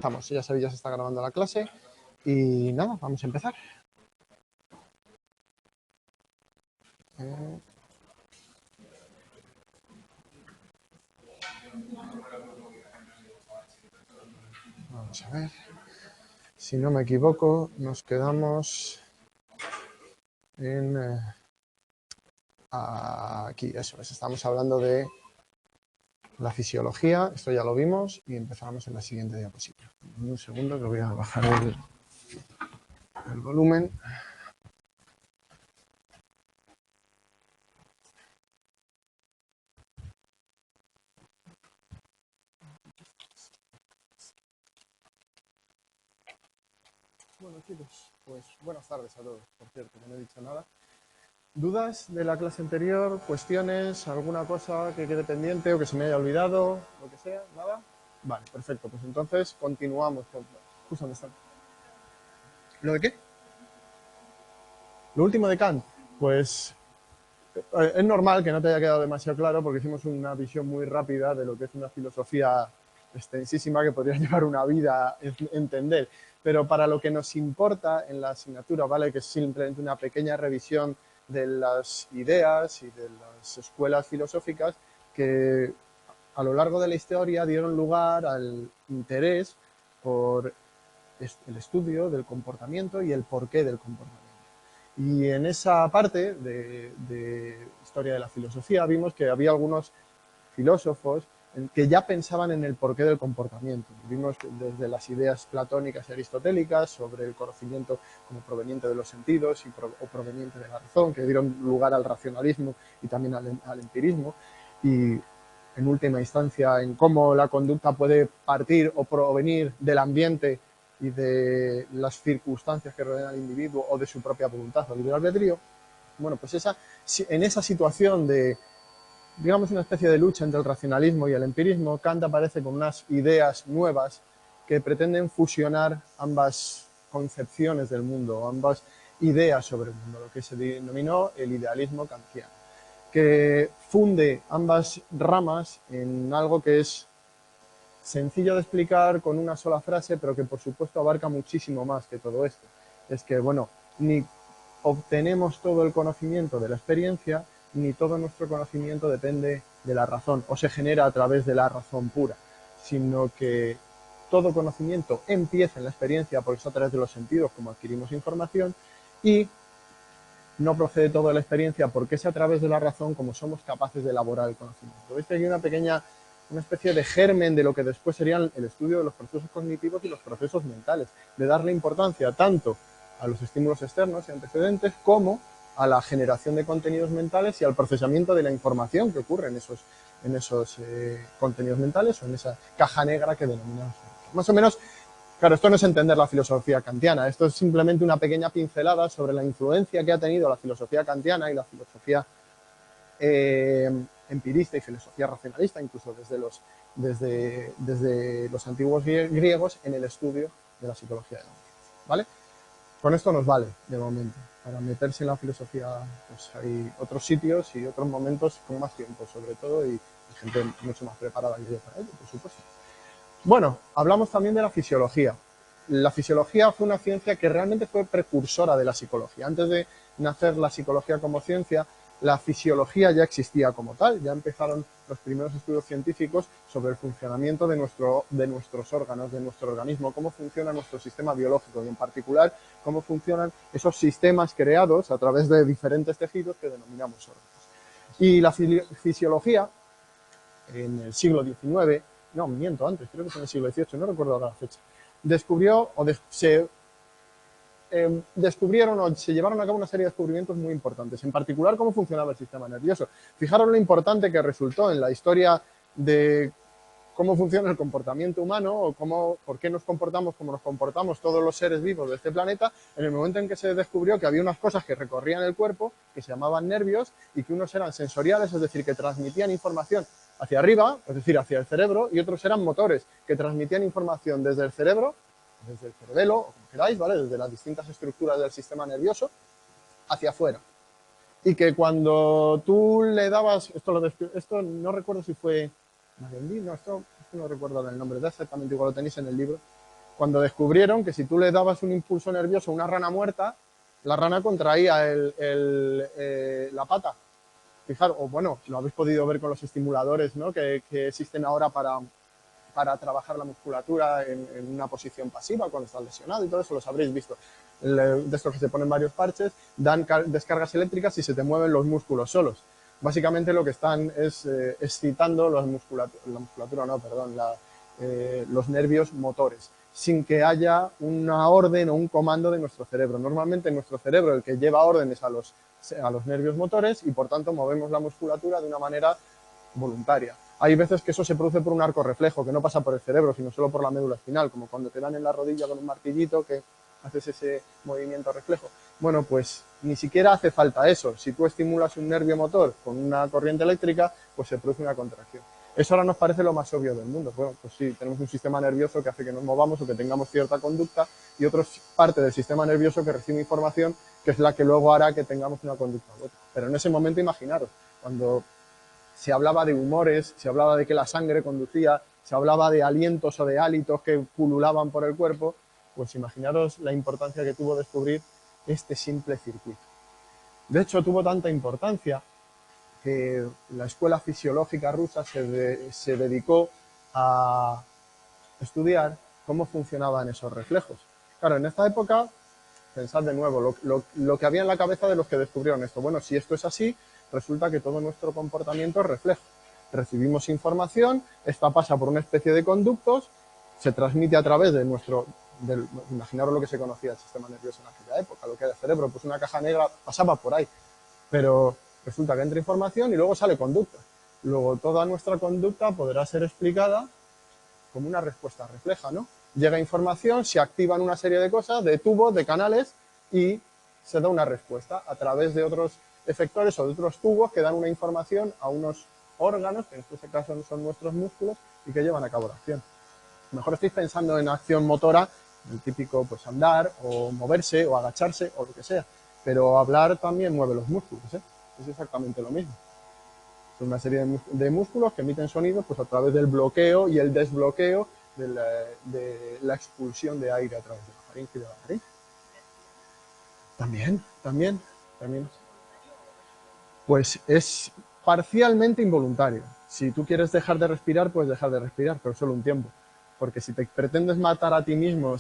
Estamos, ya sabéis, ya se está grabando la clase y nada, vamos a empezar. Vamos a ver. Si no me equivoco, nos quedamos en aquí, eso es, estamos hablando de la fisiología, esto ya lo vimos y empezamos en la siguiente diapositiva. Un segundo que voy a bajar el volumen. Bueno, chicos, pues buenas tardes a todos, por cierto, que no he dicho nada. ¿Dudas de la clase anterior? ¿Cuestiones? ¿Alguna cosa que quede pendiente o que se me haya olvidado? Lo que sea, ¿nada? Vale, perfecto. Pues entonces continuamos. Justo donde están. ¿Lo de qué? Lo último de Kant. Pues es normal que no te haya quedado demasiado claro porque hicimos una visión muy rápida de lo que es una filosofía extensísima que podría llevar una vida a entender. Pero para lo que nos importa en la asignatura, ¿vale? Que es simplemente una pequeña revisión de las ideas y de las escuelas filosóficas que a lo largo de la historia dieron lugar al interés por el estudio del comportamiento y el porqué del comportamiento. Y en esa parte de historia de la filosofía vimos que había algunos filósofos que ya pensaban en el porqué del comportamiento. Vimos desde las ideas platónicas y aristotélicas sobre el conocimiento como proveniente de los sentidos o proveniente de la razón, que dieron lugar al racionalismo y también al empirismo, y en última instancia en cómo la conducta puede partir o provenir del ambiente y de las circunstancias que rodean al individuo o de su propia voluntad o libre albedrío. Bueno, pues en esa situación de, digamos, una especie de lucha entre el racionalismo y el empirismo, Kant aparece con unas ideas nuevas que pretenden fusionar ambas concepciones del mundo, ambas ideas sobre el mundo, lo que se denominó el idealismo kantiano, que funde ambas ramas en algo que es sencillo de explicar con una sola frase, pero que por supuesto abarca muchísimo más que todo esto. Es que, bueno, ni obtenemos todo el conocimiento de la experiencia, ni todo nuestro conocimiento depende de la razón o se genera a través de la razón pura, sino que todo conocimiento empieza en la experiencia, porque es a través de los sentidos como adquirimos información, y no procede todo de la experiencia porque es a través de la razón como somos capaces de elaborar el conocimiento. ¿Veis que hay una especie de germen de lo que después serían el estudio de los procesos cognitivos y los procesos mentales, de darle importancia tanto a los estímulos externos y antecedentes como a la generación de contenidos mentales y al procesamiento de la información que ocurre en esos contenidos mentales o en esa caja negra que denominamos. Más o menos, claro, esto no es entender la filosofía kantiana, esto es simplemente una pequeña pincelada sobre la influencia que ha tenido la filosofía kantiana y la filosofía empirista y filosofía racionalista, incluso desde los antiguos griegos, en el estudio de la psicología de la mente, ¿vale? Con esto nos vale, de momento. Para meterse en la filosofía, pues hay otros sitios y otros momentos con más tiempo, sobre todo, y gente mucho más preparada que yo para ello, por supuesto. Bueno, hablamos también de la fisiología. La fisiología fue una ciencia que realmente fue precursora de la psicología. Antes de nacer la psicología como ciencia, la fisiología ya existía como tal. Ya empezaron los primeros estudios científicos sobre el funcionamiento de nuestros órganos, de nuestro organismo, cómo funciona nuestro sistema biológico y, en particular, cómo funcionan esos sistemas creados a través de diferentes tejidos que denominamos órganos. Y la fisiología, en el siglo XIX, no, miento, antes, creo que fue en el siglo XVIII, no recuerdo ahora la fecha, descubrieron o se llevaron a cabo una serie de descubrimientos muy importantes, en particular cómo funcionaba el sistema nervioso. Fijaros lo importante que resultó en la historia de cómo funciona el comportamiento humano o por qué nos comportamos como nos comportamos todos los seres vivos de este planeta, en el momento en que se descubrió que había unas cosas que recorrían el cuerpo, que se llamaban nervios, y que unos eran sensoriales, es decir, que transmitían información hacia arriba, es decir, hacia el cerebro, y otros eran motores, que transmitían información desde el cerebro, desde el cerebelo, o como queráis, ¿vale? Desde las distintas estructuras del sistema nervioso, hacia afuera. Y que cuando tú le dabas, esto no recuerdo si fue Magendie, no, esto no recuerdo el nombre, da exactamente igual, lo tenéis en el libro, cuando descubrieron que si tú le dabas un impulso nervioso a una rana muerta, la rana contraía la pata. Fijaros, o bueno, lo habéis podido ver con los estimuladores, ¿no?, que existen ahora para trabajar la musculatura en una posición pasiva cuando estás lesionado y todo eso, los habréis visto. De estos que se ponen varios parches, dan descargas eléctricas y se te mueven los músculos solos. Básicamente lo que están es excitando los nervios motores, sin que haya una orden o un comando de nuestro cerebro. Normalmente nuestro cerebro es el que lleva órdenes a los nervios motores y por tanto movemos la musculatura de una manera voluntaria. Hay veces que eso se produce por un arco reflejo, que no pasa por el cerebro, sino solo por la médula espinal, como cuando te dan en la rodilla con un martillito que haces ese movimiento reflejo. Bueno, pues ni siquiera hace falta eso. Si tú estimulas un nervio motor con una corriente eléctrica, pues se produce una contracción. Eso ahora nos parece lo más obvio del mundo. Bueno, pues sí, tenemos un sistema nervioso que hace que nos movamos o que tengamos cierta conducta y otra parte del sistema nervioso que recibe información que es la que luego hará que tengamos una conducta u otra. Pero en ese momento, imaginaros, cuando se hablaba de humores, se hablaba de que la sangre conducía, se hablaba de alientos o de hálitos que pululaban por el cuerpo, pues imaginaros la importancia que tuvo descubrir este simple circuito. De hecho, tuvo tanta importancia que la escuela fisiológica rusa se dedicó a estudiar cómo funcionaban esos reflejos. Claro, en esta época, pensad de nuevo, lo que había en la cabeza de los que descubrieron esto. Bueno, si esto es así, resulta que todo nuestro comportamiento es reflejo. Recibimos información, esta pasa por una especie de conductos, se transmite a través de imaginaros lo que se conocía del sistema nervioso en aquella época, lo que era el cerebro, pues una caja negra pasaba por ahí, pero resulta que entra información y luego sale conducta. Luego toda nuestra conducta podrá ser explicada como una respuesta refleja, ¿no? Llega información, se activan una serie de cosas, de tubos, de canales, y se da una respuesta a través de otros efectores o de otros tubos que dan una información a unos órganos, que en este caso son nuestros músculos, y que llevan a cabo la acción. A lo mejor estáis pensando en acción motora, el típico pues andar, o moverse, o agacharse, o lo que sea, pero hablar también mueve los músculos, ¿eh? Es exactamente lo mismo. Son una serie de músculos que emiten sonidos pues, a través del bloqueo y el desbloqueo de la expulsión de aire a través de la faringe y de la nariz. También. Pues es parcialmente involuntario. Si tú quieres dejar de respirar, puedes dejar de respirar, pero solo un tiempo. Porque si te pretendes matar a ti mismo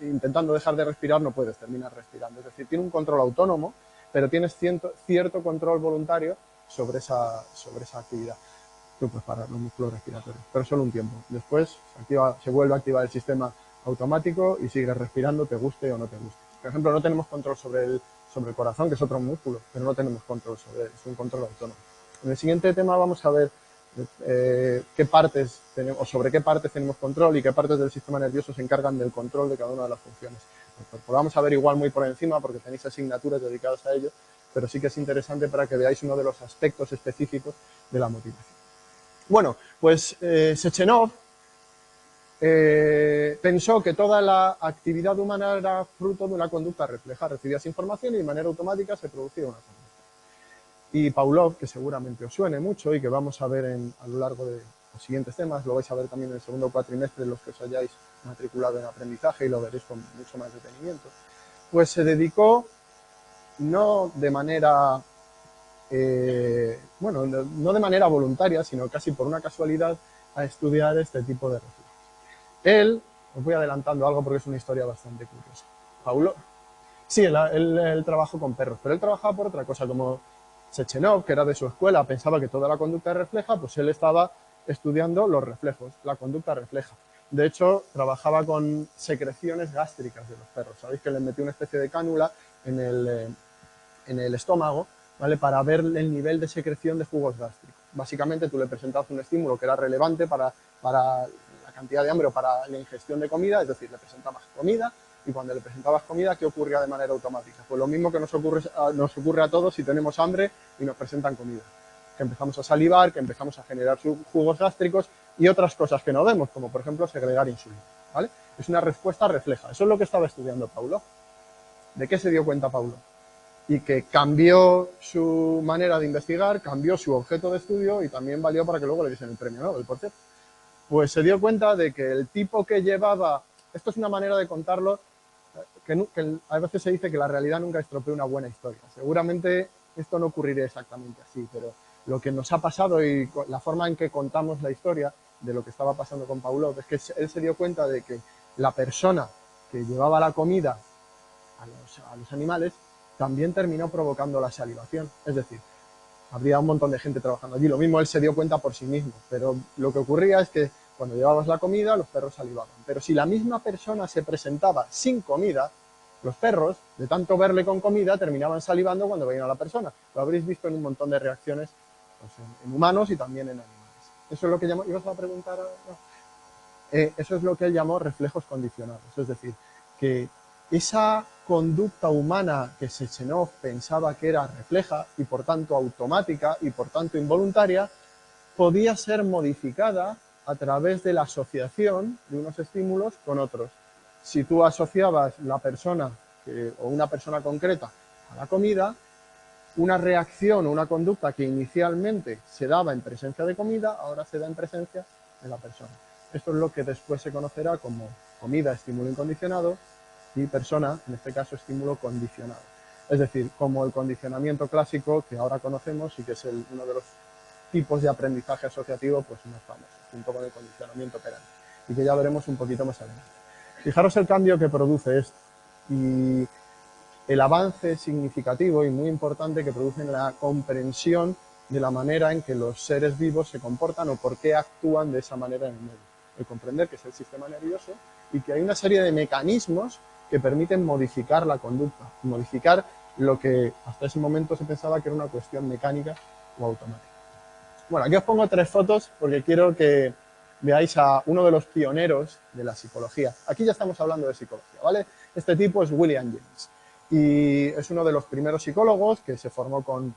intentando dejar de respirar, no puedes terminar respirando. Es decir, tiene un control autónomo, pero tienes cierto control voluntario sobre esa actividad. Tú puedes parar los músculos respiratorios, pero solo un tiempo. Después se vuelve a activar el sistema automático y sigues respirando, te guste o no te guste. Por ejemplo, no tenemos control sobre el corazón, que es otro músculo, pero no tenemos control sobre él, es un control autónomo. En el siguiente tema vamos a ver qué partes tenemos, o sobre qué partes tenemos control y qué partes del sistema nervioso se encargan del control de cada una de las funciones. Pues lo vamos a ver igual muy por encima porque tenéis asignaturas dedicadas a ello, pero sí que es interesante para que veáis uno de los aspectos específicos de la motivación. Bueno, pues Sechenov pensó que toda la actividad humana era fruto de una conducta refleja. Recibías información y de manera automática se producía una conducta. Y Pavlov, que seguramente os suene mucho y que vamos a ver a lo largo de los siguientes temas, lo vais a ver también en el segundo cuatrimestre, los que os hayáis matriculado en aprendizaje y lo veréis con mucho más detenimiento, pues se dedicó no de manera no de manera voluntaria, sino casi por una casualidad, a estudiar este tipo de reflejos. Él, os voy adelantando algo porque es una historia bastante curiosa. Pavlov, sí, él trabajó con perros, pero él trabajaba por otra cosa, como Sechenov, que era de su escuela, pensaba que toda la conducta refleja, pues él estaba estudiando los reflejos, la conducta refleja. De hecho, trabajaba con secreciones gástricas de los perros. Sabéis que les metió una especie de cánula en el estómago, ¿vale?, para ver el nivel de secreción de jugos gástricos. Básicamente tú le presentabas un estímulo que era relevante para la cantidad de hambre o para la ingestión de comida, es decir, le presentabas comida y cuando le presentabas comida, ¿qué ocurría de manera automática? Pues lo mismo que nos ocurre a todos si tenemos hambre y nos presentan comida. Que empezamos a salivar, que empezamos a generar jugos gástricos y otras cosas que no vemos, como por ejemplo segregar insulina, ¿vale? Es una respuesta refleja. Eso es lo que estaba estudiando Pavlov. ¿De qué se dio cuenta Pavlov? Y que cambió su manera de investigar, cambió su objeto de estudio y también valió para que luego le diesen el premio Nobel, por cierto. Pues se dio cuenta de que el tipo que llevaba Esto es una manera de contarlo que a veces se dice que la realidad nunca estropea una buena historia. Seguramente esto no ocurriría exactamente así, pero lo que nos ha pasado y la forma en que contamos la historia de lo que estaba pasando con Pavlov es que él se dio cuenta de que la persona que llevaba la comida a los animales también terminó provocando la salivación. Es decir, habría un montón de gente trabajando allí. Lo mismo él se dio cuenta por sí mismo, pero lo que ocurría es que cuando llevabas la comida, los perros salivaban. Pero si la misma persona se presentaba sin comida, los perros, de tanto verle con comida, terminaban salivando cuando veían a la persona. Lo habréis visto en un montón de reacciones pues, en humanos y también en animales. Eso es lo que llamó... ¿Ibas a preguntar? No. Eso es lo que él llamó reflejos condicionados. Es decir, que esa conducta humana que Sechenov pensaba que era refleja y por tanto automática y por tanto involuntaria, podía ser modificada a través de la asociación de unos estímulos con otros. Si tú asociabas la persona o una persona concreta a la comida, una reacción o una conducta que inicialmente se daba en presencia de comida, ahora se da en presencia de la persona. Esto es lo que después se conocerá como comida, estímulo incondicionado, y persona, en este caso, estímulo condicionado. Es decir, como el condicionamiento clásico que ahora conocemos y que es uno de los tipos de aprendizaje asociativo pues más famosos, junto con el condicionamiento operante, y que ya veremos un poquito más adelante. Fijaros el cambio que produce esto y el avance significativo y muy importante que produce en la comprensión de la manera en que los seres vivos se comportan o por qué actúan de esa manera en el medio. El comprender que es el sistema nervioso y que hay una serie de mecanismos que permiten modificar la conducta, modificar lo que hasta ese momento se pensaba que era una cuestión mecánica o automática. Bueno, aquí os pongo 3 fotos porque quiero que veáis a uno de los pioneros de la psicología. Aquí ya estamos hablando de psicología, ¿vale? Este tipo es William James y es uno de los primeros psicólogos que se formó con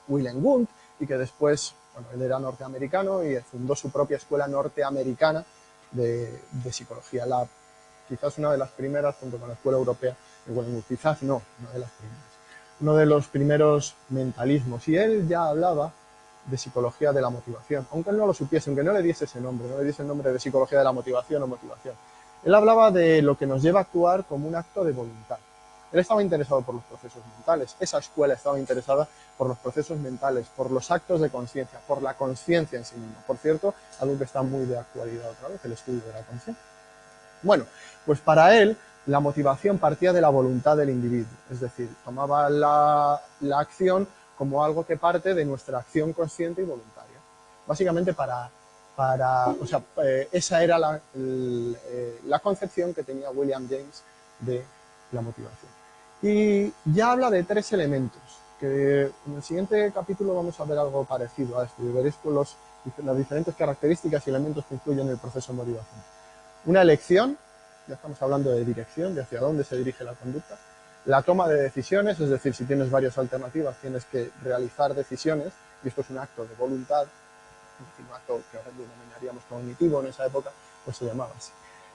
Wilhelm Wundt y que después, bueno, él era norteamericano y fundó su propia escuela norteamericana de psicología, quizás una de las primeras junto con la escuela europea de Wilhelm Wundt, quizás no, una de las primeras, uno de los primeros mentalismos, y él ya hablaba de psicología de la motivación, aunque él no lo supiese, aunque no le diese ese nombre, no le diese el nombre de psicología de la motivación o motivación. Él hablaba de lo que nos lleva a actuar como un acto de voluntad. Él estaba interesado por los procesos mentales, esa escuela estaba interesada por los procesos mentales, por los actos de conciencia, por la conciencia en sí misma. Por cierto, algo que está muy de actualidad otra vez, el estudio de la conciencia. Bueno, pues para él la motivación partía de la voluntad del individuo, es decir, tomaba la acción como algo que parte de nuestra acción consciente y voluntaria. Básicamente esa era la concepción que tenía William James de la motivación. Y ya habla de 3 elementos, que en el siguiente capítulo vamos a ver algo parecido a esto, y veréis las diferentes características y elementos que influyen en el proceso de motivación. Una elección, ya estamos hablando de dirección, de hacia dónde se dirige la conducta. La toma de decisiones, es decir, si tienes varias alternativas, tienes que realizar decisiones, y esto es un acto de voluntad, es decir, un acto que ahora denominaríamos cognitivo en esa época, pues se llamaba así.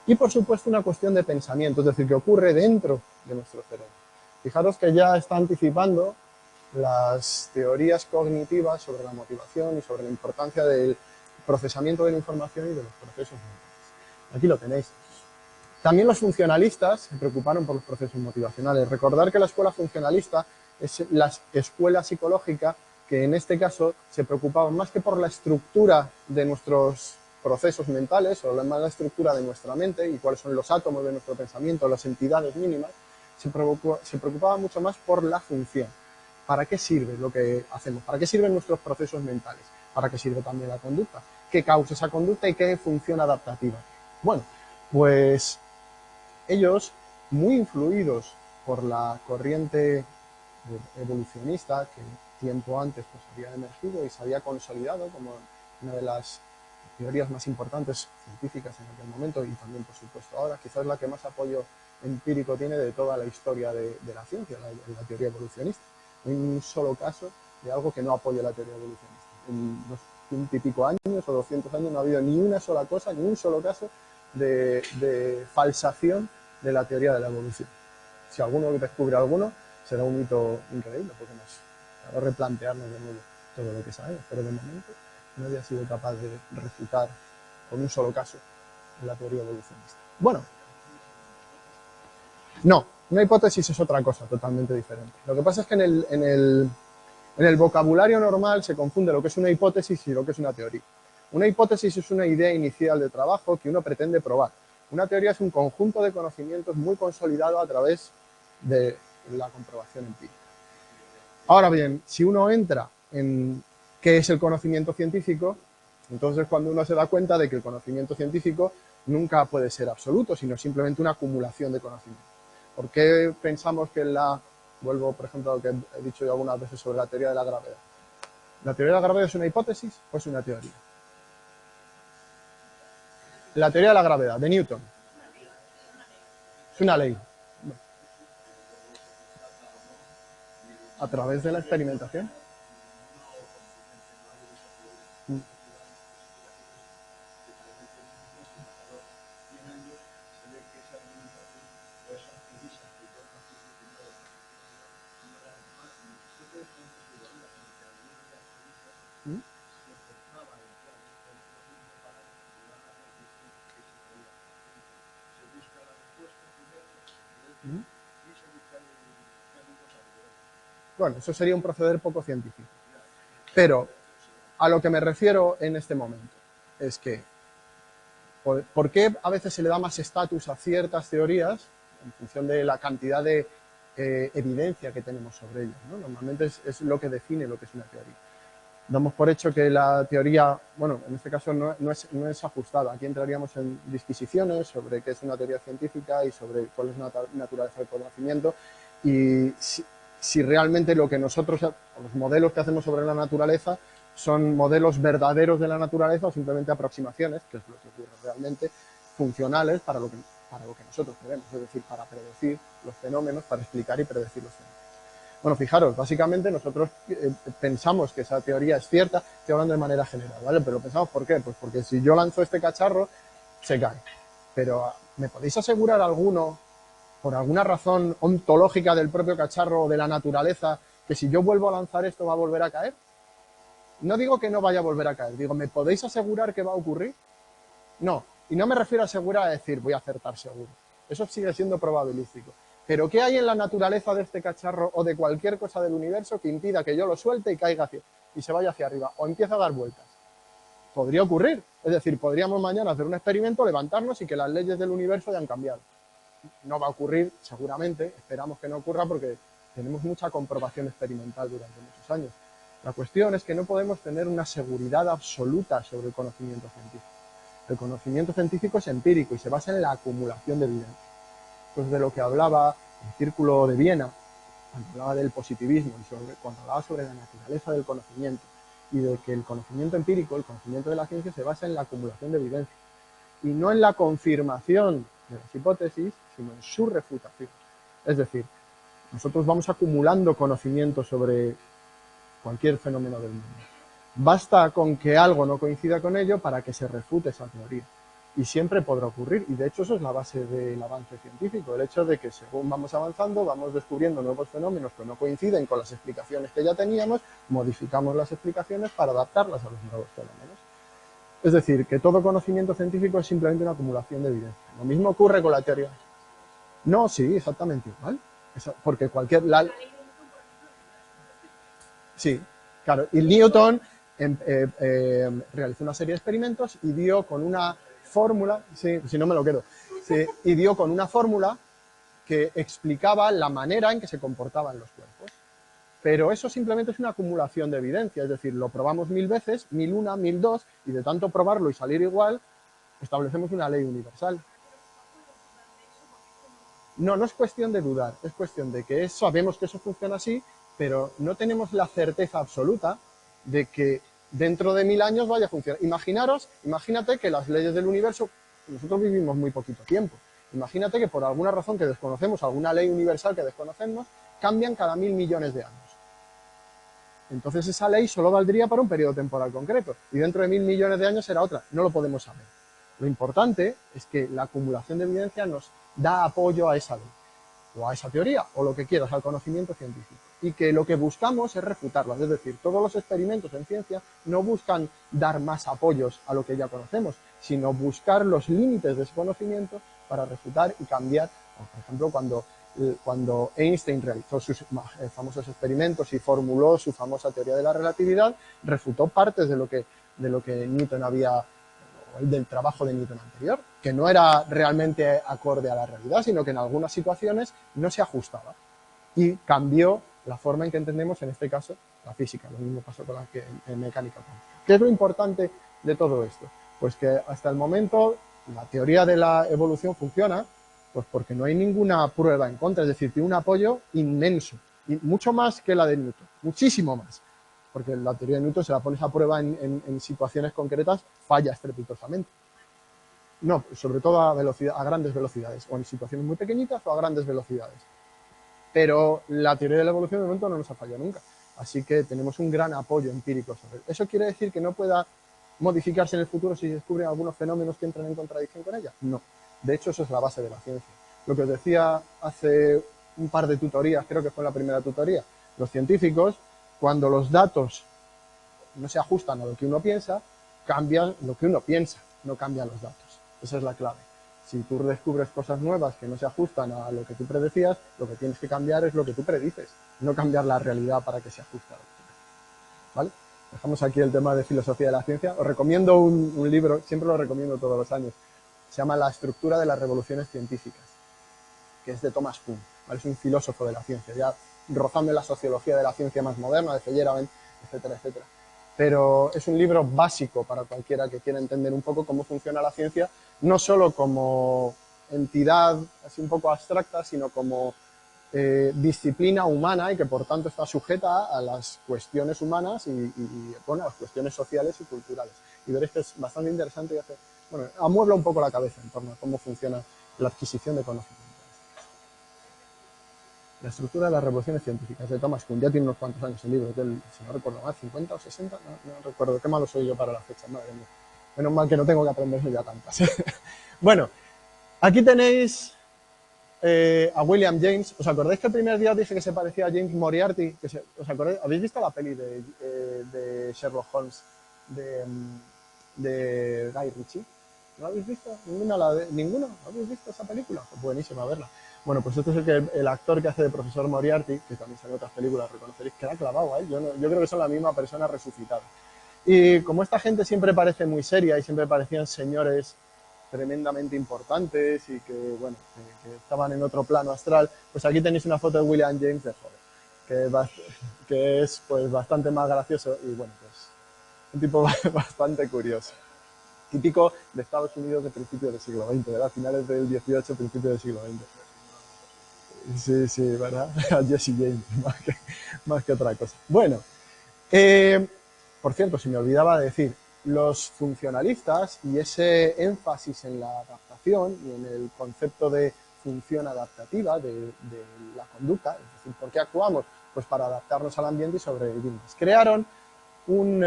Y por supuesto una cuestión de pensamiento, es decir, que ocurre dentro de nuestro cerebro. Fijaros que ya está anticipando las teorías cognitivas sobre la motivación y sobre la importancia del procesamiento de la información y de los procesos mentales. Aquí lo tenéis. También los funcionalistas se preocuparon por los procesos motivacionales. Recordar que la escuela funcionalista es la escuela psicológica que en este caso se preocupaba más que por la estructura de nuestros procesos mentales o más la estructura de nuestra mente y cuáles son los átomos de nuestro pensamiento, las entidades mínimas, se preocupaba mucho más por la función. ¿Para qué sirve lo que hacemos? ¿Para qué sirven nuestros procesos mentales? ¿Para qué sirve también la conducta? ¿Qué causa esa conducta y qué función adaptativa? Bueno, pues ellos, muy influidos por la corriente evolucionista que tiempo antes pues, había emergido y se había consolidado como una de las teorías más importantes científicas en aquel momento y también, por supuesto, ahora, quizás la que más apoyo empírico tiene de toda la historia de la ciencia, la teoría evolucionista. No hay un solo caso de algo que no apoye la teoría evolucionista. En los 100 y pico años o 200 años no ha habido ni una sola cosa, ni un solo caso de falsación de la teoría de la evolución. Si alguno descubre alguno, será un hito increíble, porque nos hará replantearnos de nuevo todo lo que sabemos, pero de momento nadie ha sido capaz de refutar con un solo caso la teoría evolucionista. Bueno, No, una hipótesis es otra cosa totalmente diferente. Lo que pasa es que en el vocabulario normal se confunde lo que es una hipótesis y lo que es una teoría. Una hipótesis es una idea inicial de trabajo que uno pretende probar. Una teoría es un conjunto de conocimientos muy consolidado a través de la comprobación empírica. Ahora bien, si uno entra en qué es el conocimiento científico, entonces cuando uno se da cuenta de que el conocimiento científico nunca puede ser absoluto, sino simplemente una acumulación de conocimiento. ¿Por qué pensamos que vuelvo por ejemplo a lo que he dicho yo algunas veces sobre la teoría de la gravedad? ¿La teoría de la gravedad es una hipótesis o es una teoría? La teoría de la gravedad, de Newton, es una ley. A través de la experimentación. Bueno, eso sería un proceder poco científico. Pero a lo que me refiero en este momento es que ¿por qué a veces se le da más estatus a ciertas teorías en función de la cantidad de evidencia que tenemos sobre ellas, ¿no? Normalmente es lo que define lo que es una teoría. Damos por hecho que la teoría, bueno, en este caso no es ajustada. Aquí entraríamos en disquisiciones sobre qué es una teoría científica y sobre cuál es la naturaleza del conocimiento y si realmente lo que nosotros, los modelos que hacemos sobre la naturaleza son modelos verdaderos de la naturaleza o simplemente aproximaciones, que es lo que ocurre realmente, funcionales para lo que nosotros queremos, es decir, para predecir los fenómenos, para explicar y predecir los fenómenos. Bueno, fijaros, básicamente nosotros pensamos que esa teoría es cierta, estoy hablando de manera general, ¿vale? Pero pensamos, ¿por qué? Pues porque si yo lanzo este cacharro, se cae. Pero, ¿me podéis asegurar alguno, por alguna razón ontológica del propio cacharro o de la naturaleza, que si yo vuelvo a lanzar esto va a volver a caer? No digo que no vaya a volver a caer, digo, ¿me podéis asegurar que va a ocurrir? No, y no me refiero a asegurar a decir, voy a acertar seguro. Eso sigue siendo probabilístico. Pero ¿qué hay en la naturaleza de este cacharro o de cualquier cosa del universo que impida que yo lo suelte y caiga y se vaya hacia arriba o empiece a dar vueltas? Podría ocurrir. Es decir, podríamos mañana hacer un experimento, levantarnos y que las leyes del universo hayan cambiado. No va a ocurrir, seguramente, esperamos que no ocurra porque tenemos mucha comprobación experimental durante muchos años. La cuestión es que no podemos tener una seguridad absoluta sobre el conocimiento científico. El conocimiento científico es empírico y se basa en la acumulación de evidencia. Pues de lo que hablaba el Círculo de Viena, cuando hablaba del positivismo y cuando hablaba sobre la naturaleza del conocimiento y de que el conocimiento empírico, el conocimiento de la ciencia, se basa en la acumulación de evidencia y no en la confirmación de las hipótesis, sino en su refutación. Es decir, nosotros vamos acumulando conocimiento sobre cualquier fenómeno del mundo. Basta con que algo no coincida con ello para que se refute esa teoría. Y siempre podrá ocurrir. Y de hecho eso es la base del avance científico. El hecho de que según vamos avanzando, vamos descubriendo nuevos fenómenos que no coinciden con las explicaciones que ya teníamos, modificamos las explicaciones para adaptarlas a los nuevos fenómenos. Es decir, que todo conocimiento científico es simplemente una acumulación de evidencia. Lo mismo ocurre con la teoría. No, sí, exactamente igual. Porque Sí, claro. Y Newton realizó una serie de experimentos y dio con una fórmula, sí, si no me lo quedo, sí, y dio con una fórmula que explicaba la manera en que se comportaban los cuerpos. Pero eso simplemente es una acumulación de evidencia, es decir, lo probamos 1000 veces, 1001, 1002, y de tanto probarlo y salir igual, establecemos una ley universal. No, no es cuestión de dudar, es cuestión de que sabemos que eso funciona así, pero no tenemos la certeza absoluta de que dentro de 1000 años vaya a funcionar. Imagínate que las leyes del universo, nosotros vivimos muy poquito tiempo, imagínate que por alguna razón que desconocemos, alguna ley universal que desconocemos, cambian cada 1000 millones de años. Entonces esa ley solo valdría para un periodo temporal concreto, y dentro de 1000 millones de años será otra, no lo podemos saber. Lo importante es que la acumulación de evidencia nos da apoyo a esa ley, o a esa teoría, o lo que quieras, al conocimiento científico. Y que lo que buscamos es refutarlas, es decir, todos los experimentos en ciencia no buscan dar más apoyos a lo que ya conocemos, sino buscar los límites de ese conocimiento para refutar y cambiar O, por ejemplo, cuando Einstein realizó sus famosos experimentos y formuló su famosa teoría de la relatividad, refutó partes de lo que Newton había, del trabajo de Newton anterior, que no era realmente acorde a la realidad, sino que en algunas situaciones no se ajustaba. Y cambió la forma en que entendemos, en este caso, la física. Lo mismo pasó con la mecánica cuántica. ¿Qué es lo importante de todo esto? Pues que hasta el momento la teoría de la evolución funciona, pues porque no hay ninguna prueba en contra, es decir, tiene un apoyo inmenso, y mucho más que la de Newton, muchísimo más, porque la teoría de Newton, se la pones a prueba en situaciones concretas, falla estrepitosamente. No, sobre todo a grandes velocidades, o en situaciones muy pequeñitas o a grandes velocidades. Pero la teoría de la evolución de momento no nos ha fallado nunca. Así que tenemos un gran apoyo empírico sobre eso. ¿Eso quiere decir que no pueda modificarse en el futuro si se descubren algunos fenómenos que entran en contradicción con ella? No. De hecho, eso es la base de la ciencia. Lo que os decía hace un par de tutorías, creo que fue la primera tutoría, los científicos, cuando los datos no se ajustan a lo que uno piensa, cambian lo que uno piensa, no cambian los datos. Esa es la clave. Si tú descubres cosas nuevas que no se ajustan a lo que tú predecías, lo que tienes que cambiar es lo que tú predices, no cambiar la realidad para que se ajuste a lo que tú predices. ¿Vale? Dejamos aquí el tema de filosofía de la ciencia. Os recomiendo un libro, siempre lo recomiendo todos los años, se llama La estructura de las revoluciones científicas, que es de Thomas Kuhn, ¿vale? Es un filósofo de la ciencia, ya rozando en la sociología de la ciencia más moderna, de Feyerabend, etcétera, etcétera. Pero es un libro básico para cualquiera que quiera entender un poco cómo funciona la ciencia, no solo como entidad así un poco abstracta, sino como disciplina humana y que por tanto está sujeta a las cuestiones humanas y bueno, a las cuestiones sociales y culturales. Y veréis que es bastante interesante y amuebla un poco la cabeza en torno a cómo funciona la adquisición de conocimiento. La estructura de las revoluciones científicas, de Thomas Kuhn. Ya tiene unos cuantos años el libro, si no recuerdo mal, 50 o 60, no recuerdo, qué malo soy yo para las fechas, madre mía. Menos mal que no tengo que aprenderme ya tantas. Bueno, aquí tenéis a William James. ¿Os acordáis que el primer día os dije que se parecía a James Moriarty? ¿Os acordáis? ¿Habéis visto la peli de Sherlock Holmes de Guy Ritchie? ¿No la habéis visto? ¿Ninguno? ¿Habéis visto esa película? Pues buenísima verla. Bueno, pues este es el actor que hace de profesor Moriarty, que también sale en otras películas, reconoceréis que era clavado a él. Yo creo que son la misma persona resucitada. Y como esta gente siempre parece muy seria y siempre parecían señores tremendamente importantes y que, bueno, que estaban en otro plano astral, pues aquí tenéis una foto de William James de joven, que es pues bastante más gracioso y, bueno, pues un tipo bastante curioso. Típico de Estados Unidos de principios del siglo XX, ¿verdad? Finales del XVIII, principios del siglo XX. Sí, ¿verdad? A Jesse James, más que otra cosa. Bueno, por cierto, si me olvidaba de decir, los funcionalistas y ese énfasis en la adaptación y en el concepto de función adaptativa de la conducta, es decir, ¿por qué actuamos? Pues para adaptarnos al ambiente y sobrevivir. Crearon un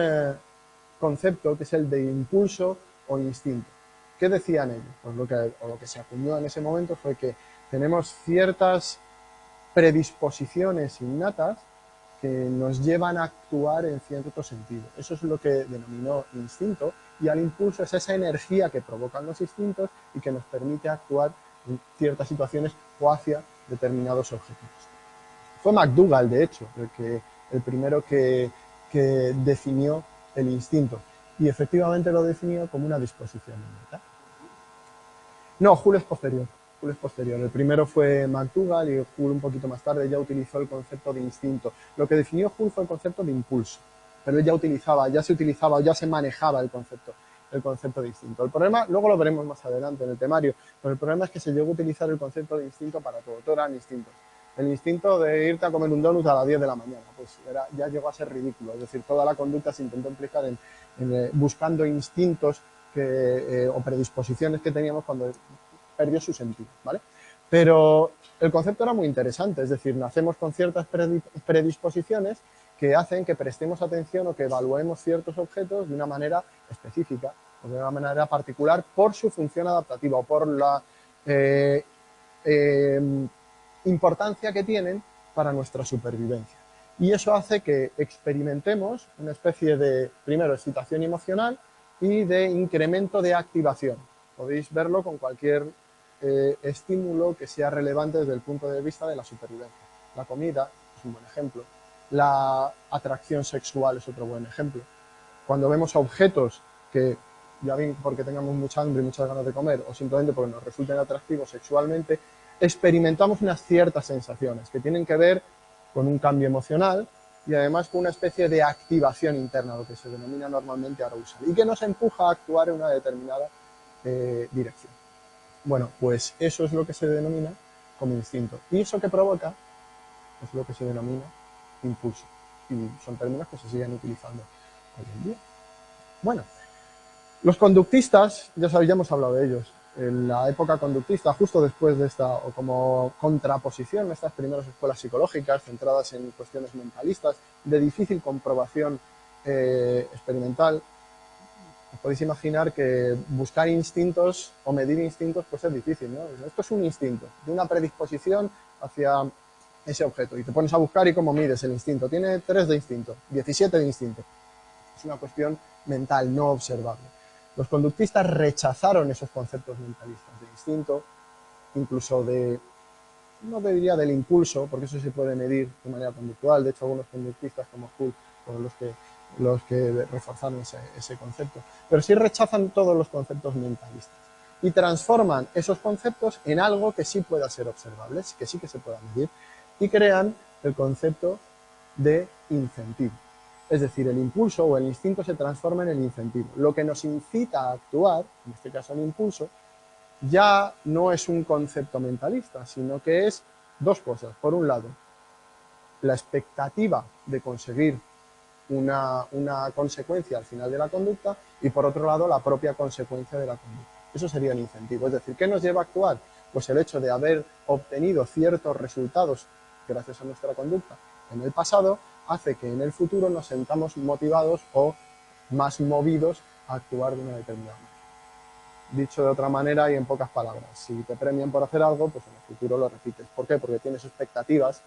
concepto que es el de impulso o instinto. ¿Qué decían ellos? Pues lo que se acuñó en ese momento fue que tenemos ciertas predisposiciones innatas que nos llevan a actuar en cierto sentido. Eso es lo que denominó instinto, y al impulso es esa energía que provocan los instintos y que nos permite actuar en ciertas situaciones o hacia determinados objetivos. Fue McDougall, de hecho, el primero que definió el instinto, y efectivamente lo definió como una disposición innata. No, Hull es posterior. El primero fue McDougall y Hull un poquito más tarde ya utilizó el concepto de instinto. Lo que definió Hull fue el concepto de impulso, pero él ya se manejaba el concepto de instinto. El problema, luego lo veremos más adelante en el temario, pero el problema es que se llegó a utilizar el concepto de instinto para todo eran instintos. El instinto de irte a comer un donut a las 10 de la mañana, pues ya llegó a ser ridículo. Es decir, toda la conducta se intentó implicar buscando instintos o predisposiciones que teníamos cuando perdió su sentido, ¿vale? Pero el concepto era muy interesante, es decir, nacemos con ciertas predisposiciones que hacen que prestemos atención o que evaluemos ciertos objetos de una manera específica o de una manera particular por su función adaptativa o por la importancia que tienen para nuestra supervivencia. Y eso hace que experimentemos una especie de, primero, excitación emocional y de incremento de activación. Podéis verlo con cualquier estímulo que sea relevante desde el punto de vista de la supervivencia. La comida es un buen ejemplo. La atracción sexual es otro buen ejemplo. Cuando vemos objetos que, ya bien porque tengamos mucha hambre y muchas ganas de comer, o simplemente porque nos resulten atractivos sexualmente, experimentamos unas ciertas sensaciones que tienen que ver con un cambio emocional y además con una especie de activación interna, lo que se denomina normalmente arousal, y que nos empuja a actuar en una determinada dirección. Bueno, pues eso es lo que se denomina como instinto. Y eso que provoca es lo que se denomina impulso. Y son términos que se siguen utilizando hoy en día. Bueno, los conductistas, ya sabéis, ya hemos hablado de ellos. En la época conductista, justo después de esta, o como contraposición a estas primeras escuelas psicológicas centradas en cuestiones mentalistas, de difícil comprobación experimental, os podéis imaginar que buscar instintos o medir instintos pues es difícil, ¿no? Esto es un instinto, de una predisposición hacia ese objeto, y te pones a buscar y cómo mides el instinto. Tiene 3 de instinto, 17 de instinto. Es una cuestión mental, no observable. Los conductistas rechazaron esos conceptos mentalistas de instinto, incluso de, no te diría del impulso, porque eso se puede medir de manera conductual. De hecho, algunos conductistas como Hull fueron los que reforzaron ese concepto. Pero sí rechazan todos los conceptos mentalistas y transforman esos conceptos en algo que sí pueda ser observable, que sí que se pueda medir, y crean el concepto de incentivo. Es decir, el impulso o el instinto se transforma en el incentivo. Lo que nos incita a actuar, en este caso el impulso, ya no es un concepto mentalista, sino que es dos cosas. Por un lado, la expectativa de conseguir una consecuencia al final de la conducta, y por otro lado, la propia consecuencia de la conducta. Eso sería el incentivo. Es decir, ¿qué nos lleva a actuar? Pues el hecho de haber obtenido ciertos resultados gracias a nuestra conducta en el pasado hace que en el futuro nos sentamos motivados o más movidos a actuar de una determinada manera. Dicho de otra manera y en pocas palabras, si te premian por hacer algo, pues en el futuro lo repites. ¿Por qué? Porque tienes expectativas,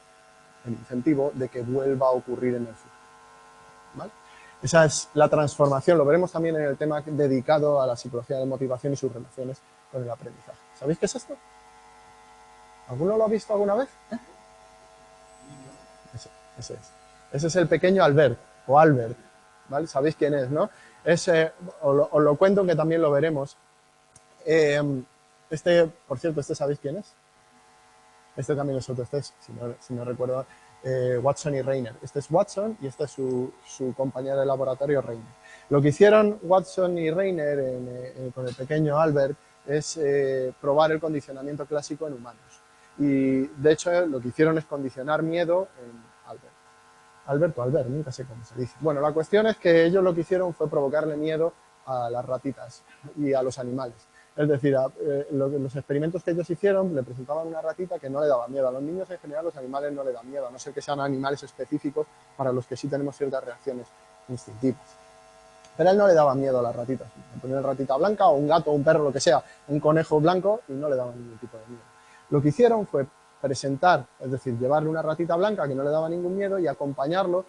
el incentivo, de que vuelva a ocurrir en el futuro. ¿Vale? Esa es la transformación. Lo veremos también en el tema dedicado a la psicología de motivación y sus relaciones con el aprendizaje. ¿Sabéis qué es esto? ¿Alguno lo ha visto alguna vez? Ese es. Ese es el pequeño Albert, o Albert, ¿vale? Sabéis quién es, ¿no? Os lo cuento, que también lo veremos. Por cierto, ¿sabéis quién es? Este también es otro, si no recuerdo, Watson y Reiner. Este es Watson y este es su compañero de laboratorio, Reiner. Lo que hicieron Watson y Reiner con el pequeño Albert es probar el condicionamiento clásico en humanos. Y de hecho lo que hicieron es condicionar miedo en Albert. Albert o Albert, nunca sé cómo se dice. Bueno, la cuestión es que ellos lo que hicieron fue provocarle miedo a las ratitas y a los animales. Es decir, los experimentos que ellos hicieron le presentaban una ratita que no le daba miedo. A los niños en general los animales no le dan miedo, a no ser que sean animales específicos para los que sí tenemos ciertas reacciones instintivas. Pero a él no le daba miedo a las ratitas. Le ponían una ratita blanca o un gato, un perro, lo que sea, un conejo blanco, y no le daban ningún tipo de miedo. Lo que hicieron fue presentar, es decir, llevarle una ratita blanca que no le daba ningún miedo y acompañarlo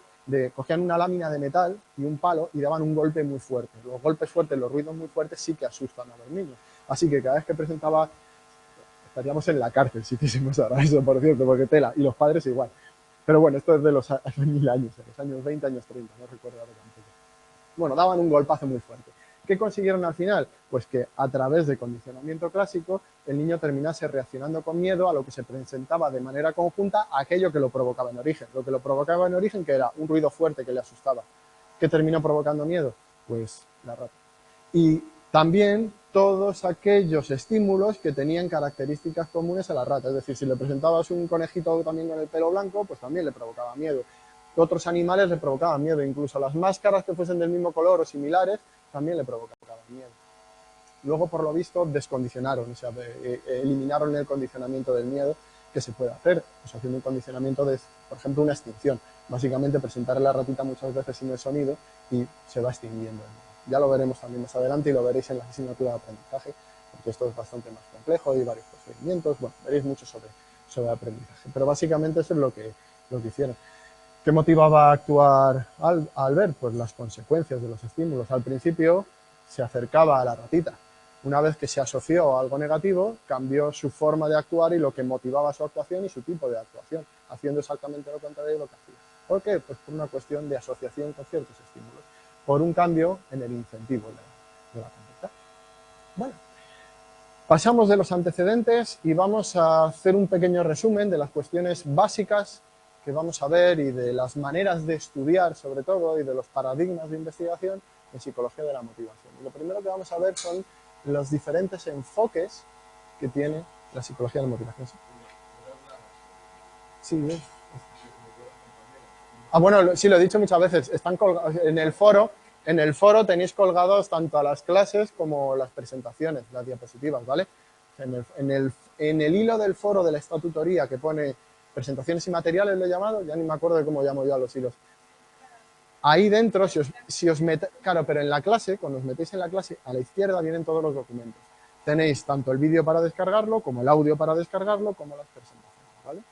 cogían una lámina de metal y un palo y daban un golpe muy fuerte. Los golpes fuertes, los ruidos muy fuertes sí que asustan a los niños. Así que cada vez que presentaba, estaríamos en la cárcel si hiciésemos ahora eso, por cierto, porque tela, y los padres igual. Pero bueno, esto es de los hace 1000 años, de los años 20, años 30, no recuerdo ahora tampoco. Bueno, daban un golpazo muy fuerte. ¿Qué consiguieron al final? Pues que a través de condicionamiento clásico el niño terminase reaccionando con miedo a lo que se presentaba de manera conjunta a aquello que lo provocaba en origen. Lo que lo provocaba en origen, que era un ruido fuerte que le asustaba. ¿Qué terminó provocando miedo? Pues la rata. Y también todos aquellos estímulos que tenían características comunes a la rata. Es decir, si le presentabas un conejito también con el pelo blanco, pues también le provocaba miedo. Otros animales le provocaban miedo, incluso las máscaras que fuesen del mismo color o similares también le provocaban miedo. Luego, por lo visto, descondicionaron, o sea, eliminaron el condicionamiento del miedo que se puede hacer, pues haciendo un condicionamiento de, por ejemplo, una extinción. Básicamente presentar a la ratita muchas veces sin el sonido y se va extinguiendo. Ya lo veremos también más adelante y lo veréis en la asignatura de aprendizaje, porque esto es bastante más complejo y varios procedimientos, bueno, veréis mucho sobre aprendizaje. Pero básicamente eso es lo que hicieron. ¿Qué motivaba a actuar a Albert? Pues las consecuencias de los estímulos. Al principio se acercaba a la ratita. Una vez que se asoció a algo negativo, cambió su forma de actuar y lo que motivaba su actuación y su tipo de actuación, haciendo exactamente lo contrario de lo que hacía. ¿Por qué? Pues por una cuestión de asociación con ciertos estímulos, por un cambio en el incentivo de la conducta. Bueno, pasamos de los antecedentes y vamos a hacer un pequeño resumen de las cuestiones básicas que vamos a ver y de las maneras de estudiar, sobre todo, y de los paradigmas de investigación en psicología de la motivación. Y lo primero que vamos a ver son los diferentes enfoques que tiene la psicología de la motivación. Sí, ¿ves? Bueno, sí, lo he dicho muchas veces, están colgados en el foro tenéis colgados tanto a las clases como las presentaciones, las diapositivas, ¿vale? En el hilo del foro de la estatutoría que pone presentaciones y materiales, lo he llamado, ya ni me acuerdo de cómo llamo yo a los hilos. Ahí dentro, si os metéis, claro, pero en la clase, cuando os metéis en la clase, a la izquierda vienen todos los documentos. Tenéis tanto el vídeo para descargarlo, como el audio para descargarlo, como las presentaciones, ¿vale?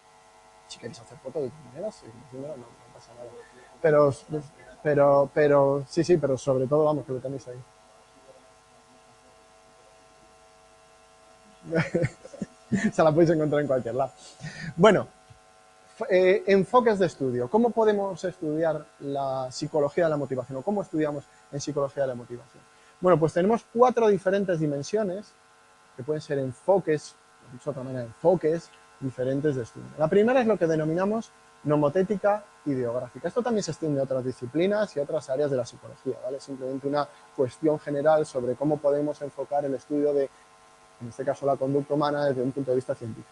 Si queréis hacer fotos de todas maneras, no pasa nada. Pero, sí, pero sobre todo, vamos, que lo tenéis ahí. Se la podéis encontrar en cualquier lado. Bueno, enfoques de estudio. ¿Cómo podemos estudiar la psicología de la motivación? ¿O cómo estudiamos en psicología de la motivación? Bueno, pues tenemos 4 diferentes dimensiones que pueden ser enfoques, de otra manera, enfoques diferentes de estudio. La primera es lo que denominamos nomotética ideográfica. Esto también se extiende a otras disciplinas y a otras áreas de la psicología, ¿vale? Simplemente una cuestión general sobre cómo podemos enfocar el estudio de, en este caso, la conducta humana desde un punto de vista científico.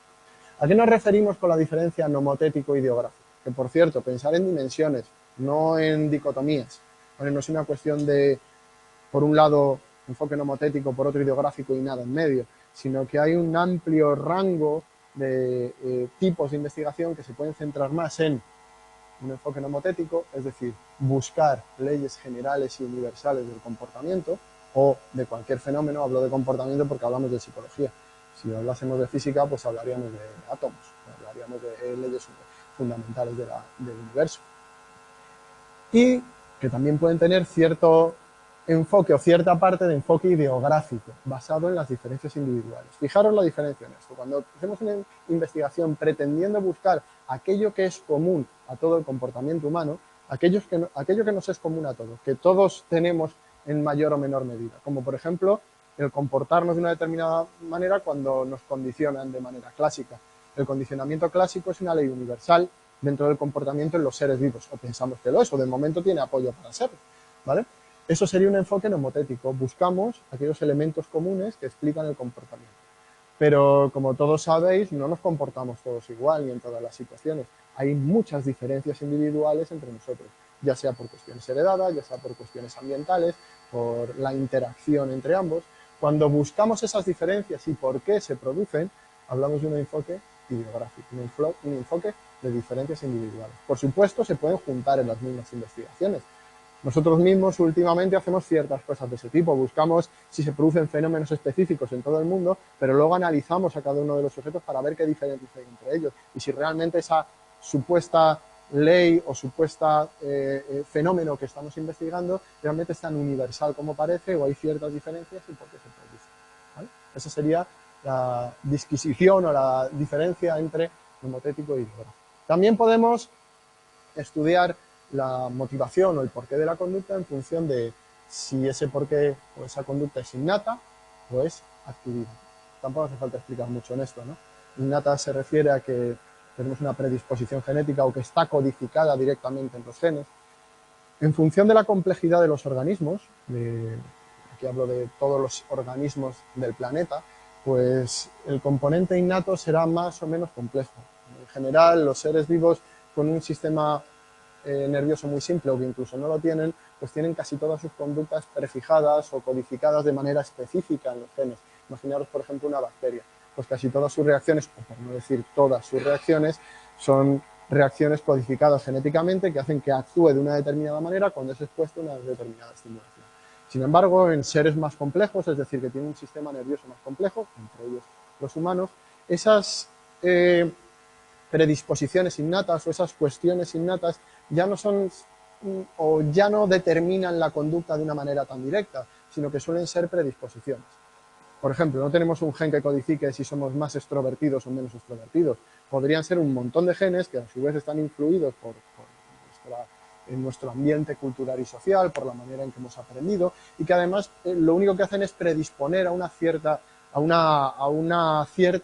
¿A qué nos referimos con la diferencia nomotético-ideográfica? Que, por cierto, pensar en dimensiones, no en dicotomías. ¿Vale? No es una cuestión de, por un lado, enfoque nomotético, por otro ideográfico y nada en medio, sino que hay un amplio rango de tipos de investigación que se pueden centrar más en un enfoque nomotético, es decir, buscar leyes generales y universales del comportamiento o de cualquier fenómeno. Hablo de comportamiento porque hablamos de psicología. Si hablásemos de física, pues hablaríamos de átomos, hablaríamos de leyes fundamentales del universo. Y que también pueden tener cierto enfoque o cierta parte de enfoque ideográfico basado en las diferencias individuales. Fijaros la diferencia en esto. Cuando hacemos una investigación pretendiendo buscar aquello que es común a todo el comportamiento humano, aquello que nos es común a todos, que todos tenemos en mayor o menor medida, como por ejemplo el comportarnos de una determinada manera cuando nos condicionan de manera clásica. El condicionamiento clásico es una ley universal dentro del comportamiento en los seres vivos, o pensamos que lo es, o de momento tiene apoyo para serlo, ¿vale? Eso sería un enfoque nomotético. Buscamos aquellos elementos comunes que explican el comportamiento. Pero, como todos sabéis, no nos comportamos todos igual ni en todas las situaciones. Hay muchas diferencias individuales entre nosotros, ya sea por cuestiones heredadas, ya sea por cuestiones ambientales, por la interacción entre ambos. Cuando buscamos esas diferencias y por qué se producen, hablamos de un enfoque ideográfico, un enfoque de diferencias individuales. Por supuesto, se pueden juntar en las mismas investigaciones. Nosotros mismos últimamente hacemos ciertas cosas de ese tipo, buscamos si se producen fenómenos específicos en todo el mundo, pero luego analizamos a cada uno de los sujetos para ver qué diferencias hay entre ellos y si realmente esa supuesta ley o supuesta fenómeno que estamos investigando realmente es tan universal como parece o hay ciertas diferencias y por qué se produce, ¿vale? Esa sería la disquisición o la diferencia entre nomotético y ideográfico. También podemos estudiar la motivación o el porqué de la conducta en función de si ese porqué o esa conducta es innata o es adquirida. Tampoco hace falta explicar mucho en esto, ¿no? Innata se refiere a que tenemos una predisposición genética o que está codificada directamente en los genes. En función de la complejidad de los organismos, aquí hablo de todos los organismos del planeta, pues el componente innato será más o menos complejo. En general, los seres vivos con un sistema nervioso muy simple o que incluso no lo tienen, pues tienen casi todas sus conductas prefijadas o codificadas de manera específica en los genes. Imaginaros, por ejemplo, una bacteria. Pues casi todas sus reacciones, o por no decir todas sus reacciones, son reacciones codificadas genéticamente que hacen que actúe de una determinada manera cuando es expuesto a una determinada estimulación. Sin embargo, en seres más complejos, es decir, que tienen un sistema nervioso más complejo, entre ellos los humanos, esas predisposiciones innatas o esas cuestiones innatas ya no son o ya no determinan la conducta de una manera tan directa, sino que suelen ser predisposiciones. Por ejemplo, no tenemos un gen que codifique si somos más extrovertidos o menos extrovertidos. Podrían ser un montón de genes que a su vez están influidos por en nuestro ambiente cultural y social, por la manera en que hemos aprendido, y que además lo único que hacen es predisponer a una cierta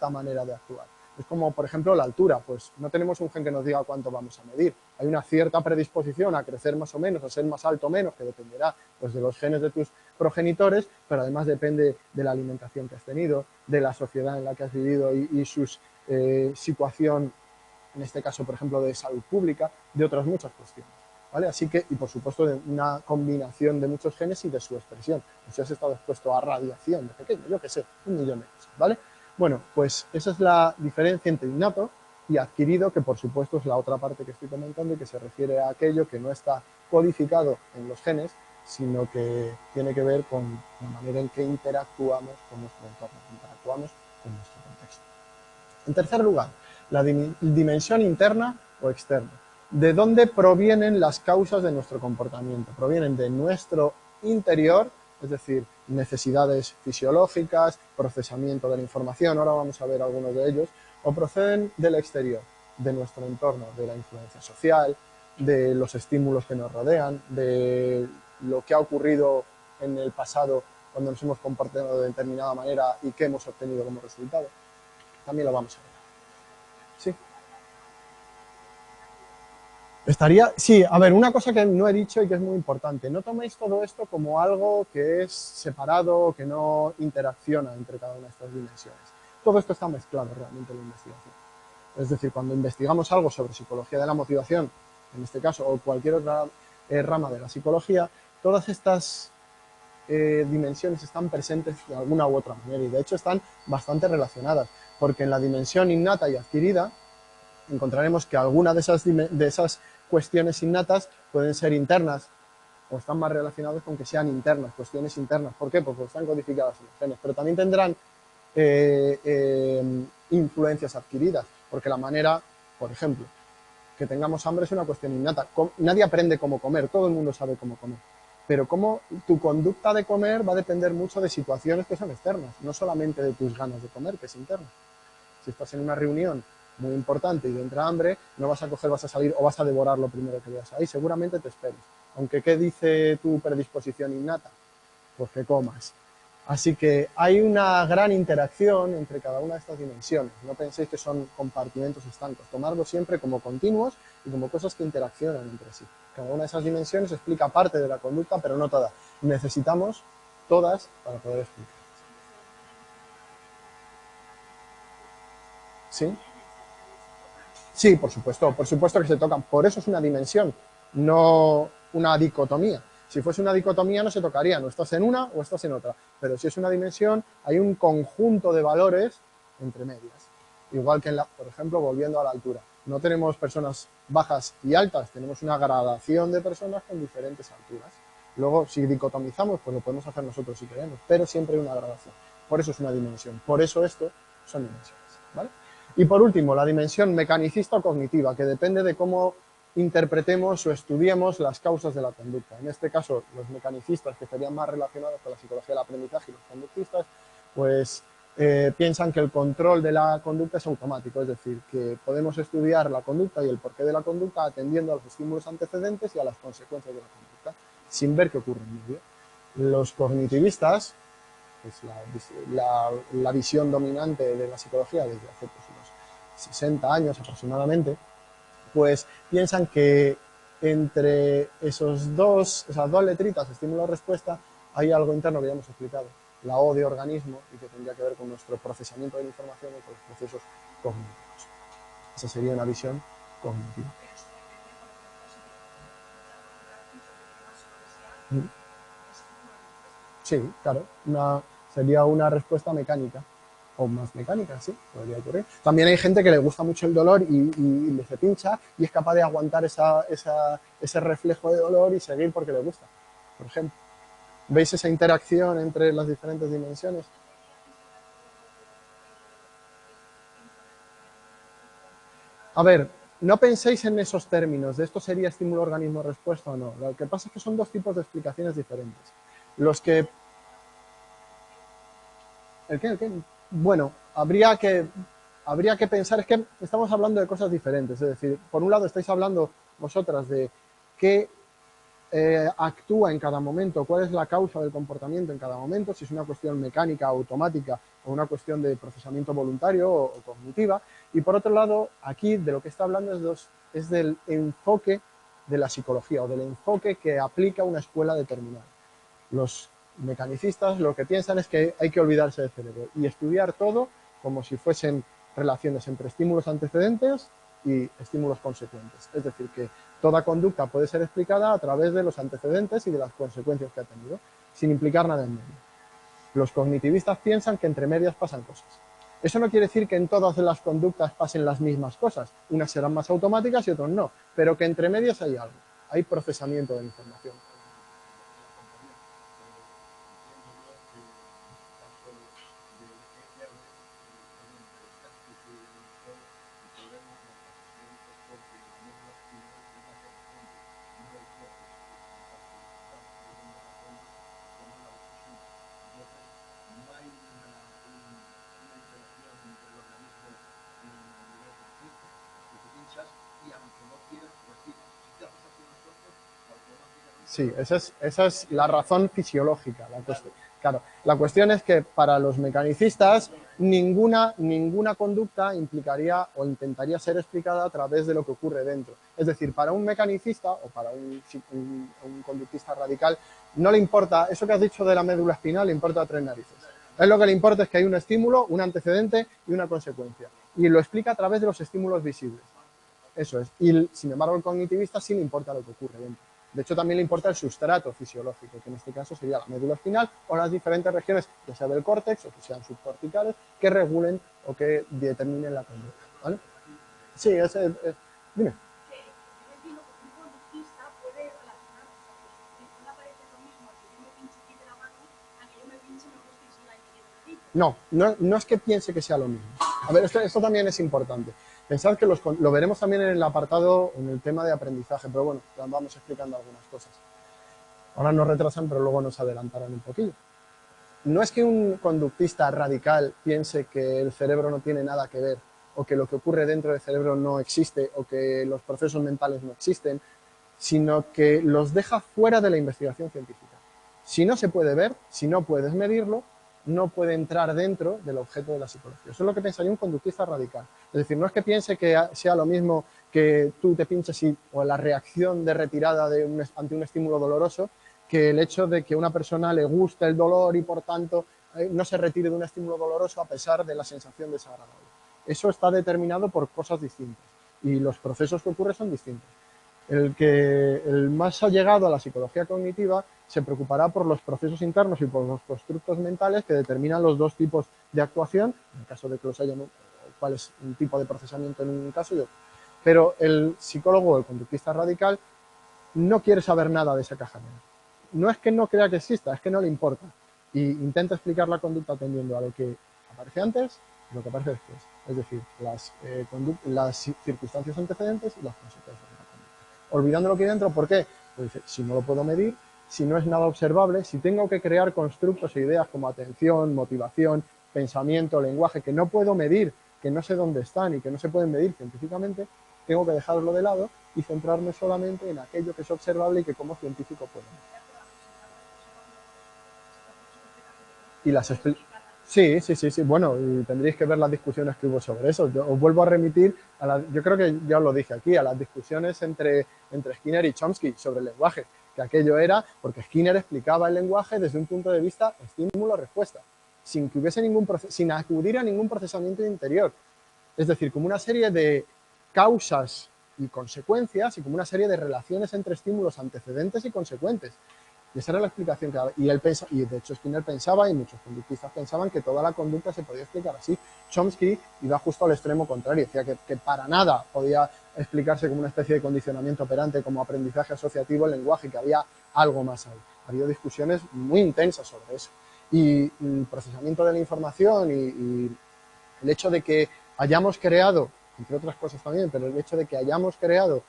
manera de actuar. Es como, por ejemplo, la altura. Pues no tenemos un gen que nos diga cuánto vamos a medir. Hay una cierta predisposición a crecer más o menos, a ser más alto o menos, que dependerá pues, de los genes de tus progenitores, pero además depende de la alimentación que has tenido, de la sociedad en la que has vivido y su situación, en este caso, por ejemplo, de salud pública, de otras muchas cuestiones. ¿Vale? Así que, y por supuesto, de una combinación de muchos genes y de su expresión. Si has estado expuesto a radiación de pequeño, yo qué sé, 1.000.000 de cosas, ¿vale? Bueno, pues esa es la diferencia entre innato y adquirido, que por supuesto es la otra parte que estoy comentando y que se refiere a aquello que no está codificado en los genes, sino que tiene que ver con la manera en que interactuamos con nuestro entorno, interactuamos con nuestro contexto. En tercer lugar, la dimensión interna o externa. ¿De dónde provienen las causas de nuestro comportamiento? Provienen de nuestro interior, es decir, necesidades fisiológicas, procesamiento de la información, ahora vamos a ver algunos de ellos, o proceden del exterior, de nuestro entorno, de la influencia social, de los estímulos que nos rodean, de lo que ha ocurrido en el pasado cuando nos hemos comportado de determinada manera y qué hemos obtenido como resultado. También lo vamos a ver. Sí. Sí, a ver, una cosa que no he dicho y que es muy importante, no toméis todo esto como algo que es separado, que no interacciona entre cada una de estas dimensiones. Todo esto está mezclado realmente en la investigación. Es decir, cuando investigamos algo sobre psicología de la motivación, en este caso, o cualquier otra rama de la psicología, todas estas dimensiones están presentes de alguna u otra manera y de hecho están bastante relacionadas, porque en la dimensión innata y adquirida encontraremos que algunas de esas cuestiones innatas pueden ser internas o están más relacionadas con que sean internas, cuestiones internas. ¿Por qué? Porque están codificadas en los genes, pero también tendrán influencias adquiridas, porque la manera, por ejemplo, que tengamos hambre es una cuestión innata. Nadie aprende cómo comer, todo el mundo sabe cómo comer, pero cómo tu conducta de comer va a depender mucho de situaciones que son externas, no solamente de tus ganas de comer, que es interno. Si estás en una reunión muy importante y te entra hambre, no vas a coger, vas a salir o vas a devorar lo primero que veas ahí, seguramente te esperes. Aunque, ¿qué dice tu predisposición innata? Pues que comas. Así que hay una gran interacción entre cada una de estas dimensiones. No penséis que son compartimentos estancos. Tomarlo siempre como continuos y como cosas que interaccionan entre sí. Cada una de esas dimensiones explica parte de la conducta, pero no toda. Necesitamos todas para poder explicar. ¿Sí? Sí, por supuesto que se tocan. Por eso es una dimensión, no una dicotomía. Si fuese una dicotomía no se tocarían, o estás en una o estás en otra. Pero si es una dimensión, hay un conjunto de valores entre medias. Igual que, por ejemplo, volviendo a la altura. No tenemos personas bajas y altas, tenemos una gradación de personas con diferentes alturas. Luego, si dicotomizamos, pues lo podemos hacer nosotros si queremos, pero siempre hay una gradación. Por eso es una dimensión. Por eso esto son dimensiones. ¿Vale? Y por último, la dimensión mecanicista o cognitiva, que depende de cómo interpretemos o estudiemos las causas de la conducta. En este caso, los mecanicistas, que estarían más relacionados con la psicología del aprendizaje, y los conductistas, pues piensan que el control de la conducta es automático, es decir, que podemos estudiar la conducta y el porqué de la conducta atendiendo a los estímulos antecedentes y a las consecuencias de la conducta, sin ver qué ocurre en medio. Los cognitivistas, es la visión dominante de la psicología desde hace pues, unos 60 años aproximadamente, pues piensan que entre esas dos letritas, estímulo-respuesta, hay algo interno que ya hemos explicado, la O de organismo, y que tendría que ver con nuestro procesamiento de la información y con los procesos cognitivos. Esa sería una visión cognitiva. Sí, claro, sería una respuesta mecánica. O más mecánica, sí, podría ocurrir. También hay gente que le gusta mucho el dolor y se pincha y es capaz de aguantar ese reflejo de dolor y seguir porque le gusta, por ejemplo. ¿Veis esa interacción entre las diferentes dimensiones? A ver, no penséis en esos términos, de esto sería estímulo, organismo, respuesta o no. Lo que pasa es que son dos tipos de explicaciones diferentes. Los que ¿El qué? Bueno, habría que pensar, es que estamos hablando de cosas diferentes, es decir, por un lado estáis hablando vosotras de qué actúa en cada momento, cuál es la causa del comportamiento en cada momento, si es una cuestión mecánica, automática o una cuestión de procesamiento voluntario o cognitiva. Y por otro lado, aquí de lo que está hablando es del enfoque de la psicología o del enfoque que aplica una escuela determinada. Los mecanicistas lo que piensan es que hay que olvidarse del cerebro y estudiar todo como si fuesen relaciones entre estímulos antecedentes y estímulos consecuentes. Es decir, que toda conducta puede ser explicada a través de los antecedentes y de las consecuencias que ha tenido, sin implicar nada en medio. Los cognitivistas piensan que entre medias pasan cosas. Eso no quiere decir que en todas las conductas pasen las mismas cosas. Unas serán más automáticas y otras no, pero que entre medias hay algo, hay procesamiento de la información. Sí, esa es la razón fisiológica. Claro, la cuestión es que para los mecanicistas ninguna conducta implicaría o intentaría ser explicada a través de lo que ocurre dentro. Es decir, para un mecanicista o para un conductista radical no le importa, eso que has dicho de la médula espinal le importa a tres narices. Es lo que le importa es que hay un estímulo, un antecedente y una consecuencia. Y lo explica a través de los estímulos visibles. Eso es. Y sin embargo, el cognitivista sí le importa lo que ocurre dentro. De hecho, también le importa el sustrato fisiológico, que en este caso sería la médula espinal o las diferentes regiones, ya sea del córtex o que sean subcorticales, que regulen o que determinen la conducta. ¿Vale? Sí, dime. No es que piense que sea lo mismo. A ver, esto también es importante. Pensad que lo veremos también en el apartado, en el tema de aprendizaje, pero bueno, vamos explicando algunas cosas. Ahora nos retrasan, pero luego nos adelantarán un poquillo. No es que un conductista radical piense que el cerebro no tiene nada que ver, o que lo que ocurre dentro del cerebro no existe, o que los procesos mentales no existen, sino que los deja fuera de la investigación científica. Si no se puede ver, si no puedes medirlo, no puede entrar dentro del objeto de la psicología. Eso es lo que pensaría un conductista radical. Es decir, no es que piense que sea lo mismo que tú te pinches o la reacción de retirada ante un estímulo doloroso, que el hecho de que a una persona le guste el dolor y por tanto no se retire de un estímulo doloroso a pesar de la sensación desagradable. Eso está determinado por cosas distintas y los procesos que ocurren son distintos. El más allegado a la psicología cognitiva se preocupará por los procesos internos y por los constructos mentales que determinan los dos tipos de actuación, en el caso de que los haya, cuál es un tipo de procesamiento en un caso y otro. Pero el psicólogo o el conductista radical no quiere saber nada de esa caja negra. No es que no crea que exista, es que no le importa. Y intenta explicar la conducta atendiendo a lo que aparece antes y lo que aparece después. Es decir, las circunstancias antecedentes y las consecuencias. Olvidando lo que hay dentro, ¿por qué? Pues si no lo puedo medir, si no es nada observable, si tengo que crear constructos e ideas como atención, motivación, pensamiento, lenguaje, que no puedo medir, que no sé dónde están y que no se pueden medir científicamente, tengo que dejarlo de lado y centrarme solamente en aquello que es observable y que como científico puedo medir. Y sí. Bueno, y tendréis que ver las discusiones que hubo sobre eso. Yo os vuelvo a remitir, yo creo que ya os lo dije aquí, a las discusiones entre Skinner y Chomsky sobre el lenguaje, que aquello era porque Skinner explicaba el lenguaje desde un punto de vista estímulo-respuesta, sin sin acudir a ningún procesamiento interior. Es decir, como una serie de causas y consecuencias y como una serie de relaciones entre estímulos antecedentes y consecuentes. Y esa era la explicación que daba. Y de hecho Skinner pensaba, y muchos conductistas pensaban, que toda la conducta se podía explicar así. Chomsky iba justo al extremo contrario, decía que para nada podía explicarse como una especie de condicionamiento operante, como aprendizaje asociativo el lenguaje, que había algo más ahí. Ha habido discusiones muy intensas sobre eso. Y el procesamiento de la información y el hecho de que hayamos creado, entre otras cosas también, pero el hecho de que hayamos creado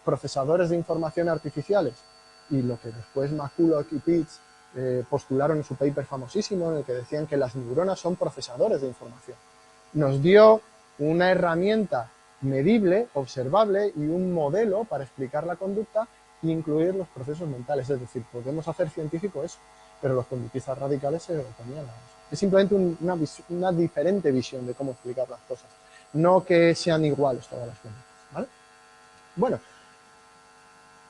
procesadores de información artificiales y lo que después McCulloch y Pitts postularon en su paper famosísimo en el que decían que las neuronas son procesadores de información. Nos dio una herramienta medible, observable y un modelo para explicar la conducta e incluir los procesos mentales. Es decir, podemos hacer científico eso, pero los conductistas radicales se oponían a eso. Es simplemente una diferente visión de cómo explicar las cosas, no que sean iguales todas las conductas, ¿vale? Bueno,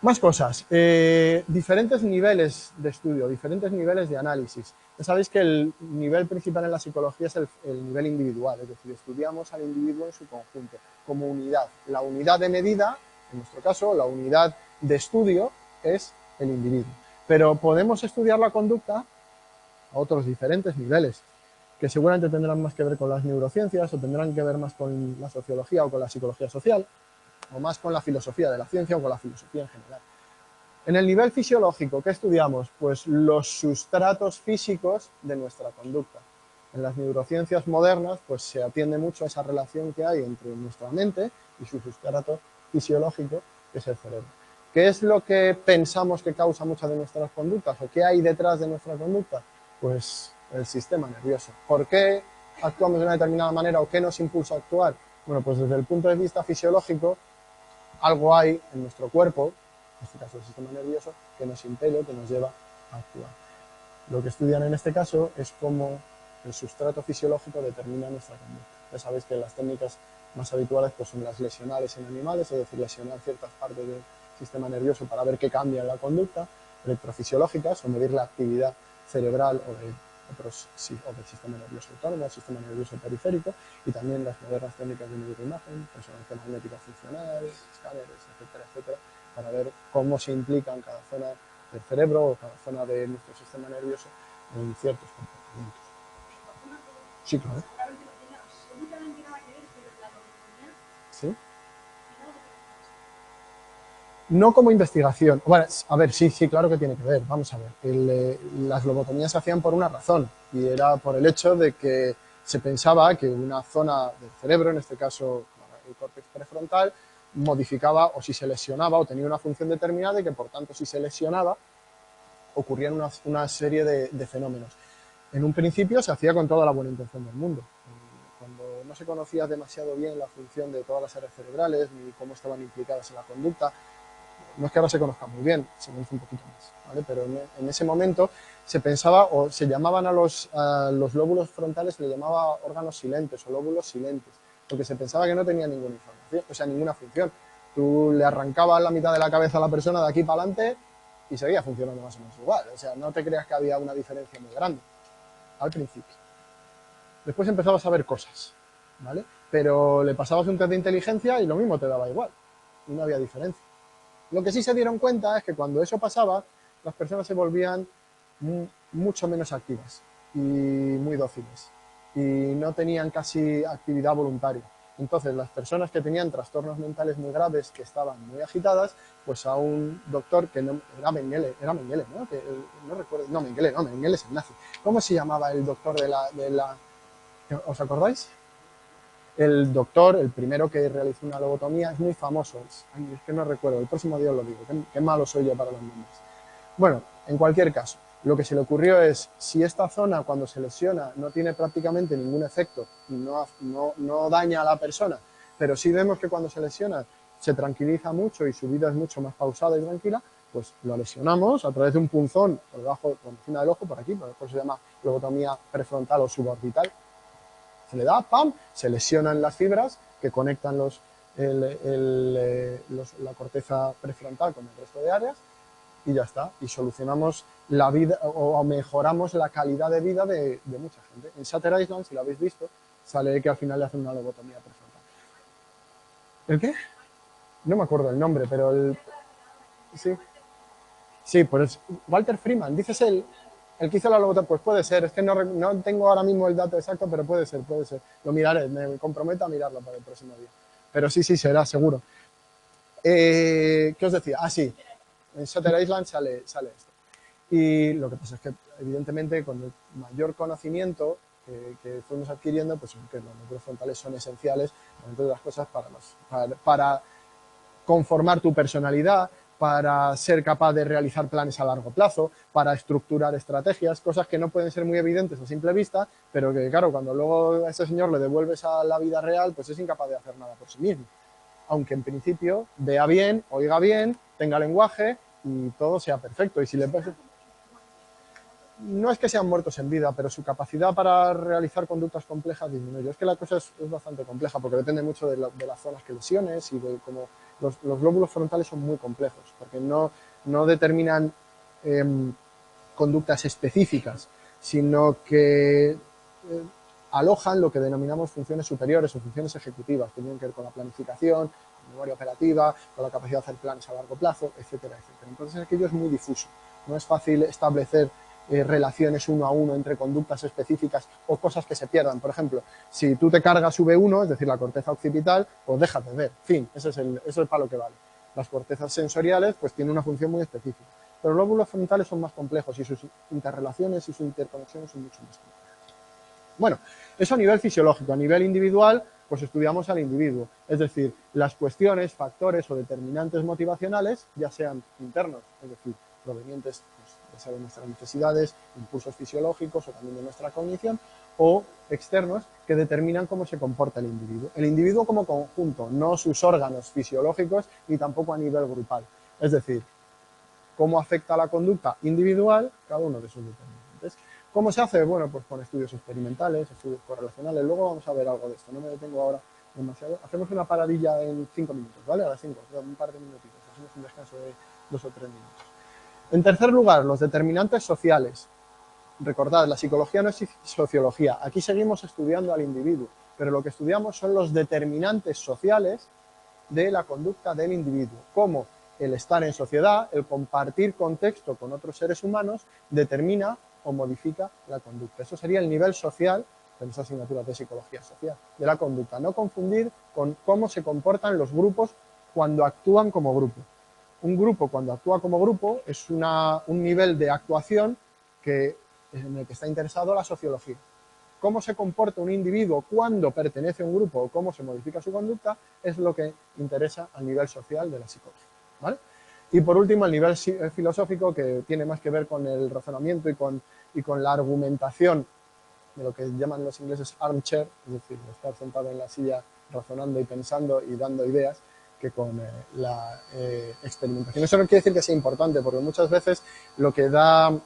más cosas. Diferentes niveles de estudio, diferentes niveles de análisis. Ya sabéis que el nivel principal en la psicología es el nivel individual, es decir, estudiamos al individuo en su conjunto, como unidad. La unidad de medida, en nuestro caso, la unidad de estudio es el individuo. Pero podemos estudiar la conducta a otros diferentes niveles, que seguramente tendrán más que ver con las neurociencias o tendrán que ver más con la sociología o con la psicología social, o más con la filosofía de la ciencia o con la filosofía en general. En el nivel fisiológico, ¿qué estudiamos? Pues los sustratos físicos de nuestra conducta. En las neurociencias modernas, pues se atiende mucho a esa relación que hay entre nuestra mente y su sustrato fisiológico, que es el cerebro. ¿Qué es lo que pensamos que causa muchas de nuestras conductas? ¿O qué hay detrás de nuestra conducta? Pues el sistema nervioso. ¿Por qué actuamos de una determinada manera o qué nos impulsa a actuar? Bueno, pues desde el punto de vista fisiológico, algo hay en nuestro cuerpo, en este caso el sistema nervioso, que nos impele, que nos lleva a actuar. Lo que estudian en este caso es cómo el sustrato fisiológico determina nuestra conducta. Ya sabéis que las técnicas más habituales pues, son las lesionales en animales, es decir, lesionar ciertas partes del sistema nervioso para ver qué cambia en la conducta, electrofisiológicas, o medir la actividad cerebral o del sistema nervioso autónomo, el sistema nervioso periférico, y también las modernas técnicas de neuroimagen, resonancia magnética funcional, escáneres, etcétera, etcétera, para ver cómo se implican cada zona del cerebro o cada zona de nuestro sistema nervioso en ciertos comportamientos. Sí, claro. ¿Sí? No como investigación. Bueno, a ver, sí, claro que tiene que ver. Vamos a ver. Las lobotomías se hacían por una razón, y era por el hecho de que se pensaba que una zona del cerebro, en este caso el córtex prefrontal, modificaba o si se lesionaba o tenía una función determinada y que por tanto si se lesionaba ocurrían una serie de fenómenos. En un principio se hacía con toda la buena intención del mundo. Cuando no se conocía demasiado bien la función de todas las áreas cerebrales ni cómo estaban implicadas en la conducta, no es que ahora se conozca muy bien, se conoce un poquito más, ¿vale? Pero en ese momento se pensaba o se llamaban a los lóbulos frontales, se le llamaba órganos silentes o lóbulos silentes, porque se pensaba que no tenía ninguna información, o sea, ninguna función. Tú le arrancabas la mitad de la cabeza a la persona de aquí para adelante y seguía funcionando más o menos igual. O sea, no te creas que había una diferencia muy grande al principio. Después empezabas a ver cosas, ¿vale? Pero le pasabas un test de inteligencia y lo mismo te daba igual, y no había diferencia. Lo que sí se dieron cuenta es que cuando eso pasaba, las personas se volvían mucho menos activas y muy dóciles y no tenían casi actividad voluntaria. Entonces, las personas que tenían trastornos mentales muy graves, que estaban muy agitadas, pues a un doctor que no, era Mengele, ¿no? Que, no recuerdo, no, Mengele es el nazi. ¿Cómo se llamaba el doctor de la ¿os acordáis? El doctor, el primero que realizó una lobotomía, es muy famoso. Es que no recuerdo, el próximo día os lo digo, qué malo soy yo para los nombres. Bueno, en cualquier caso, lo que se le ocurrió es, si esta zona cuando se lesiona no tiene prácticamente ningún efecto, no daña a la persona, pero sí vemos que cuando se lesiona se tranquiliza mucho y su vida es mucho más pausada y tranquila, pues lo lesionamos a través de un punzón por debajo, por encima del ojo, por aquí, por eso se llama lobotomía prefrontal o suborbital. Se le da, ¡pam!, se lesionan las fibras que conectan la corteza prefrontal con el resto de áreas y ya está. Y solucionamos la vida o mejoramos la calidad de vida de mucha gente. En Shutter Island, si lo habéis visto, sale que al final le hacen una lobotomía prefrontal. ¿El qué? No me acuerdo el nombre, pero sí. Sí, pues Walter Freeman, dices el que hizo la lobotomía, pues puede ser, es que no tengo ahora mismo el dato exacto, pero puede ser. Lo miraré, me comprometo a mirarlo para el próximo día. Pero sí, será, seguro. ¿Qué os decía? Ah, sí, en Shutter Island sale esto. Y lo que pasa es que, evidentemente, con el mayor conocimiento que fuimos adquiriendo, pues que los núcleos frontales son esenciales, entre otras cosas, para conformar tu personalidad, para ser capaz de realizar planes a largo plazo, para estructurar estrategias, cosas que no pueden ser muy evidentes a simple vista, pero que, claro, cuando luego a ese señor le devuelves a la vida real, pues es incapaz de hacer nada por sí mismo. Aunque en principio vea bien, oiga bien, tenga lenguaje y todo sea perfecto. Y si le no es que sean muertos en vida, pero su capacidad para realizar conductas complejas disminuye. Es que la cosa es bastante compleja porque depende mucho de las zonas que lesiones y de cómo los glóbulos frontales son muy complejos porque no determinan conductas específicas, sino que alojan lo que denominamos funciones superiores o funciones ejecutivas, que tienen que ver con la planificación, la memoria operativa, con la capacidad de hacer planes a largo plazo, etcétera, etcétera. Entonces aquello es muy difuso, no es fácil establecer relaciones uno a uno entre conductas específicas o cosas que se pierdan. Por ejemplo, si tú te cargas V1, es decir, la corteza occipital, pues déjate ver, fin, eso es para lo que vale. Las cortezas sensoriales pues tienen una función muy específica. Pero los lóbulos frontales son más complejos y sus interrelaciones y sus interconexiones son mucho más complejas. Bueno, eso a nivel fisiológico. A nivel individual, pues estudiamos al individuo. Es decir, las cuestiones, factores o determinantes motivacionales, ya sean internos, es decir, provenientes pues, ya sea de nuestras necesidades, impulsos fisiológicos o también de nuestra cognición, o externos que determinan cómo se comporta el individuo. El individuo como conjunto, no sus órganos fisiológicos ni tampoco a nivel grupal. Es decir, cómo afecta la conducta individual cada uno de sus determinantes. ¿Cómo se hace? Bueno, pues con estudios experimentales, estudios correlacionales. Luego vamos a ver algo de esto. No me detengo ahora demasiado. Hacemos una paradilla en 5 minutos, ¿vale? A las 5, un par de minutitos. Hacemos un descanso de 2 o 3 minutos. En tercer lugar, los determinantes sociales. Recordad, la psicología no es sociología. Aquí seguimos estudiando al individuo, pero lo que estudiamos son los determinantes sociales de la conducta del individuo. Cómo el estar en sociedad, el compartir contexto con otros seres humanos, determina o modifica la conducta. Eso sería el nivel social de las asignaturas de psicología social, de la conducta. No confundir con cómo se comportan los grupos cuando actúan como grupo. Un grupo cuando actúa como grupo es un nivel de actuación en el que está interesado la sociología. Cómo se comporta un individuo cuando pertenece a un grupo o cómo se modifica su conducta es lo que interesa al nivel social de la psicología, ¿vale? Y por último, el nivel filosófico, que tiene más que ver con el razonamiento y con la argumentación de lo que llaman los ingleses armchair, es decir, estar sentado en la silla razonando y pensando y dando ideas, que con la experimentación. Eso no quiere decir que sea importante, porque muchas veces lo que da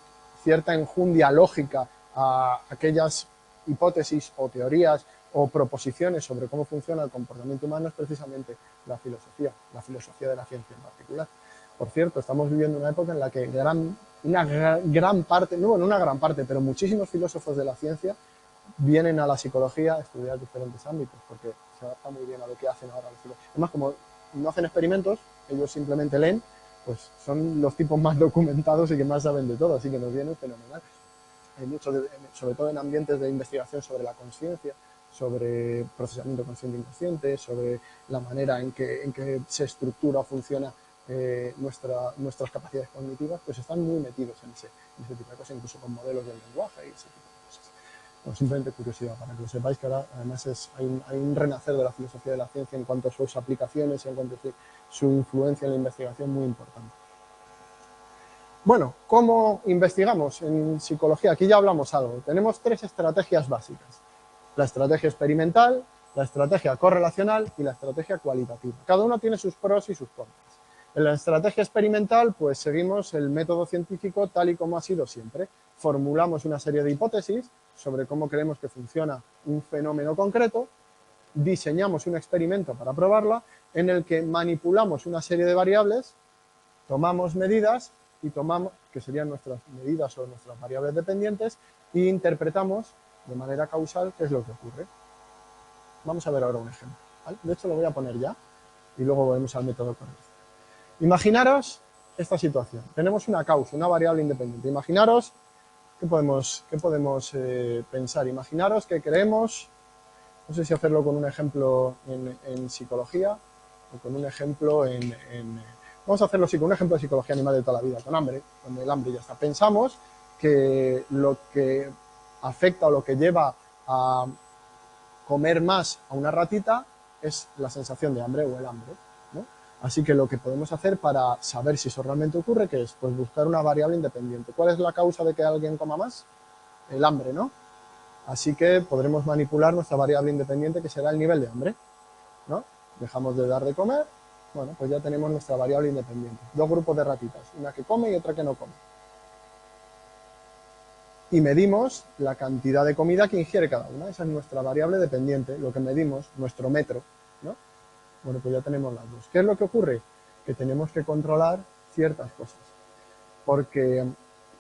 cierta enjundia lógica a aquellas hipótesis o teorías o proposiciones sobre cómo funciona el comportamiento humano es precisamente la filosofía de la ciencia en particular. Por cierto, estamos viviendo una época en la que una gran parte, no una gran parte, pero muchísimos filósofos de la ciencia vienen a la psicología a estudiar diferentes ámbitos, porque se adapta muy bien a lo que hacen ahora los filósofos. Además, como no hacen experimentos, ellos simplemente leen, pues son los tipos más documentados y que más saben de todo, así que nos viene fenomenal. Hay mucho, sobre todo en ambientes de investigación sobre la conciencia, sobre procesamiento consciente e inconsciente, sobre la manera en que se estructura o funciona nuestras capacidades cognitivas, pues están muy metidos en ese tipo de cosas, incluso con modelos del lenguaje y ese tipo de cosas. Bueno, simplemente curiosidad, para que lo sepáis, que ahora además hay un renacer de la filosofía de la ciencia en cuanto a sus aplicaciones y en cuanto a su influencia en la investigación muy importante. Bueno, ¿cómo investigamos en psicología? Aquí ya hablamos algo. Tenemos 3 estrategias básicas. La estrategia experimental, la estrategia correlacional y la estrategia cualitativa. Cada uno tiene sus pros y sus contras. En la estrategia experimental, pues seguimos el método científico tal y como ha sido siempre. Formulamos una serie de hipótesis sobre cómo creemos que funciona un fenómeno concreto, diseñamos un experimento para probarla, en el que manipulamos una serie de variables, tomamos medidas y que serían nuestras medidas o nuestras variables dependientes, e interpretamos de manera causal qué es lo que ocurre. Vamos a ver ahora un ejemplo, ¿vale? De hecho, lo voy a poner ya y luego volvemos al método correcto. Imaginaros esta situación. Tenemos una causa, una variable independiente. Imaginaros, ¿qué podemos pensar? Imaginaros que creemos, no sé si hacerlo con un ejemplo en psicología o con un ejemplo vamos a hacerlo así, con un ejemplo de psicología animal de toda la vida, con hambre, donde el hambre ya está. Pensamos que lo que afecta o lo que lleva a comer más a una ratita es la sensación de hambre o el hambre, ¿no? Así que lo que podemos hacer para saber si eso realmente ocurre, ¿qué es? Pues buscar una variable independiente. ¿Cuál es la causa de que alguien coma más? El hambre, ¿no? Así que podremos manipular nuestra variable independiente, que será el nivel de hambre, ¿no? Dejamos de dar de comer, bueno, pues ya tenemos nuestra variable independiente. Dos grupos de ratitas, una que come y otra que no come. Y medimos la cantidad de comida que ingiere cada una. Esa es nuestra variable dependiente, lo que medimos, nuestro metro, ¿no? Bueno, pues ya tenemos las dos. ¿Qué es lo que ocurre? Que tenemos que controlar ciertas cosas. Porque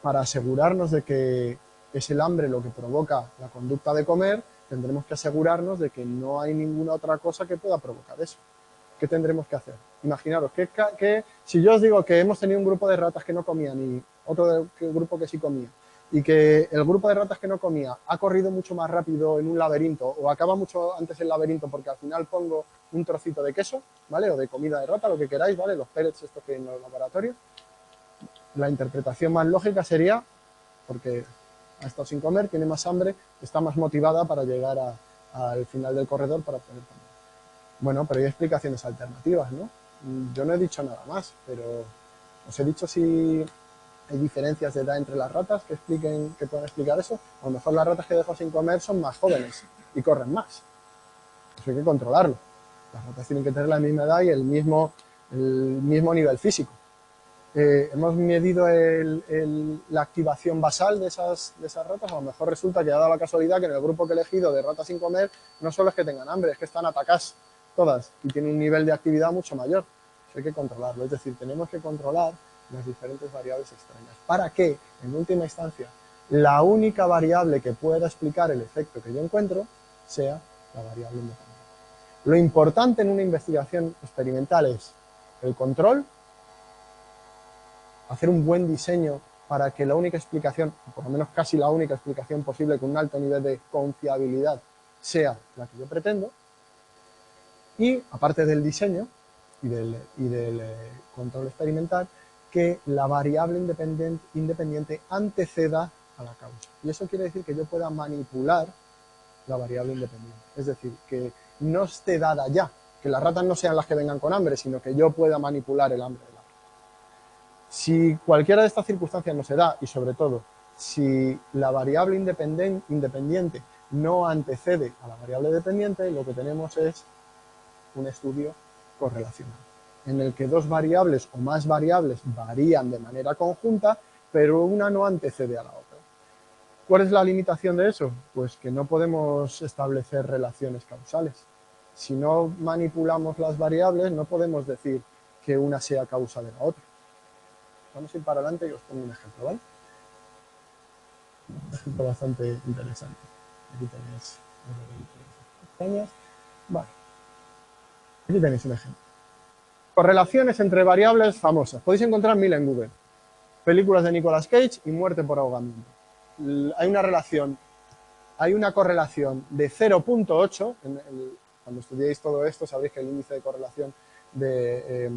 para asegurarnos de que es el hambre lo que provoca la conducta de comer, tendremos que asegurarnos de que no hay ninguna otra cosa que pueda provocar eso. ¿Qué tendremos que hacer? Imaginaros que si yo os digo que hemos tenido un grupo de ratas que no comían y otro grupo que sí comía, y que el grupo de ratas que no comía ha corrido mucho más rápido en un laberinto o acaba mucho antes el laberinto porque al final pongo un trocito de queso, ¿vale? O de comida de rata, lo que queráis, ¿vale? Los pellets estos que hay en los laboratorios. La interpretación más lógica sería, porque ha estado sin comer, tiene más hambre, está más motivada para llegar al final del corredor para poder comer. Bueno, pero hay explicaciones alternativas, ¿no? Yo no he dicho nada más, pero os he dicho si hay diferencias de edad entre las ratas que puedan explicar eso. A lo mejor las ratas que dejo sin comer son más jóvenes y corren más. Eso hay que controlarlo. Las ratas tienen que tener la misma edad y el mismo nivel físico. Hemos medido la activación basal de esas ratas. A lo mejor resulta que ha dado la casualidad que en el grupo que he elegido de ratas sin comer no solo es que tengan hambre, es que están atacadas todas y tienen un nivel de actividad mucho mayor. Eso hay que controlarlo. Es decir, tenemos que controlar las diferentes variables extrañas para que, en última instancia, la única variable que pueda explicar el efecto que yo encuentro sea la variable independiente. Lo importante en una investigación experimental es el control, hacer un buen diseño para que la única explicación, por lo menos casi la única explicación posible con un alto nivel de confiabilidad, sea la que yo pretendo. Y, aparte del diseño y del control experimental, que la variable independiente anteceda a la causa. Y eso quiere decir que yo pueda manipular la variable independiente. Es decir, que no esté dada ya, que las ratas no sean las que vengan con hambre, sino que yo pueda manipular el hambre de la rata. Si cualquiera de estas circunstancias no se da, y sobre todo, si la variable independiente no antecede a la variable dependiente, lo que tenemos es un estudio correlacional, en el que dos variables o más variables varían de manera conjunta, pero una no antecede a la otra. ¿Cuál es la limitación de eso? Pues que no podemos establecer relaciones causales. Si no manipulamos las variables, no podemos decir que una sea causa de la otra. Vamos a ir para adelante y os pongo un ejemplo, ¿vale? Un ejemplo bastante interesante. Aquí tenéis pequeñas. Vale. Aquí tenéis un ejemplo. Correlaciones entre variables famosas. Podéis encontrar mil en Google. Películas de Nicolas Cage y muerte por ahogamiento. Hay una correlación de 0,8. Cuando estudiéis todo esto sabréis que el índice de correlación de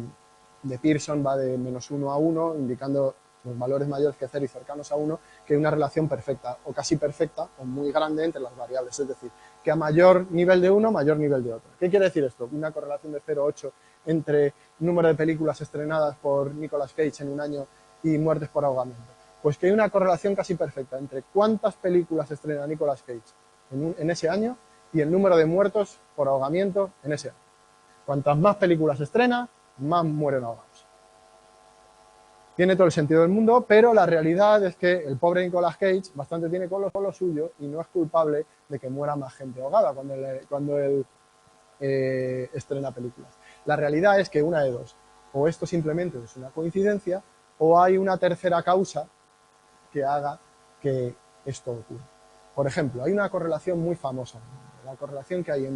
Pearson va de -1 a 1, indicando los valores mayores que 0 y cercanos a 1, que hay una relación perfecta o casi perfecta o muy grande entre las variables. Es decir, que a mayor nivel de uno, mayor nivel de otro. ¿Qué quiere decir esto? Una correlación de 0,8 entre número de películas estrenadas por Nicolas Cage en un año y muertes por ahogamiento. Pues que hay una correlación casi perfecta entre cuántas películas estrena Nicolas Cage en ese año y el número de muertos por ahogamiento en ese año. Cuantas más películas estrena, más mueren ahogados. Tiene todo el sentido del mundo, pero la realidad es que el pobre Nicolas Cage bastante tiene con lo suyo y no es culpable de que muera más gente ahogada cuando él estrena películas. La realidad es que una de dos, o esto simplemente es una coincidencia, o hay una tercera causa que haga que esto ocurra. Por ejemplo, hay una correlación muy famosa, la correlación que hay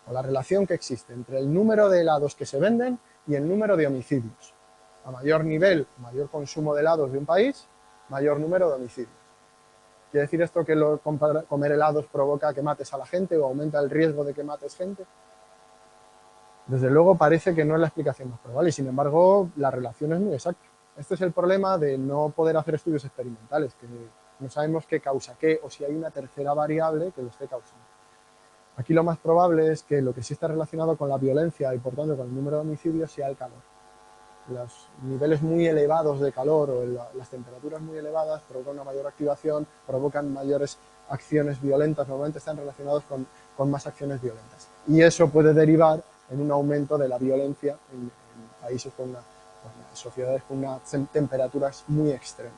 o la relación que existe entre el número de helados que se venden y el número de homicidios. A mayor nivel, mayor consumo de helados de un país, mayor número de homicidios. ¿Quiere decir esto que comer helados provoca que mates a la gente o aumenta el riesgo de que mates gente? Desde luego parece que no es la explicación más probable y sin embargo la relación es muy exacta. Este es el problema de no poder hacer estudios experimentales, que no sabemos qué causa qué o si hay una tercera variable que lo esté causando. Aquí lo más probable es que lo que sí está relacionado con la violencia y por tanto con el número de homicidios sea el calor. Los niveles muy elevados de calor o las temperaturas muy elevadas provocan una mayor activación, provocan mayores acciones violentas, normalmente están relacionados con más acciones violentas. Y eso puede derivar en un aumento de la violencia en países con sociedades con unas temperaturas muy extremas.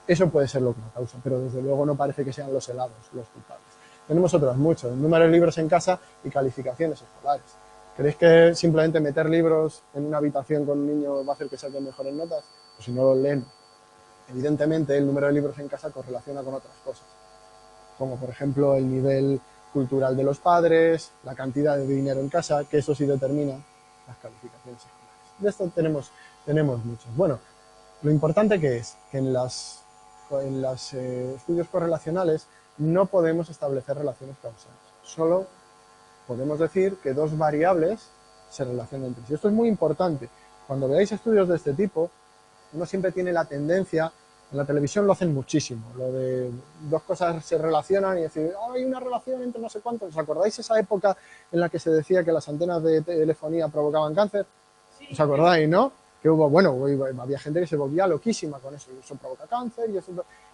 Eso puede ser lo que lo causa, pero desde luego no parece que sean los helados los culpables. Tenemos otros muchos, número de libros en casa y calificaciones escolares. ¿Creéis que simplemente meter libros en una habitación con un niño va a hacer que saquen mejores notas? Pues si no los leen. Evidentemente, el número de libros en casa correlaciona con otras cosas, como por ejemplo el nivel cultural de los padres, la cantidad de dinero en casa, que eso sí determina las calificaciones escolares. De esto tenemos muchos. Bueno, lo importante que es que en los estudios correlacionales no podemos establecer relaciones causales. Solo podemos decir que dos variables se relacionan entre sí. Esto es muy importante. Cuando veáis estudios de este tipo, uno siempre tiene la tendencia, en la televisión lo hacen muchísimo, lo de dos cosas se relacionan y decir, oh, hay una relación entre no sé cuántos. ¿Os acordáis esa época en la que se decía que las antenas de telefonía provocaban cáncer? Sí. ¿Os acordáis, no? Que hubo, bueno, había gente que se volvía loquísima con eso, y eso provoca cáncer,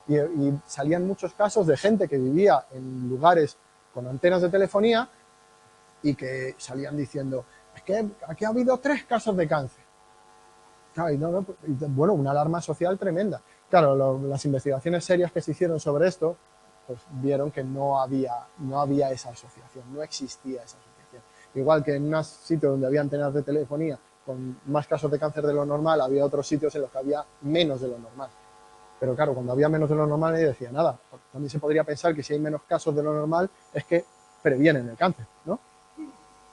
y salían muchos casos de gente que vivía en lugares con antenas de telefonía y que salían diciendo, es que aquí ha habido 3 casos de cáncer. Claro, bueno, una alarma social tremenda. Claro, las investigaciones serias que se hicieron sobre esto, pues vieron que no había esa asociación, no existía esa asociación. Igual que en un sitio donde había antenas de telefonía con más casos de cáncer de lo normal, había otros sitios en los que había menos de lo normal. Pero claro, cuando había menos de lo normal nadie decía nada. También se podría pensar que si hay menos casos de lo normal es que previenen el cáncer, ¿no?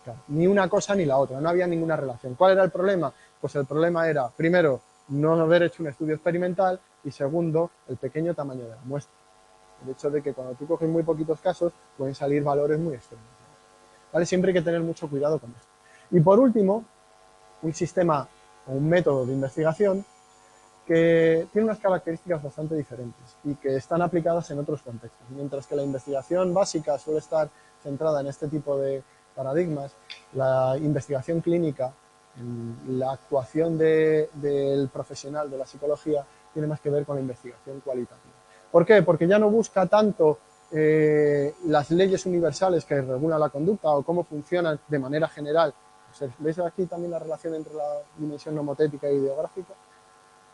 Claro, ni una cosa ni la otra, no había ninguna relación. ¿Cuál era el problema? Pues el problema era, primero, no haber hecho un estudio experimental y segundo, el pequeño tamaño de la muestra. El hecho de que cuando tú coges muy poquitos casos pueden salir valores muy extremos. ¿Vale? Siempre hay que tener mucho cuidado con esto. Y por último, un sistema o un método de investigación que tiene unas características bastante diferentes y que están aplicadas en otros contextos. Mientras que la investigación básica suele estar centrada en este tipo de paradigmas, la investigación clínica, la actuación del profesional de la psicología tiene más que ver con la investigación cualitativa. ¿Por qué? Porque ya no busca tanto las leyes universales que regulan la conducta o cómo funcionan de manera general. ¿Veis aquí también la relación entre la dimensión nomotética e ideográfica?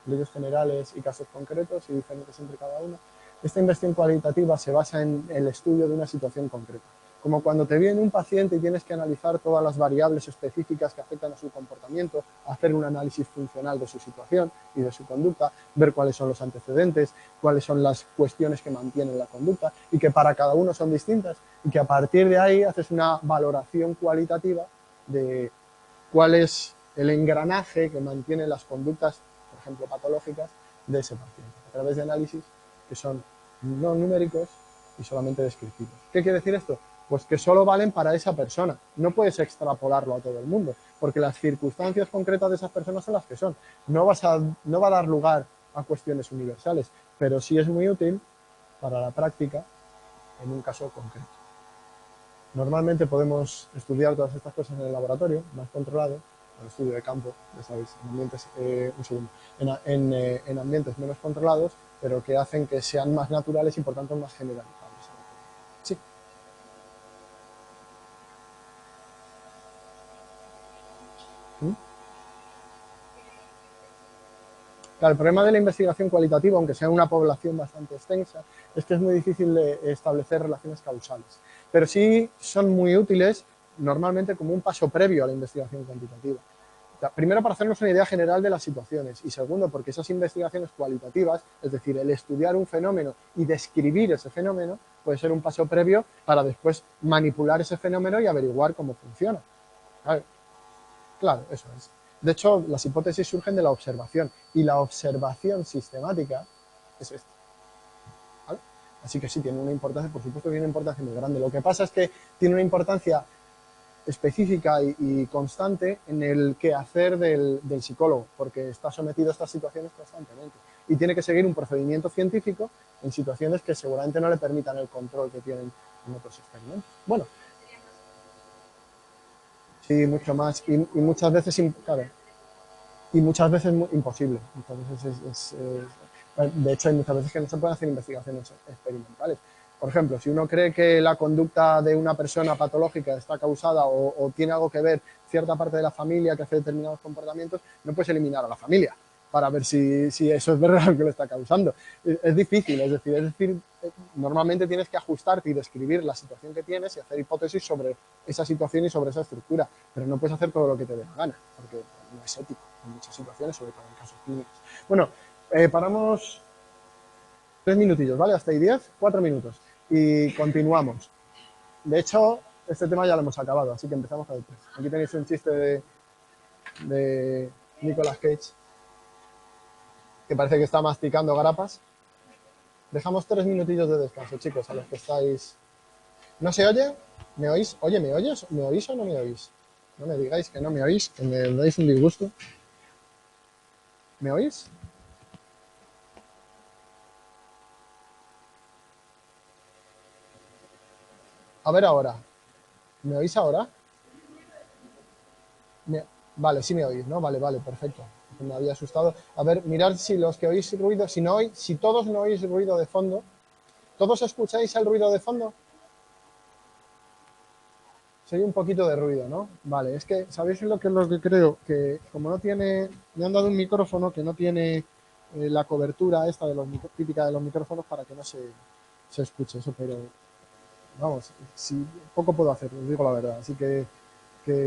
Leyes generales y casos concretos y diferentes entre cada uno. Esta investigación cualitativa se basa en el estudio de una situación concreta. Como cuando te viene un paciente y tienes que analizar todas las variables específicas que afectan a su comportamiento, hacer un análisis funcional de su situación y de su conducta, ver cuáles son los antecedentes, cuáles son las cuestiones que mantienen la conducta y que para cada uno son distintas y que a partir de ahí haces una valoración cualitativa de cuál es el engranaje que mantiene las conductas, por ejemplo, patológicas de ese paciente, a través de análisis que son no numéricos y solamente descriptivos. ¿Qué quiere decir esto? Pues que solo valen para esa persona. No puedes extrapolarlo a todo el mundo, porque las circunstancias concretas de esas personas son las que son. No va a dar lugar a cuestiones universales, pero sí es muy útil para la práctica en un caso concreto. Normalmente podemos estudiar todas estas cosas en el laboratorio, más controlado, el estudio de campo, ya sabéis, en ambientes menos controlados, pero que hacen que sean más naturales y por tanto más generalizables. Sí. ¿Mm? Claro, el problema de la investigación cualitativa, aunque sea una población bastante extensa, es que es muy difícil de establecer relaciones causales. Pero sí son muy útiles normalmente como un paso previo a la investigación cuantitativa. Primero, para hacernos una idea general de las situaciones y segundo, porque esas investigaciones cualitativas, es decir, el estudiar un fenómeno y describir ese fenómeno, puede ser un paso previo para después manipular ese fenómeno y averiguar cómo funciona. Claro, eso es. De hecho, las hipótesis surgen de la observación y la observación sistemática es esto. ¿Vale? Así que sí, tiene una importancia, por supuesto, tiene una importancia muy grande. Lo que pasa es que tiene una importancia específica y constante en el quehacer del psicólogo, porque está sometido a estas situaciones constantemente y tiene que seguir un procedimiento científico en situaciones que seguramente no le permitan el control que tienen en otros experimentos. Bueno, Sí, mucho más. Y muchas veces, claro, y muchas veces imposible. Muchas veces de hecho, hay muchas veces que no se pueden hacer investigaciones experimentales. Por ejemplo, si uno cree que la conducta de una persona patológica está causada o tiene algo que ver cierta parte de la familia que hace determinados comportamientos, no puedes eliminar a la familia para ver si eso es verdad lo que lo está causando. Es difícil, es decir, normalmente tienes que ajustarte y describir la situación que tienes y hacer hipótesis sobre esa situación y sobre esa estructura, pero no puedes hacer todo lo que te dé la gana, porque no es ético en muchas situaciones, sobre todo en casos clínicos. Bueno, paramos 3 minutillos, ¿vale? Hasta ahí 10, 4 minutos. Y continuamos. De hecho, este tema ya lo hemos acabado, así que empezamos a después. Aquí tenéis un chiste de Nicolas Cage, que parece que está masticando grapas. Dejamos 3 minutillos de descanso, chicos, a los que estáis. ¿No se oye? ¿Me oís? Oye, ¿me oyes? ¿Me oís o no me oís? No me digáis que no me oís, que me dais un disgusto. ¿Me oís? A ver ahora. ¿Me oís ahora? Me- Vale, sí me oís, ¿no? Vale, vale, perfecto. Me había asustado. A ver, mirad si los que oís ruido, si todos no oís ruido de fondo, ¿todos escucháis el ruido de fondo? Si hay un poquito de ruido, ¿no? Vale, es que, ¿sabéis lo que creo? Que como no tiene, me han dado un micrófono que no tiene la cobertura esta de típica de los micrófonos para que no se escuche eso, pero vamos, si, poco puedo hacer, os digo la verdad. Así que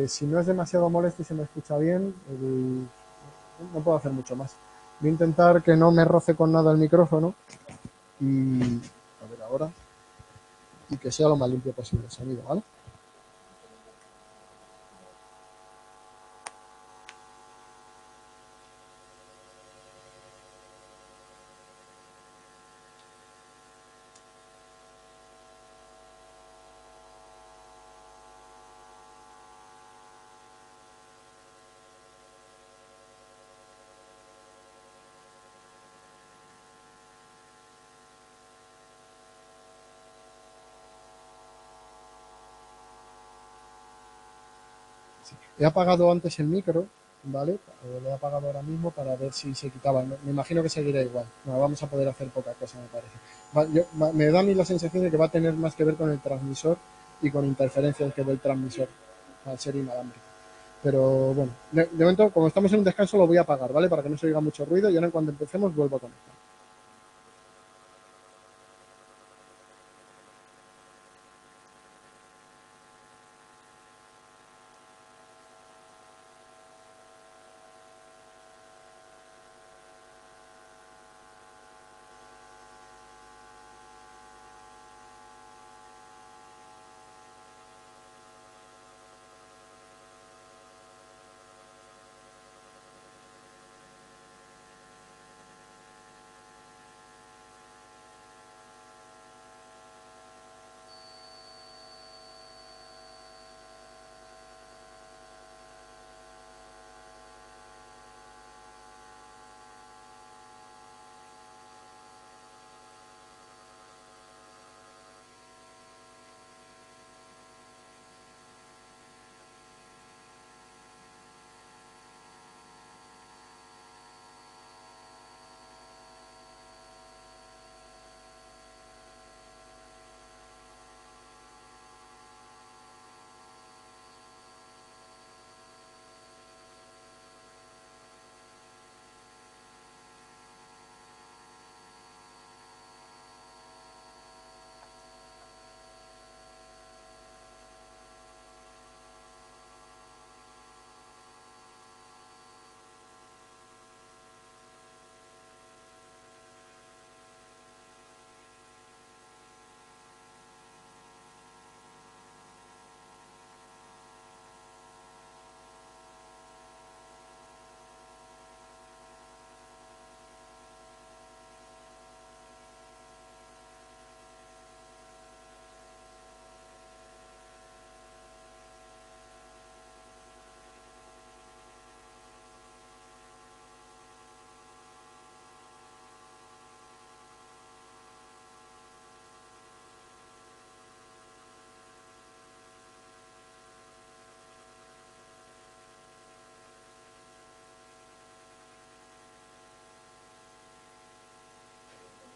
si no es demasiado molesto y se me escucha bien, no puedo hacer mucho más. Voy a intentar que no me roce con nada el micrófono y a ver ahora y que sea lo más limpio posible el sonido, ¿vale? He apagado antes el micro, ¿vale? Lo he apagado ahora mismo para ver si se quitaba. Me imagino que seguirá igual. No, vamos a poder hacer poca cosa, me parece. Me da a mí la sensación de que va a tener más que ver con el transmisor y con interferencias que del transmisor, al ser inalámbrico. Pero bueno, de momento, como estamos en un descanso, lo voy a apagar, ¿vale? Para que no se oiga mucho ruido y ahora cuando empecemos vuelvo a conectar.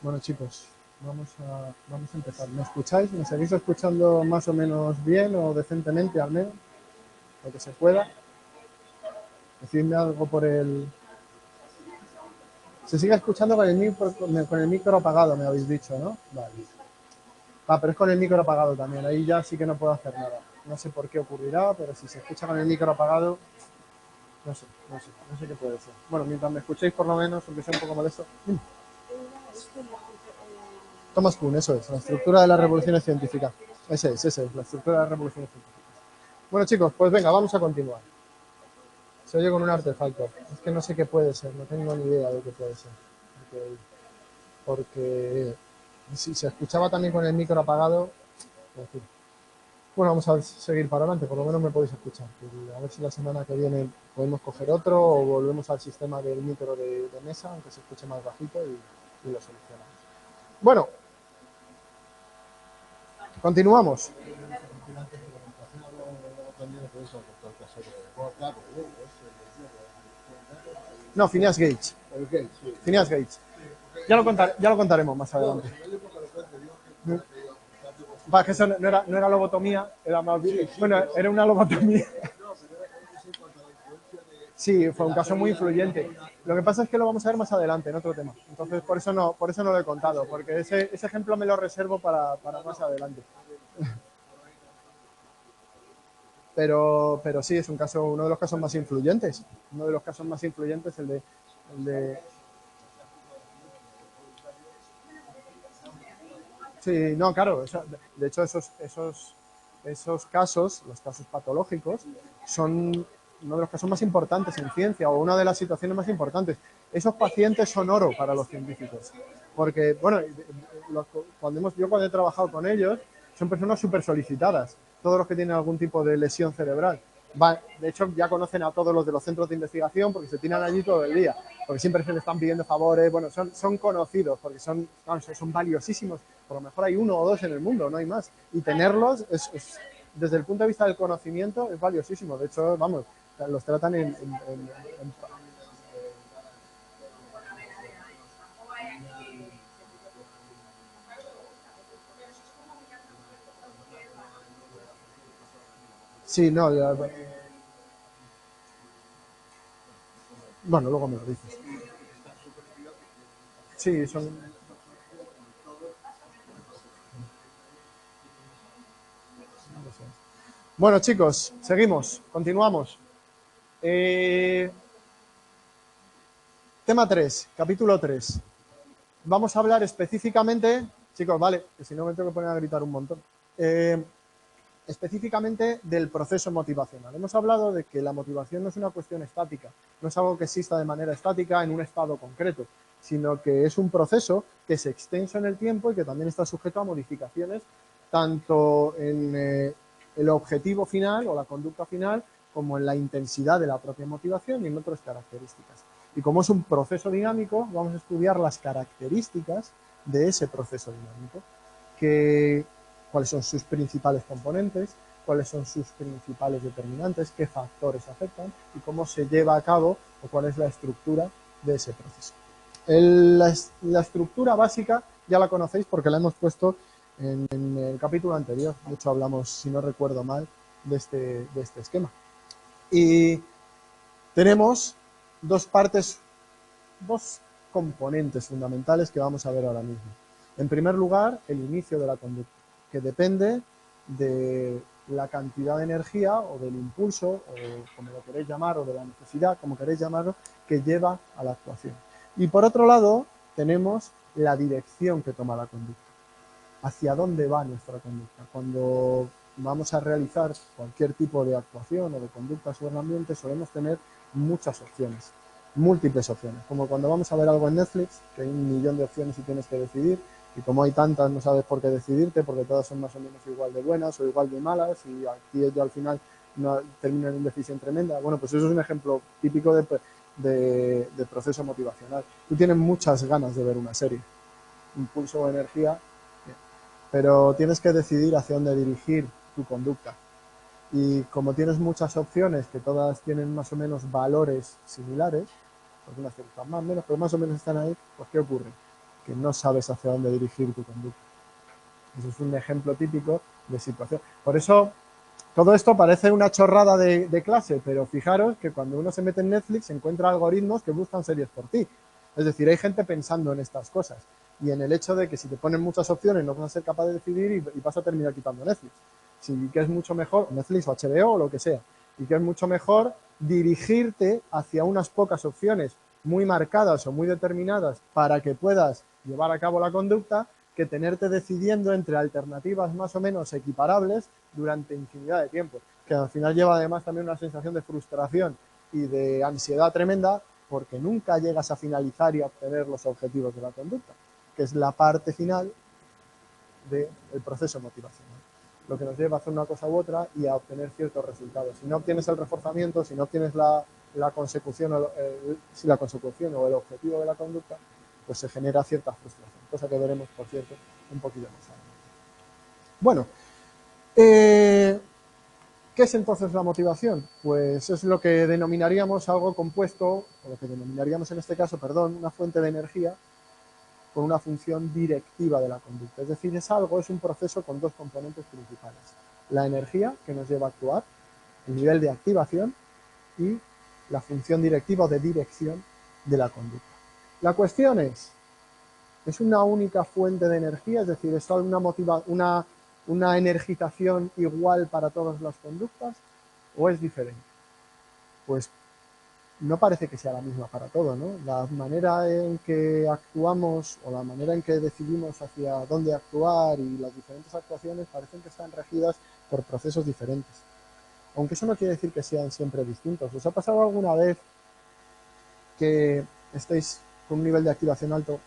Bueno, chicos, vamos a empezar. ¿Me escucháis? ¿Me seguís escuchando más o menos bien o decentemente al menos? Lo que se pueda. Decidme algo por el... Se sigue escuchando con el micro apagado, me habéis dicho, ¿no? Vale. Ah, pero es con el micro apagado también. Ahí ya sí que no puedo hacer nada. No sé por qué ocurrirá, pero si se escucha con el micro apagado, no sé qué puede ser. Bueno, mientras me escuchéis por lo menos, aunque sea un poco molesto. Thomas Kuhn, eso es, la estructura de las revoluciones científicas. Ese es, la estructura de las revoluciones científicas. Bueno, chicos, pues venga, vamos a continuar. Se oye con un artefacto. Es que no sé qué puede ser, no tengo ni idea de qué puede ser. Porque si se escuchaba también con el micro apagado, en fin. Bueno, vamos a seguir para adelante, por lo menos me podéis escuchar. A ver si la semana que viene podemos coger otro o volvemos al sistema del micro de mesa, aunque se escuche más bajito y lo solucionamos. Bueno, continuamos. No, Phineas Gage. Phineas Gage. Ya lo contaremos más adelante. Va, que eso no era lobotomía, era más bien, bueno, era una lobotomía. Sí, fue un caso muy influyente. Lo que pasa es que lo vamos a ver más adelante, en otro tema. Entonces, por eso no lo he contado, porque ese ejemplo me lo reservo para más adelante. Pero sí, es un caso, uno de los casos más influyentes. Uno de los casos más influyentes, el de sí, no, claro. De hecho, esos casos, los casos patológicos, son uno de los casos más importantes en ciencia o una de las situaciones más importantes. Esos pacientes son oro para los científicos. Porque, bueno, cuando he trabajado con ellos, son personas súper solicitadas. Todos los que tienen algún tipo de lesión cerebral. De hecho, ya conocen a todos los de los centros de investigación porque se tiran allí todo el día. Porque siempre se les están pidiendo favores. Bueno, son conocidos porque son valiosísimos. Por lo mejor hay uno o dos en el mundo, no hay más. Y tenerlos, desde el punto de vista del conocimiento, es valiosísimo. De hecho, vamos, los tratan sí, no, bueno, luego me lo dices. Sí, son... Bueno, chicos, seguimos, continuamos. Tema 3, capítulo 3. Vamos a hablar específicamente, chicos, vale, que si no me tengo que poner a gritar un montón. Específicamente del proceso motivacional. Hemos hablado de que la motivación no es una cuestión estática, no es algo que exista de manera estática en un estado concreto, sino que es un proceso que es extenso en el tiempo y que también está sujeto a modificaciones, tanto en el objetivo final o la conducta final, como en la intensidad de la propia motivación y en otras características. Y como es un proceso dinámico, vamos a estudiar las características de ese proceso dinámico, cuáles son sus principales componentes, cuáles son sus principales determinantes, qué factores afectan y cómo se lleva a cabo o cuál es la estructura de ese proceso. La estructura básica ya la conocéis porque la hemos puesto en el capítulo anterior. De hecho, hablamos, si no recuerdo mal, de este esquema. Y tenemos dos componentes fundamentales que vamos a ver ahora mismo. En primer lugar, el inicio de la conducta, que depende de la cantidad de energía o del impulso, o como lo queréis llamar, o de la necesidad, como queréis llamarlo, que lleva a la actuación. Y por otro lado, tenemos la dirección que toma la conducta. ¿Hacia dónde va nuestra conducta? Cuando vamos a realizar cualquier tipo de actuación o de conducta sobre el ambiente, solemos tener muchas opciones, múltiples opciones, como cuando vamos a ver algo en Netflix, que hay 1.000.000 de opciones y tienes que decidir, y como hay tantas no sabes por qué decidirte, porque todas son más o menos igual de buenas o igual de malas, y aquí yo al final no, termino en una indecisión tremenda. Bueno, pues eso es un ejemplo típico de proceso motivacional. Tú tienes muchas ganas de ver una serie, impulso o energía, pero tienes que decidir hacia dónde dirigir tu conducta. Y como tienes muchas opciones que todas tienen más o menos valores similares, algunas te gustan más o menos, pero más o menos están ahí, pues ¿qué ocurre? que no sabes hacia dónde dirigir tu conducta. Eso es un ejemplo típico de situación. Por eso, todo esto parece una chorrada de clase, pero fijaros que cuando uno se mete en Netflix encuentra algoritmos que buscan series por ti. Es decir, hay gente pensando en estas cosas y en el hecho de que si te ponen muchas opciones no vas a ser capaz de decidir y vas a terminar quitando Netflix. Sí, que es mucho mejor, Netflix o HBO o lo que sea, y que es mucho mejor dirigirte hacia unas pocas opciones muy marcadas o muy determinadas para que puedas llevar a cabo la conducta, que tenerte decidiendo entre alternativas más o menos equiparables durante infinidad de tiempo, que al final lleva además también una sensación de frustración y de ansiedad tremenda porque nunca llegas a finalizar y a obtener los objetivos de la conducta, que es la parte final del proceso motivacional, lo que nos lleva a hacer una cosa u otra y a obtener ciertos resultados. Si no obtienes el reforzamiento, si no obtienes la consecución o el objetivo de la conducta, pues se genera cierta frustración, cosa que veremos, por cierto, un poquito más adelante. Bueno, ¿qué es entonces la motivación? Pues es lo que denominaríamos algo compuesto, o lo que denominaríamos en este caso, perdón, una fuente de energía con una función directiva de la conducta. Es decir, es un proceso con dos componentes principales. La energía, que nos lleva a actuar, el nivel de activación y la función directiva o de dirección de la conducta. La cuestión es una única fuente de energía, es decir, es una energización igual para todas las conductas o es diferente. Pues no parece que sea la misma para todo, ¿no? La manera en que actuamos o la manera en que decidimos hacia dónde actuar y las diferentes actuaciones parecen que están regidas por procesos diferentes. Aunque eso no quiere decir que sean siempre distintos. ¿Os ha pasado alguna vez que estéis con un nivel de activación alto?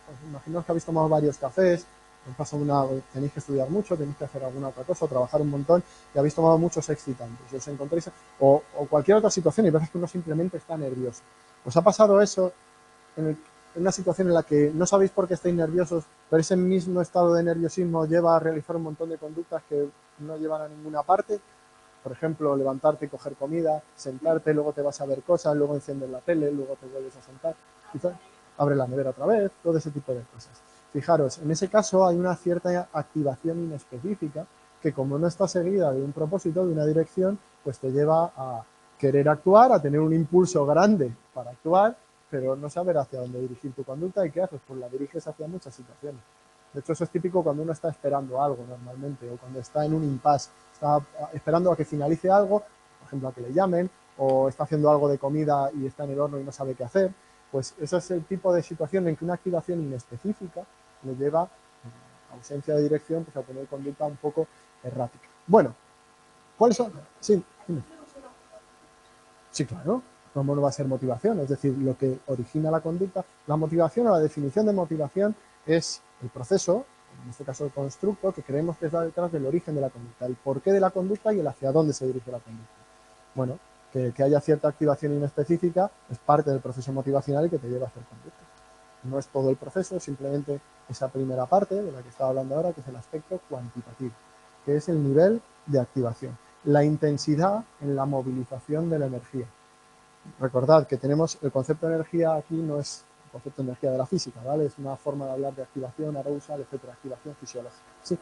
Pues imaginaos que habéis tomado varios cafés, tenéis que estudiar mucho, tenéis que hacer alguna otra cosa, o trabajar un montón y habéis tomado muchos excitantes y os encontréis, o cualquier otra situación y veces que uno simplemente está nervioso. ¿Os ha pasado eso en una situación en la que no sabéis por qué estáis nerviosos, pero ese mismo estado de nerviosismo lleva a realizar un montón de conductas que no llevan a ninguna parte? Por ejemplo, levantarte y coger comida, sentarte, luego te vas a ver cosas, luego enciendes la tele, luego te vuelves a sentar, quizás abre la nevera otra vez, todo ese tipo de cosas. Fijaros, en ese caso hay una cierta activación inespecífica que, como no está seguida de un propósito, de una dirección, pues te lleva a querer actuar, a tener un impulso grande para actuar, pero no saber hacia dónde dirigir tu conducta. ¿Y qué haces? Pues la diriges hacia muchas situaciones. De hecho, eso es típico cuando uno está esperando algo normalmente, o cuando está en un impasse, está esperando a que finalice algo, por ejemplo, a que le llamen, o está haciendo algo de comida y está en el horno y no sabe qué hacer. Pues ese es el tipo de situación en que una activación inespecífica le lleva, en ausencia de dirección, pues a tener conducta un poco errática. Bueno, ¿cuáles son? Sí, dime. Sí, claro. ¿Cómo no va a ser motivación? Es decir, lo que origina la conducta. La motivación o la definición de motivación es el proceso, en este caso el constructo, que creemos que está detrás del origen de la conducta, el porqué de la conducta y el hacia dónde se dirige la conducta. Bueno, que haya cierta activación inespecífica es parte del proceso motivacional y que te lleva a hacer conducta. No es todo el proceso, simplemente esa primera parte de la que estaba hablando ahora, que es el aspecto cuantitativo, que es el nivel de activación, la intensidad en la movilización de la energía. Recordad que tenemos el concepto de energía aquí, no es el concepto de energía de la física, ¿vale? Es una forma de hablar de activación, arousal, etcétera, activación fisiológica. Sí.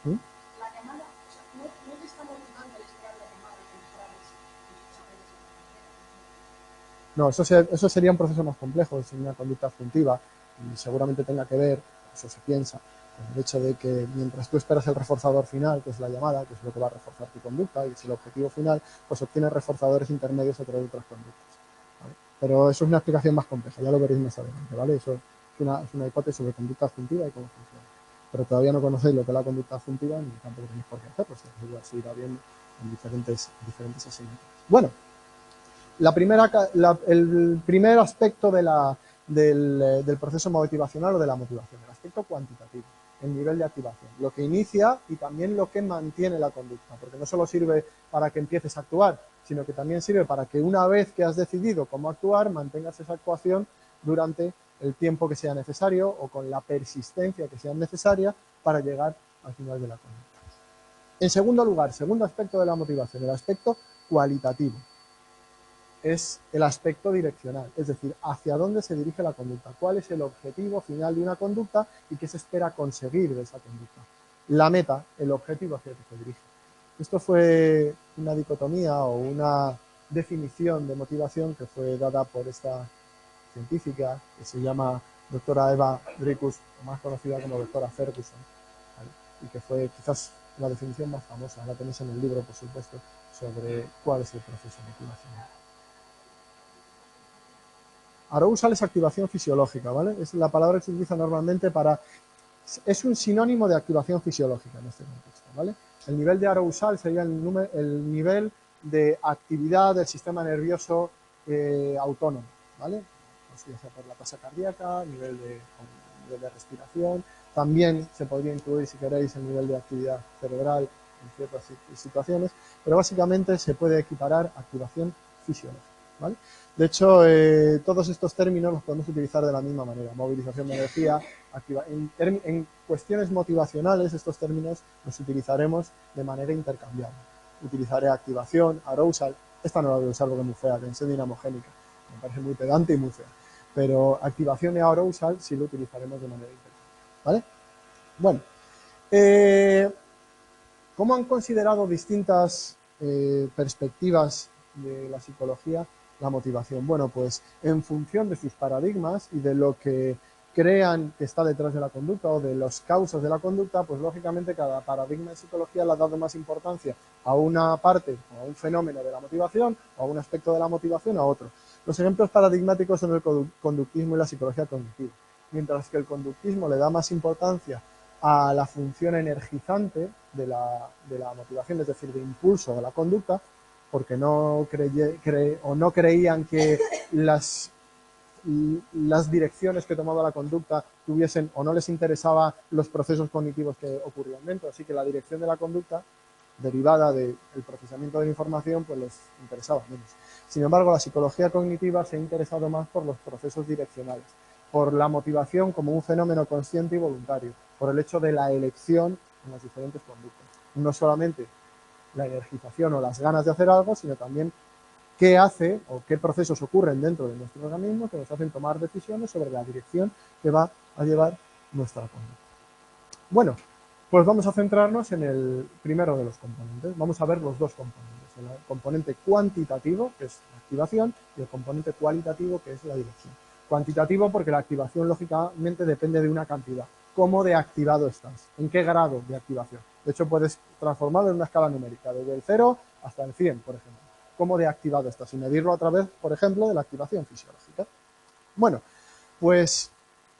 ¿Mm? No, eso sería un proceso más complejo, es una conducta adjuntiva y seguramente tenga que ver, eso se piensa, con el hecho de que mientras tú esperas el reforzador final, que es la llamada, que es lo que va a reforzar tu conducta y es el objetivo final, pues obtienes reforzadores intermedios a través de otras conductas, ¿vale? Pero eso es una explicación más compleja, ya lo veréis más adelante, ¿vale? Eso es una hipótesis sobre conducta adjuntiva y cómo funciona. Pero todavía no conocéis lo que es la conducta adjuntiva ni tampoco tenéis por qué hacerlo, se irá viendo en diferentes asignaturas. Bueno, el primer aspecto del proceso motivacional o de la motivación, el aspecto cuantitativo, el nivel de activación, lo que inicia y también lo que mantiene la conducta, porque no solo sirve para que empieces a actuar, sino que también sirve para que una vez que has decidido cómo actuar, mantengas esa actuación durante el tiempo que sea necesario o con la persistencia que sea necesaria para llegar al final de la conducta. En segundo lugar, segundo aspecto de la motivación, el aspecto cualitativo. es el aspecto direccional, es decir, hacia dónde se dirige la conducta, cuál es el objetivo final de una conducta y qué se espera conseguir de esa conducta. La meta, el objetivo hacia el que se dirige. Esto fue una dicotomía o una definición de motivación que fue dada por esta científica que se llama doctora Eva Dreykus, o más conocida como doctora Ferguson, ¿vale? Y que fue quizás la definición más famosa, la tenéis en el libro, por supuesto, sobre cuál es el proceso motivacional. Arousal es activación fisiológica, ¿vale? Es la palabra que se utiliza normalmente para... Es un sinónimo de activación fisiológica en este contexto, ¿vale? El nivel de arousal sería el nivel de actividad del sistema nervioso autónomo, ¿vale? Pues ya sea por la tasa cardíaca, nivel de respiración. También se podría incluir, si queréis, el nivel de actividad cerebral en ciertas situaciones, pero básicamente se puede equiparar a activación fisiológica, ¿vale? De hecho, todos estos términos los podemos utilizar de la misma manera. Movilización de energía, en cuestiones motivacionales, estos términos los utilizaremos de manera intercambiable. Utilizaré activación, arousal. Esta no la voy a usar porque es muy fea, tensión dinamogénica. Me parece muy pedante y muy fea. Pero activación y arousal sí lo utilizaremos de manera intercambiable, ¿vale? Bueno, ¿cómo han considerado distintas perspectivas de la psicología la motivación? Bueno, pues en función de sus paradigmas y de lo que crean que está detrás de la conducta o de las causas de la conducta, pues lógicamente cada paradigma de psicología le ha dado más importancia a una parte o a un fenómeno de la motivación o a un aspecto de la motivación a otro. Los ejemplos paradigmáticos son el conductismo y la psicología cognitiva, mientras que el conductismo le da más importancia a la función energizante de la motivación, es decir, de impulso de la conducta, porque no creían que las direcciones que tomaba la conducta tuviesen o no les interesaba los procesos cognitivos que ocurrían dentro, así que la dirección de la conducta derivada del procesamiento de la información pues les interesaba menos. Sin embargo, la psicología cognitiva se ha interesado más por los procesos direccionales, por la motivación como un fenómeno consciente y voluntario, por el hecho de la elección en las diferentes conductas. No solamente la energización o las ganas de hacer algo, sino también qué hace o qué procesos ocurren dentro de nuestro organismo que nos hacen tomar decisiones sobre la dirección que va a llevar nuestra conducta. Bueno, pues vamos a centrarnos en el primero de los componentes. Vamos a ver los dos componentes, el componente cuantitativo, que es la activación, y el componente cualitativo, que es la dirección. Cuantitativo porque la activación, lógicamente, depende de una cantidad. ¿Cómo de activado estás? ¿En qué grado de activación? De hecho, puedes transformarlo en una escala numérica, desde el 0 hasta el 100, por ejemplo. ¿Cómo de activado estás? Y medirlo a través, por ejemplo, de la activación fisiológica. Bueno, pues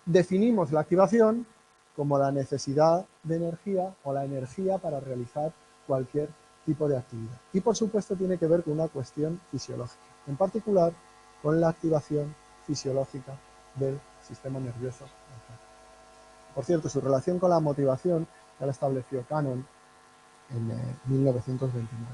definimos la activación como la necesidad de energía o la energía para realizar cualquier tipo de actividad. Y por supuesto tiene que ver con una cuestión fisiológica, en particular con la activación fisiológica del sistema nervioso central. Por cierto, su relación con la motivación ya la estableció Cannon en 1929.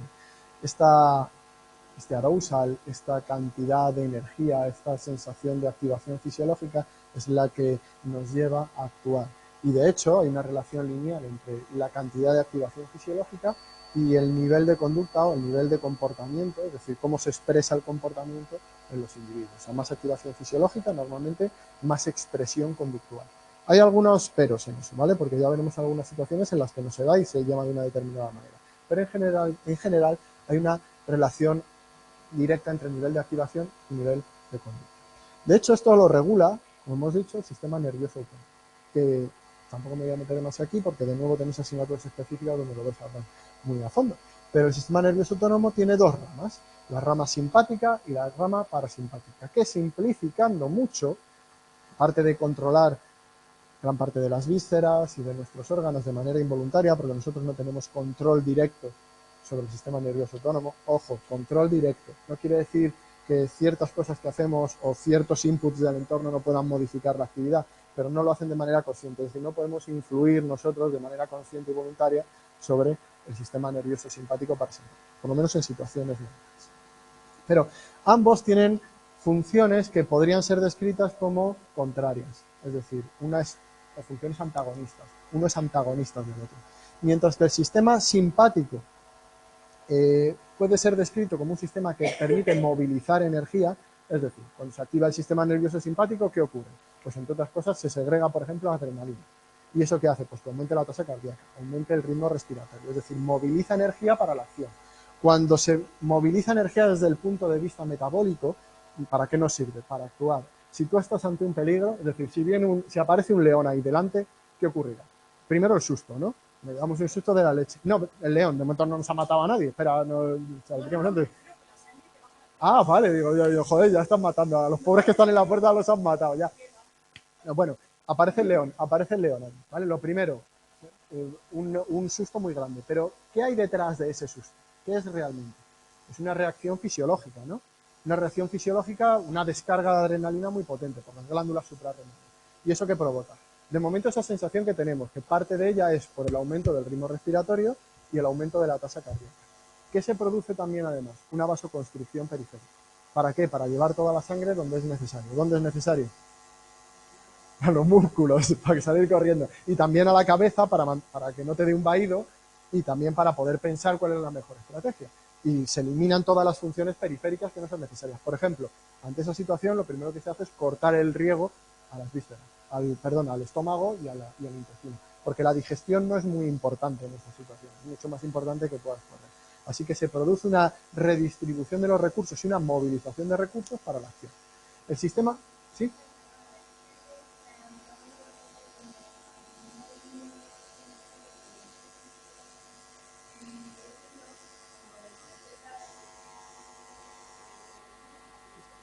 Este arousal, esta cantidad de energía, esta sensación de activación fisiológica es la que nos lleva a actuar. Y de hecho hay una relación lineal entre la cantidad de activación fisiológica y el nivel de conducta o el nivel de comportamiento, es decir, cómo se expresa el comportamiento en los individuos. A más activación fisiológica, normalmente más expresión conductual. Hay algunos peros en eso, ¿vale? Porque ya veremos algunas situaciones en las que no se da y se llama de una determinada manera. Pero en general hay una relación directa entre el nivel de activación y nivel de conducta. De hecho, esto lo regula, como hemos dicho, el sistema nervioso autónomo, que tampoco me voy a meter más aquí porque de nuevo tenéis asignaturas específicas donde lo vais a hablar muy a fondo. Pero el sistema nervioso autónomo tiene dos ramas, la rama simpática y la rama parasimpática, que simplificando mucho, aparte de controlar gran parte de las vísceras y de nuestros órganos de manera involuntaria, porque nosotros no tenemos control directo sobre el sistema nervioso autónomo. Ojo, control directo. No quiere decir que ciertas cosas que hacemos o ciertos inputs del entorno no puedan modificar la actividad, pero no lo hacen de manera consciente. Es decir, no podemos influir nosotros de manera consciente y voluntaria sobre el sistema nervioso simpático parasimpático, por lo menos en situaciones normales. Pero ambos tienen funciones que podrían ser descritas como contrarias, es decir, o funciones antagonistas. Uno es antagonista del otro. Mientras que el sistema simpático puede ser descrito como un sistema que permite movilizar energía, es decir, cuando se activa el sistema nervioso simpático, ¿qué ocurre? Pues entre otras cosas se segrega, por ejemplo, adrenalina. ¿Y eso qué hace? Pues que aumente la tasa cardíaca, aumente el ritmo respiratorio, es decir, moviliza energía para la acción. Cuando se moviliza energía desde el punto de vista metabólico, ¿para qué nos sirve? Para actuar. Si tú estás ante un peligro, es decir, si aparece un león ahí delante, ¿qué ocurrirá? Primero el susto, ¿no? Le damos un susto de la leche. No, el león, de momento no nos ha matado a nadie. Espera, no, saldríamos antes. Ah, vale, digo yo, joder, ya están matando. A los pobres que están en la puerta los han matado, ya. Bueno, aparece el león, ¿vale? Lo primero, un susto muy grande. Pero, ¿qué hay detrás de ese susto? ¿Qué es realmente? Es una reacción fisiológica, ¿no? Una reacción fisiológica, una descarga de adrenalina muy potente por las glándulas suprarrenales. ¿Y eso qué provoca? De momento esa sensación que tenemos, que parte de ella es por el aumento del ritmo respiratorio y el aumento de la tasa cardíaca. ¿Qué se produce también además? Una vasoconstricción periférica. ¿Para qué? Para llevar toda la sangre donde es necesario. ¿Dónde es necesario? A los músculos, para salir corriendo. Y también a la cabeza para que no te dé un vaído y también para poder pensar cuál es la mejor estrategia. Y se eliminan todas las funciones periféricas que no son necesarias. Por ejemplo, ante esa situación lo primero que se hace es cortar el riego a las vísceras, al estómago y al intestino. Porque la digestión no es muy importante en esa situación, es mucho más importante que puedas correr. Así que se produce una redistribución de los recursos y una movilización de recursos para la acción. El sistema, ¿sí?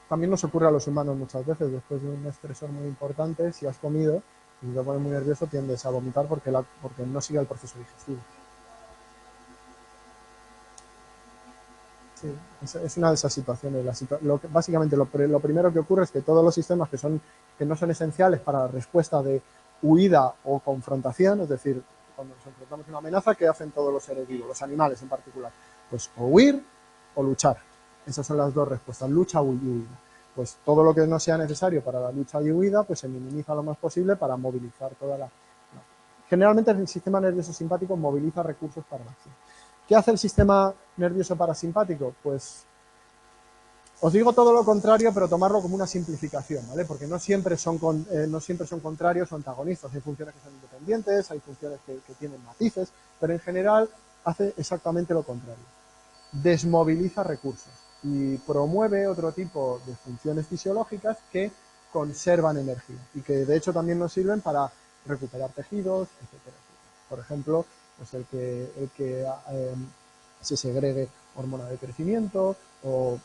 También nos ocurre a los humanos muchas veces, después de un estresor muy importante, si has comido y te pones muy nervioso, tiendes a vomitar porque no sigue el proceso digestivo. Sí, es una de esas situaciones. Básicamente lo primero que ocurre es que todos los sistemas que no son esenciales para la respuesta de huida o confrontación, es decir, cuando nos enfrentamos a una amenaza, ¿qué hacen todos los seres vivos, los animales en particular? Pues o huir o luchar. Esas son las dos respuestas, lucha y huida. Pues todo lo que no sea necesario para la lucha y huida, pues se minimiza lo más posible para movilizar toda la... No. Generalmente el sistema nervioso simpático moviliza recursos para la acción. ¿Qué hace el sistema nervioso parasimpático? Pues os digo todo lo contrario, pero tomarlo como una simplificación, ¿vale? Porque no siempre son contrarios o antagonistas. Hay funciones que son independientes, hay funciones que tienen matices, pero en general hace exactamente lo contrario. Desmoviliza recursos y promueve otro tipo de funciones fisiológicas que conservan energía y que de hecho también nos sirven para recuperar tejidos, etcétera. Por ejemplo, pues el que se segregue hormona de crecimiento o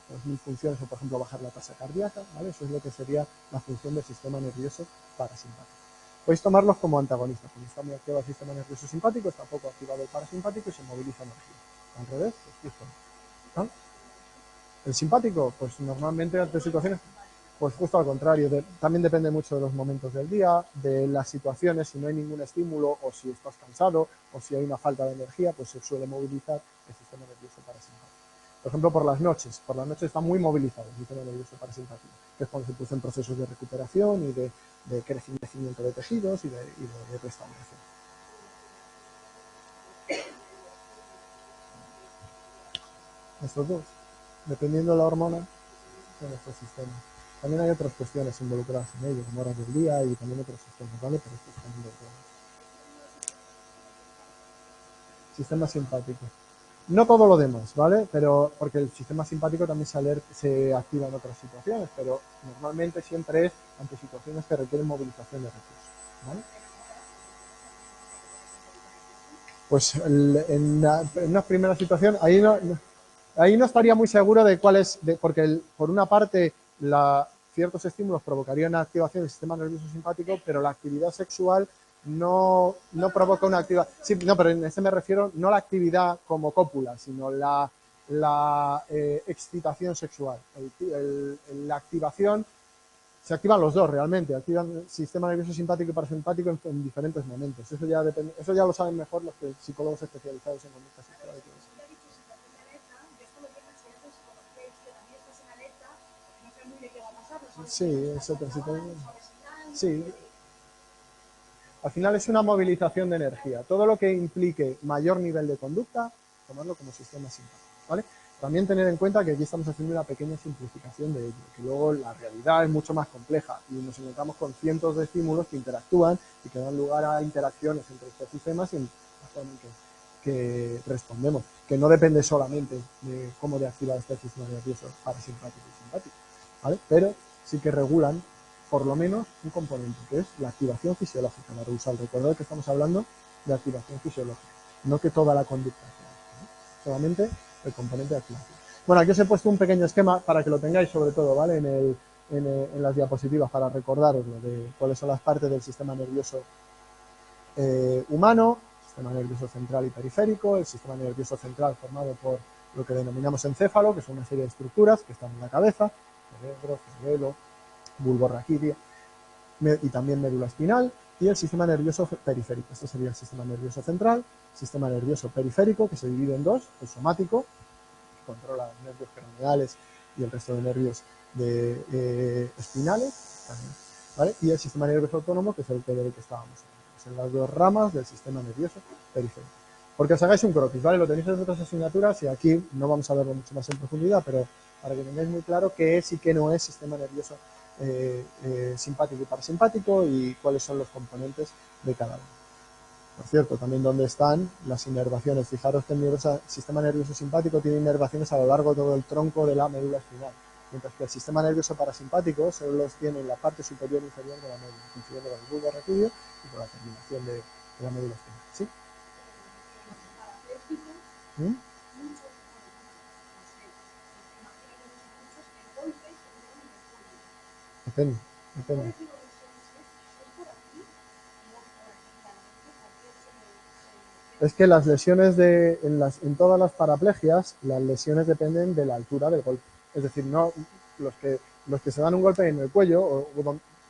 pues, mil funciones, o por ejemplo bajar la tasa cardíaca, ¿vale? Eso es lo que sería la función del sistema nervioso parasimpático. Podéis tomarlos como antagonistas. Cuando está muy activado el sistema nervioso simpático, está poco activado el parasimpático y se moviliza energía. Al revés, pues justo. ¿No? El simpático, pues normalmente ante situaciones, pues justo al contrario, también depende mucho de los momentos del día, de las situaciones, si no hay ningún estímulo o si estás cansado o si hay una falta de energía, pues se suele movilizar el sistema nervioso parasimpático. Por ejemplo, por las noches está muy movilizado el sistema nervioso parasimpático, que es cuando se producen procesos de recuperación y de crecimiento de tejidos y de restauración. Estos dos, dependiendo de la hormona, de nuestro sistema. También hay otras cuestiones involucradas en ello, como horas del día y también otros sistemas, ¿vale? Pero esto es también de todo. Sistema simpático. No todo lo demás, ¿vale? Pero porque el sistema simpático también se activa en otras situaciones, pero normalmente siempre es ante situaciones que requieren movilización de recursos, ¿vale? Pues en una primera situación, ahí no estaría muy seguro de cuál es, porque por una parte ciertos estímulos provocarían una activación del sistema nervioso simpático, pero la actividad sexual no provoca una actividad. Sí, no, pero en este me refiero no la actividad como cópula, sino la excitación sexual. La activación, se activan los dos realmente, activan el sistema nervioso simpático y parasimpático en diferentes momentos. Eso ya lo saben mejor los psicólogos especializados en conducta sexual y todo eso. Sí, es otra situación. Sí, al final es una movilización de energía. Todo lo que implique mayor nivel de conducta tomarlo como sistema simpático, ¿vale? También tener en cuenta que aquí estamos haciendo una pequeña simplificación de ello, que luego la realidad es mucho más compleja y nos encontramos con cientos de estímulos que interactúan y que dan lugar a interacciones entre estos sistemas y en la forma en que respondemos, que no depende solamente de cómo de activar este sistema nervioso parasimpático y simpático, ¿vale? Pero sí que regulan por lo menos un componente, que es la activación fisiológica, la reusal. Recordad que estamos hablando de activación fisiológica, no que toda la conducta, ¿no? Solamente el componente de activación. Bueno, aquí os he puesto un pequeño esquema para que lo tengáis sobre todo, ¿vale? En las diapositivas para recordaroslo de cuáles son las partes del sistema nervioso humano, sistema nervioso central y periférico, el sistema nervioso central formado por lo que denominamos encéfalo, que son una serie de estructuras que están en la cabeza, cerebro, cerebelo, bulbo raquídeo, y también médula espinal, y el sistema nervioso periférico. Esto sería el sistema nervioso central, sistema nervioso periférico, que se divide en dos, el somático, que controla los nervios craneales y el resto de nervios espinales, también, ¿vale? Y el sistema nervioso autónomo, que es el del que estábamos hablando. Son las dos ramas del sistema nervioso periférico. Porque os hagáis un croquis, ¿vale? Lo tenéis en otras asignaturas y aquí no vamos a verlo mucho más en profundidad, pero para que tengáis muy claro qué es y qué no es sistema nervioso simpático y parasimpático y cuáles son los componentes de cada uno. Por cierto, también dónde están las inervaciones. Fijaros que el sistema nervioso simpático tiene inervaciones a lo largo de todo el tronco de la médula espinal, mientras que el sistema nervioso parasimpático solo los tiene en la parte superior e inferior de la médula, coincidiendo con el bulbo raquídeo y con la terminación de la médula espinal. ¿Sí? ¿Mm? Depende, depende. Es que las lesiones en todas las paraplegias, las lesiones dependen de la altura del golpe. Es decir, no los que se dan un golpe en el cuello, o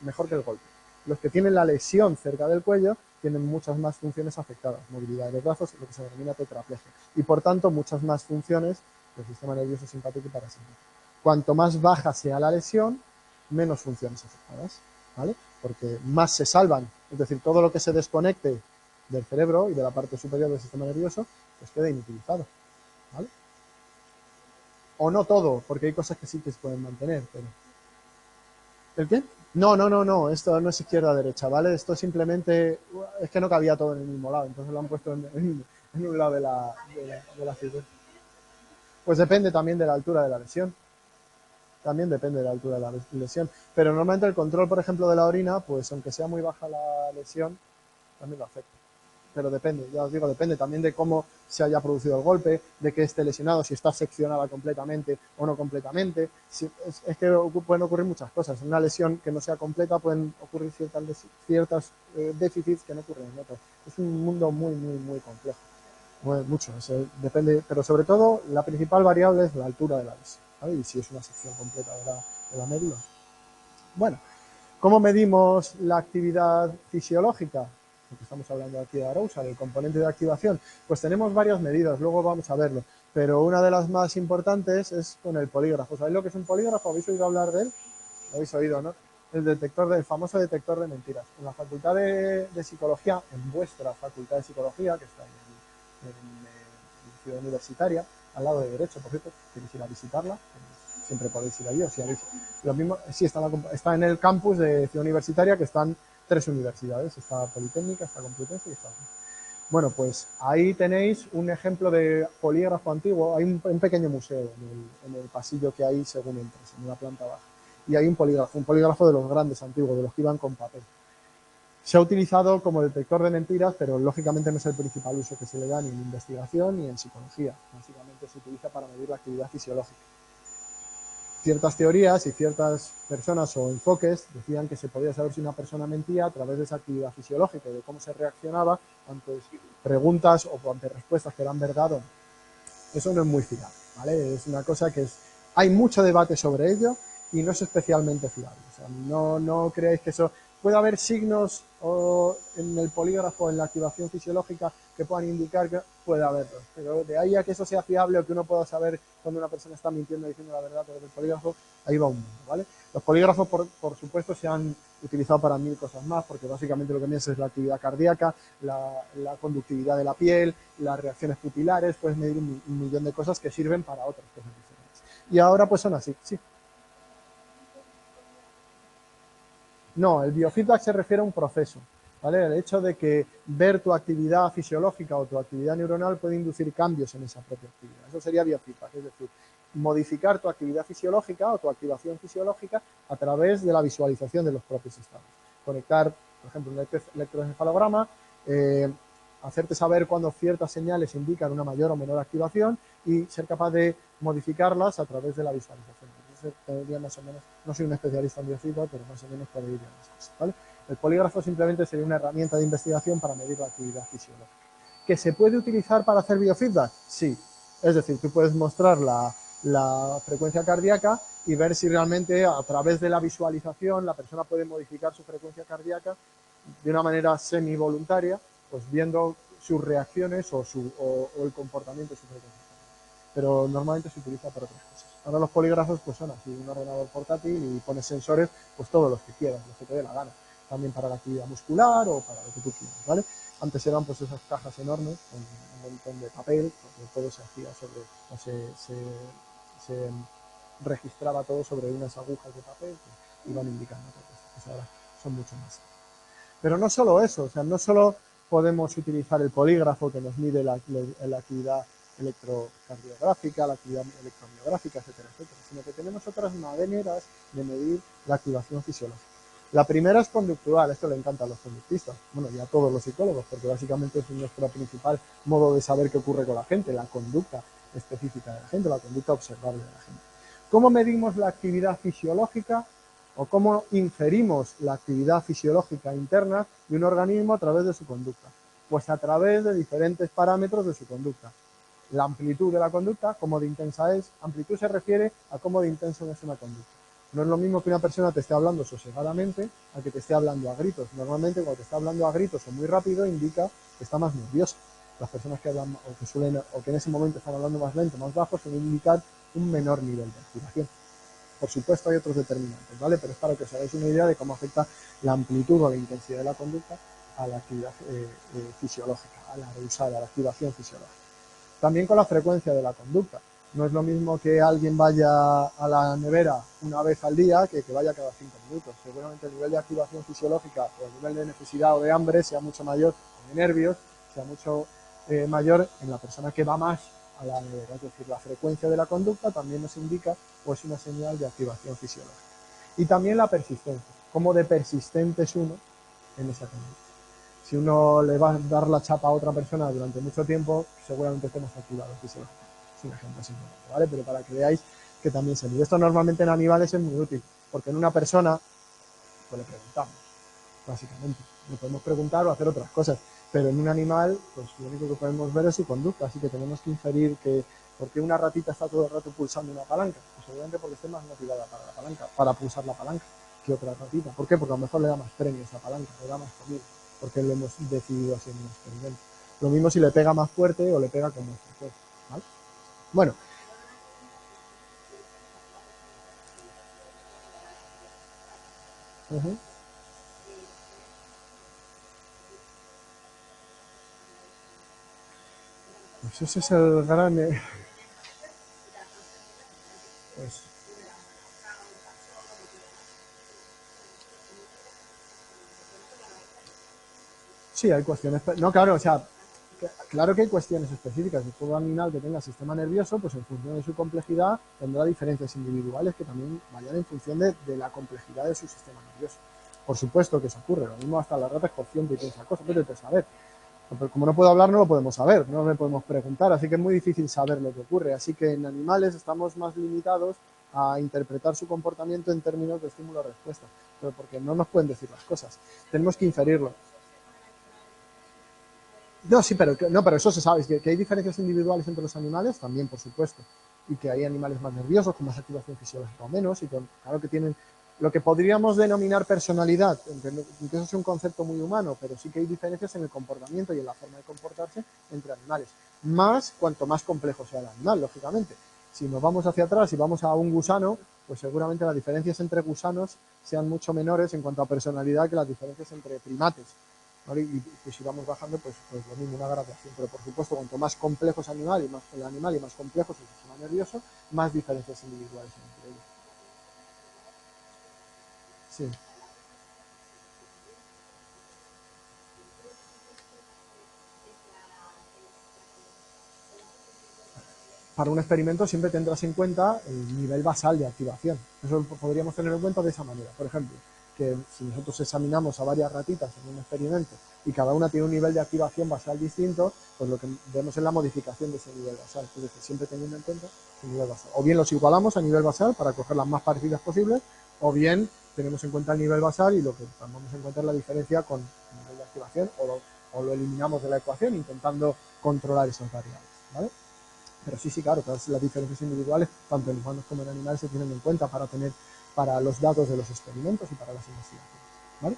mejor que el golpe. Los que tienen la lesión cerca del cuello tienen muchas más funciones afectadas, movilidad de los brazos, lo que se denomina tetraplegia, y por tanto muchas más funciones del sistema nervioso simpático y parasimpático. Cuanto más baja sea la lesión, menos funciones afectadas, ¿vale? Porque más se salvan, es decir, todo lo que se desconecte del cerebro y de la parte superior del sistema nervioso, pues queda inutilizado, ¿vale? O no todo, porque hay cosas que sí que se pueden mantener, pero... ¿El qué? No, esto no es izquierda-derecha, ¿vale? Esto simplemente... Es que no cabía todo en el mismo lado, entonces lo han puesto en un lado de la figura. Pues depende también de la altura de la lesión. También depende de la altura de la lesión. Pero normalmente el control, por ejemplo, de la orina, pues aunque sea muy baja la lesión, también lo afecta. Pero depende, ya os digo, depende también de cómo se haya producido el golpe, de que esté lesionado, si está seccionada completamente o no completamente. Es que pueden ocurrir muchas cosas. En una lesión que no sea completa pueden ocurrir ciertas déficits que no ocurren en otras. Es un mundo muy complejo. Mucho, depende, pero sobre todo la principal variable es la altura de la lesión, ¿vale? Y si es una sección completa de la médula. Bueno, ¿cómo medimos la actividad fisiológica? Porque estamos hablando aquí de arousal, el componente de activación. Pues tenemos varias medidas, luego vamos a verlo. Pero una de las más importantes es con el polígrafo. ¿Sabéis lo que es un polígrafo? ¿Habéis oído hablar de él? Lo habéis oído, ¿no? El famoso detector de mentiras. En la facultad de psicología, en vuestra facultad de psicología, que está en Ciudad Universitaria, al lado de Derecho, por cierto, queréis ir a visitarla, siempre podéis ir allí. O si habéis, lo mismo, sí, está en el campus de Ciudad Universitaria, que están 3 universidades, está Politécnica, está Complutense y está... Bueno, pues ahí tenéis un ejemplo de polígrafo antiguo. Hay un pequeño museo en el pasillo que hay según entras, en la planta baja. Y hay un polígrafo de los grandes antiguos, de los que iban con papel. Se ha utilizado como detector de mentiras, pero lógicamente no es el principal uso que se le da ni en investigación ni en psicología. Básicamente se utiliza para medir la actividad fisiológica. Ciertas teorías y ciertas personas o enfoques decían que se podía saber si una persona mentía a través de esa actividad fisiológica y de cómo se reaccionaba ante preguntas o ante respuestas que eran verdad o no. Eso no es muy fiable, ¿vale? Es una cosa que hay mucho debate sobre ello y no es especialmente fiable. O sea, no creáis que eso... Puede haber signos en el polígrafo, en la activación fisiológica, que puedan indicar que puede haberlo. Pero de ahí a que eso sea fiable o que uno pueda saber cuando una persona está mintiendo diciendo la verdad a través del polígrafo, ahí va un mundo, ¿vale? Los polígrafos, por supuesto, se han utilizado para 1000 cosas más, porque básicamente lo que mides es la actividad cardíaca, la conductividad de la piel, las reacciones pupilares, puedes medir un millón de cosas que sirven para otras cosas diferentes. Y ahora pues son así, sí. No, el biofeedback se refiere a un proceso, ¿vale? El hecho de que ver tu actividad fisiológica o tu actividad neuronal puede inducir cambios en esa propia actividad. Eso sería biofeedback, es decir, modificar tu actividad fisiológica o tu activación fisiológica a través de la visualización de los propios estados. Conectar, por ejemplo, un electroencefalograma, hacerte saber cuando ciertas señales indican una mayor o menor activación y ser capaz de modificarlas a través de la visualización. Entonces, más o menos, no soy un especialista en biofeedback, pero más o menos puede ir a las cosas, ¿vale? El polígrafo simplemente sería una herramienta de investigación para medir la actividad fisiológica. ¿Que se puede utilizar para hacer biofeedback? Sí. Es decir, tú puedes mostrar la frecuencia cardíaca y ver si realmente a través de la visualización la persona puede modificar su frecuencia cardíaca de una manera semi-voluntaria, pues viendo sus reacciones o el comportamiento de su frecuencia cardíaca. Pero normalmente se utiliza para otras cosas. Ahora los polígrafos pues son así, un ordenador portátil y pones sensores, pues todos los que quieras, los que te dé la gana. También para la actividad muscular o para lo que tú quieras, ¿vale? Antes eran pues esas cajas enormes con un montón de papel, porque todo se hacía sobre, o se registraba todo sobre unas agujas de papel que iban indicando cosas. Pues ahora son mucho más. Pero no solo eso, o sea, no solo podemos utilizar el polígrafo que nos mide la actividad electrocardiográfica, la actividad electromiográfica, etcétera, etcétera, sino que tenemos otras maneras de medir la activación fisiológica. La primera es conductual, esto le encanta a los conductistas, bueno, y a todos los psicólogos, porque básicamente es nuestro principal modo de saber qué ocurre con la gente, la conducta específica de la gente, la conducta observable de la gente. ¿Cómo medimos la actividad fisiológica o cómo inferimos la actividad fisiológica interna de un organismo a través de su conducta? Pues a través de diferentes parámetros de su conducta. La amplitud de la conducta, cómo de intensa es. Amplitud se refiere a cómo de intensa es una conducta. No es lo mismo que una persona te esté hablando sosegadamente a que te esté hablando a gritos. Normalmente cuando te está hablando a gritos o muy rápido indica que está más nerviosa. Las personas que hablan o que en ese momento están hablando más lento, más bajo, suelen indicar un menor nivel de activación. Por supuesto hay otros determinantes, ¿vale? Pero es para que os hagáis una idea de cómo afecta la amplitud o la intensidad de la conducta a la actividad fisiológica, a la reusada, a la activación fisiológica. También con la frecuencia de la conducta. No es lo mismo que alguien vaya a la nevera una vez al día que vaya cada 5 minutos. Seguramente el nivel de activación fisiológica o el nivel de necesidad o de hambre sea mucho mayor, o de nervios, sea mucho mayor en la persona que va más a la nevera. Es decir, la frecuencia de la conducta también nos indica o es una señal de activación fisiológica. Y también la persistencia. Cómo de persistente es uno en esa conducta. Si uno le va a dar la chapa a otra persona durante mucho tiempo, seguramente estemos activados fisiológicamente. Es un ejemplo simplemente, ¿vale? Pero para que veáis que también se mide. Esto normalmente en animales es muy útil, porque en una persona, pues le preguntamos, básicamente. Le podemos preguntar o hacer otras cosas, pero en un animal, pues lo único que podemos ver es su conducta, así que tenemos que inferir que, ¿por qué una ratita está todo el rato pulsando una palanca? Pues seguramente porque esté más motivada para la palanca, para pulsar la palanca, que otra ratita. ¿Por qué? Porque a lo mejor le da más premio esa palanca, le da más comida, porque lo hemos decidido así en un experimento. Lo mismo si le pega más fuerte o le pega con más fuerza, ¿vale? Bueno. Pues ese es el gran... pues sí, hay cuestiones... No, claro, o sea, claro que hay cuestiones específicas. De todo animal que tenga sistema nervioso, pues en función de su complejidad tendrá diferencias individuales que también vayan en función de la complejidad de su sistema nervioso. Por supuesto que eso ocurre. Lo mismo hasta la rata es consciente y toda esa cosa, pero saber. Pero como no puedo hablar, no lo podemos saber, no le podemos preguntar, así que es muy difícil saber lo que ocurre. Así que en animales estamos más limitados a interpretar su comportamiento en términos de estímulo-respuesta, pero porque no nos pueden decir las cosas. Tenemos que inferirlo. No, sí, pero eso se sabe, que hay diferencias individuales entre los animales, también, por supuesto, y que hay animales más nerviosos, con más activación fisiológica o menos, y claro que tienen lo que podríamos denominar personalidad, aunque eso es un concepto muy humano, pero sí que hay diferencias en el comportamiento y en la forma de comportarse entre animales, más cuanto más complejo sea el animal, lógicamente. Si nos vamos hacia atrás y vamos a un gusano, pues seguramente las diferencias entre gusanos sean mucho menores en cuanto a personalidad que las diferencias entre primates, ¿vale? Y pues si vamos bajando, pues lo mismo, una gradación. Pero por supuesto, cuanto más complejo es el animal y más complejo es el sistema nervioso, más diferencias individuales entre ellos. Sí. Para un experimento siempre tendrás en cuenta el nivel basal de activación. Eso podríamos tener en cuenta de esa manera. Por ejemplo, que si nosotros examinamos a varias ratitas en un experimento y cada una tiene un nivel de activación basal distinto, pues lo que vemos es la modificación de ese nivel basal. Es decir, siempre teniendo en cuenta el nivel basal. O bien los igualamos a nivel basal para coger las más parecidas posibles, o bien tenemos en cuenta el nivel basal y lo que tomamos en cuenta es la diferencia con el nivel de activación, o lo eliminamos de la ecuación intentando controlar esas variables, ¿vale? Pero sí, claro, todas las diferencias individuales, tanto en humanos como en animales, se tienen en cuenta para los datos de los experimentos y para las investigaciones, ¿vale?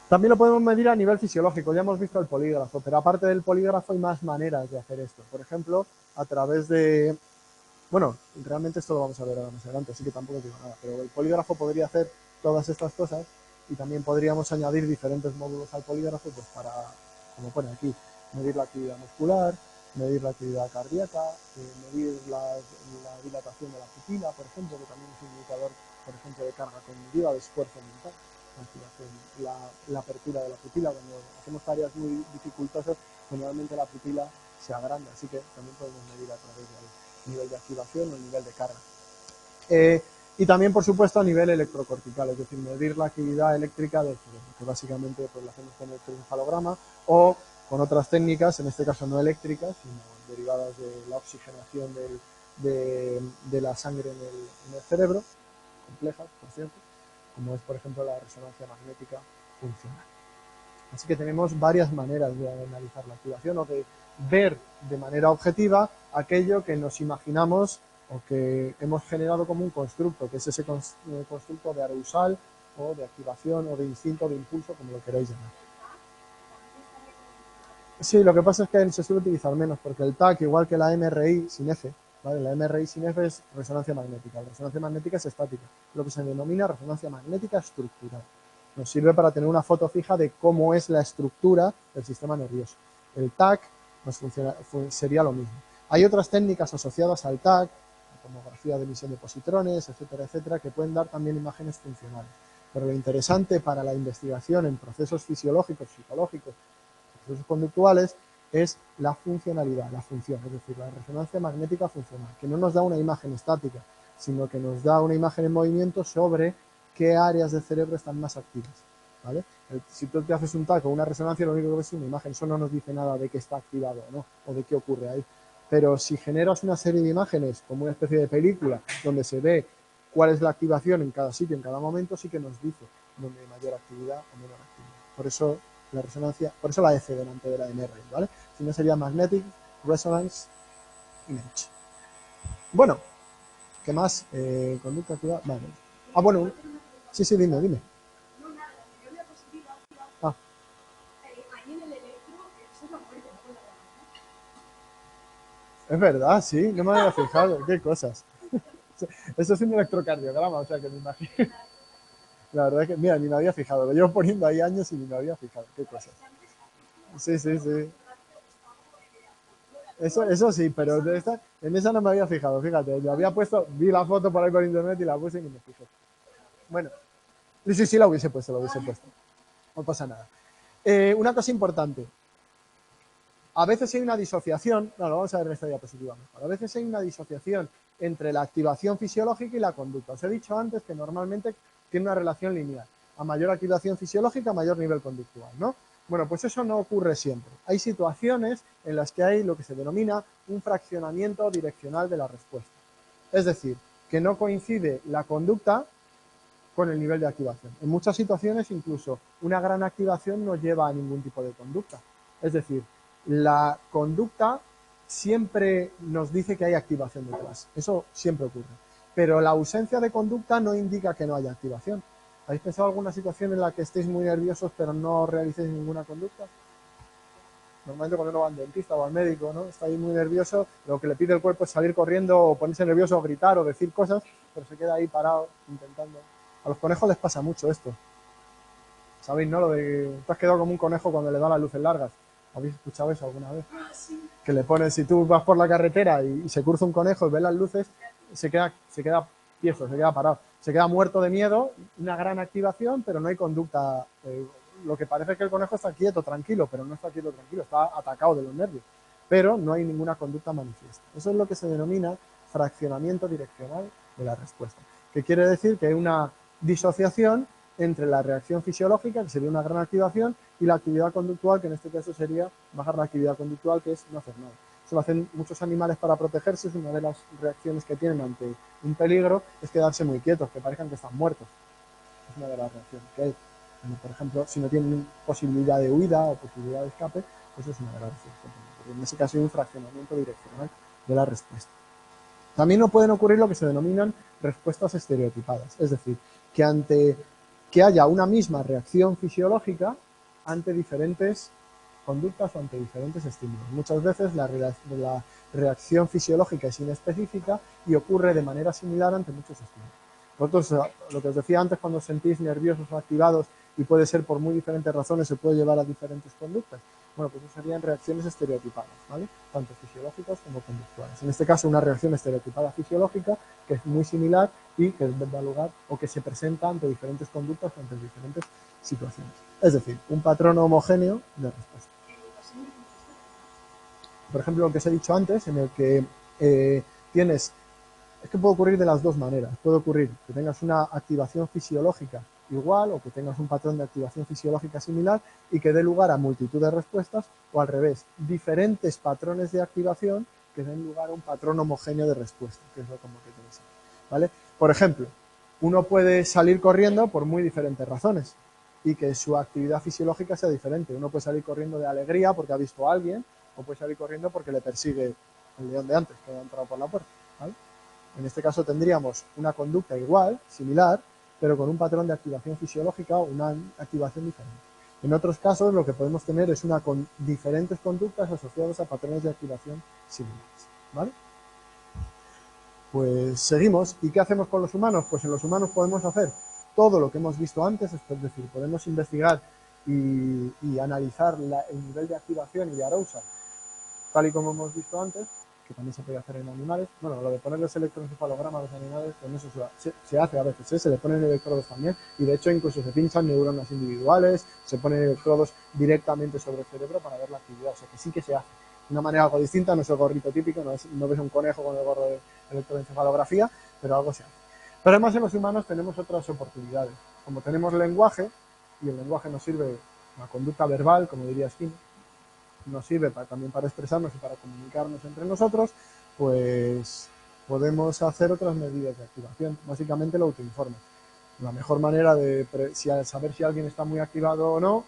También lo podemos medir a nivel fisiológico, ya hemos visto el polígrafo, pero aparte del polígrafo hay más maneras de hacer esto. Por ejemplo, a través de... Bueno, realmente esto lo vamos a ver ahora más adelante, así que tampoco digo nada, pero el polígrafo podría hacer todas estas cosas y también podríamos añadir diferentes módulos al polígrafo, pues para, como pone aquí, medir la actividad muscular, medir la actividad cardíaca, medir la dilatación de la pupila, por ejemplo, que también es un indicador, por ejemplo, de carga cognitiva, de esfuerzo mental, la apertura de la pupila. Cuando hacemos tareas muy dificultosas, generalmente la pupila se agranda, así que también podemos medir a través de nivel de activación o nivel de carga. Y también, por supuesto, a nivel electrocortical, es decir, medir la actividad eléctrica del cerebro, que básicamente pues, lo hacemos con el electroencefalograma o con otras técnicas, en este caso no eléctricas, sino derivadas de la oxigenación de la sangre en el cerebro, complejas, por cierto, como es, por ejemplo, la resonancia magnética funcional. Así que tenemos varias maneras de analizar la activación o de ver de manera objetiva aquello que nos imaginamos o que hemos generado como un constructo, que es ese constructo de arousal o de activación o de instinto, de impulso, como lo queráis llamar. Sí, lo que pasa es que se suele utilizar menos, porque el TAC, igual que la MRI sin F, ¿vale? La MRI sin F es resonancia magnética, la resonancia magnética es estática, lo que se denomina resonancia magnética estructural. Nos sirve para tener una foto fija de cómo es la estructura del sistema nervioso. El TAC sería lo mismo. Hay otras técnicas asociadas al TAC, tomografía de emisión de positrones, etcétera, etcétera, que pueden dar también imágenes funcionales. Pero lo interesante para la investigación en procesos fisiológicos, psicológicos, procesos conductuales, es la funcionalidad, la función, es decir, la resonancia magnética funcional, que no nos da una imagen estática, sino que nos da una imagen en movimiento sobre qué áreas del cerebro están más activas, ¿vale? Si tú te haces un TAC o una resonancia, lo único que ves es una imagen, eso no nos dice nada de qué está activado o no, o de qué ocurre ahí. Pero si generas una serie de imágenes, como una especie de película, donde se ve cuál es la activación en cada sitio, en cada momento, sí que nos dice dónde hay mayor actividad o menor actividad. Por eso la resonancia, por eso la F delante de la MR, ¿vale? Si no sería Magnetic Resonance Image. Bueno, ¿qué más? Conducta activa, vale. Ah, bueno, sí, dime. Ah, es verdad, sí, no me había fijado, qué cosas. Eso es un electrocardiograma, o sea que me imagino. La verdad es que, mira, ni me había fijado, lo llevo poniendo ahí años y ni me había fijado, qué cosas. Sí. Eso sí, pero en esa no me había fijado, fíjate, lo había puesto, vi la foto por ahí por internet y la puse y ni me fijé. Bueno, sí, la hubiese puesto, no pasa nada. Una cosa importante, a veces hay una disociación, no, lo vamos a ver en esta diapositiva mejor, a veces hay una disociación entre la activación fisiológica y la conducta. Os he dicho antes que normalmente tiene una relación lineal. A mayor activación fisiológica, mayor nivel conductual, ¿no? Bueno, pues eso no ocurre siempre. Hay situaciones en las que hay lo que se denomina un fraccionamiento direccional de la respuesta. Es decir, que no coincide la conducta con el nivel de activación. En muchas situaciones, incluso una gran activación no lleva a ningún tipo de conducta. Es decir, la conducta siempre nos dice que hay activación detrás. Eso siempre ocurre. Pero la ausencia de conducta no indica que no haya activación. ¿Habéis pensado alguna situación en la que estéis muy nerviosos pero no realicéis ninguna conducta? Normalmente cuando uno va al dentista o al médico, ¿no? Está ahí muy nervioso, lo que le pide el cuerpo es salir corriendo o ponerse nervioso o gritar o decir cosas, pero se queda ahí parado intentando. A los conejos les pasa mucho esto. ¿Sabéis, no? Lo de te has quedado como un conejo cuando le da las luces largas. ¿Habéis escuchado eso alguna vez? Que le pones, si tú vas por la carretera y se cruza un conejo y ves las luces, se queda tieso, se queda parado, se queda muerto de miedo, una gran activación, pero no hay conducta. Lo que parece es que el conejo está quieto, tranquilo, pero no está quieto, tranquilo, está atacado de los nervios, pero no hay ninguna conducta manifiesta. Eso es lo que se denomina fraccionamiento direccional de la respuesta, que quiere decir que hay una disociación entre la reacción fisiológica, que sería una gran activación, y la actividad conductual, que en este caso sería bajar la actividad conductual, que es no hacer nada. Eso lo hacen muchos animales para protegerse, es una de las reacciones que tienen ante un peligro, es quedarse muy quietos, que parezcan que están muertos. Es una de las reacciones que hay. Por ejemplo, si no tienen posibilidad de huida o posibilidad de escape, pues es una de las reacciones que tienen. En ese caso hay un fraccionamiento direccional de la respuesta. También no pueden ocurrir lo que se denominan respuestas estereotipadas, es decir, que haya una misma reacción fisiológica ante diferentes conductas o ante diferentes estímulos. Muchas veces la reacción fisiológica es inespecífica y ocurre de manera similar ante muchos estímulos. Vosotros, lo que os decía antes, cuando os sentís nerviosos o activados y puede ser por muy diferentes razones, se puede llevar a diferentes conductas. Bueno, pues eso serían reacciones estereotipadas, ¿vale? Tanto fisiológicas como conductuales. En este caso, una reacción estereotipada fisiológica que es muy similar y que da lugar o que se presenta ante diferentes conductas o ante diferentes situaciones. Es decir, un patrón homogéneo de respuesta. Por ejemplo, lo que os he dicho antes, en el que tienes... Es que puede ocurrir de las dos maneras. Puede ocurrir que tengas una activación fisiológica igual o que tengas un patrón de activación fisiológica similar y que dé lugar a multitud de respuestas, o al revés, diferentes patrones de activación que den lugar a un patrón homogéneo de respuesta, que es lo como que tienes aquí, ¿vale? Por ejemplo, uno puede salir corriendo por muy diferentes razones y que su actividad fisiológica sea diferente. Uno puede salir corriendo de alegría porque ha visto a alguien, o puede salir corriendo porque le persigue el león de antes que ha entrado por la puerta, ¿vale? En este caso tendríamos una conducta igual, similar, pero con un patrón de activación fisiológica o una activación diferente. En otros casos lo que podemos tener es una con diferentes conductas asociadas a patrones de activación similares, ¿vale? Pues seguimos. ¿Y qué hacemos con los humanos? Pues en los humanos podemos hacer todo lo que hemos visto antes, es decir, podemos investigar y analizar el nivel de activación y de arousal, tal y como hemos visto antes, que también se puede hacer en animales. Bueno, lo de ponerles electroencefalograma a los animales, pues eso se hace a veces, ¿eh? Se le ponen electrodos también, y de hecho incluso se pinchan neuronas individuales, se ponen electrodos directamente sobre el cerebro para ver la actividad, o sea que sí que se hace. De una manera algo distinta, no es el gorrito típico, no ves un conejo con el gorro de electroencefalografía, pero algo se hace. Pero además en los humanos tenemos otras oportunidades. Como tenemos lenguaje, y el lenguaje nos sirve, la conducta verbal, como diría Skinner, nos sirve también para expresarnos y para comunicarnos entre nosotros, pues podemos hacer otras medidas de activación, básicamente el autoinforme. La mejor manera de saber si alguien está muy activado o no,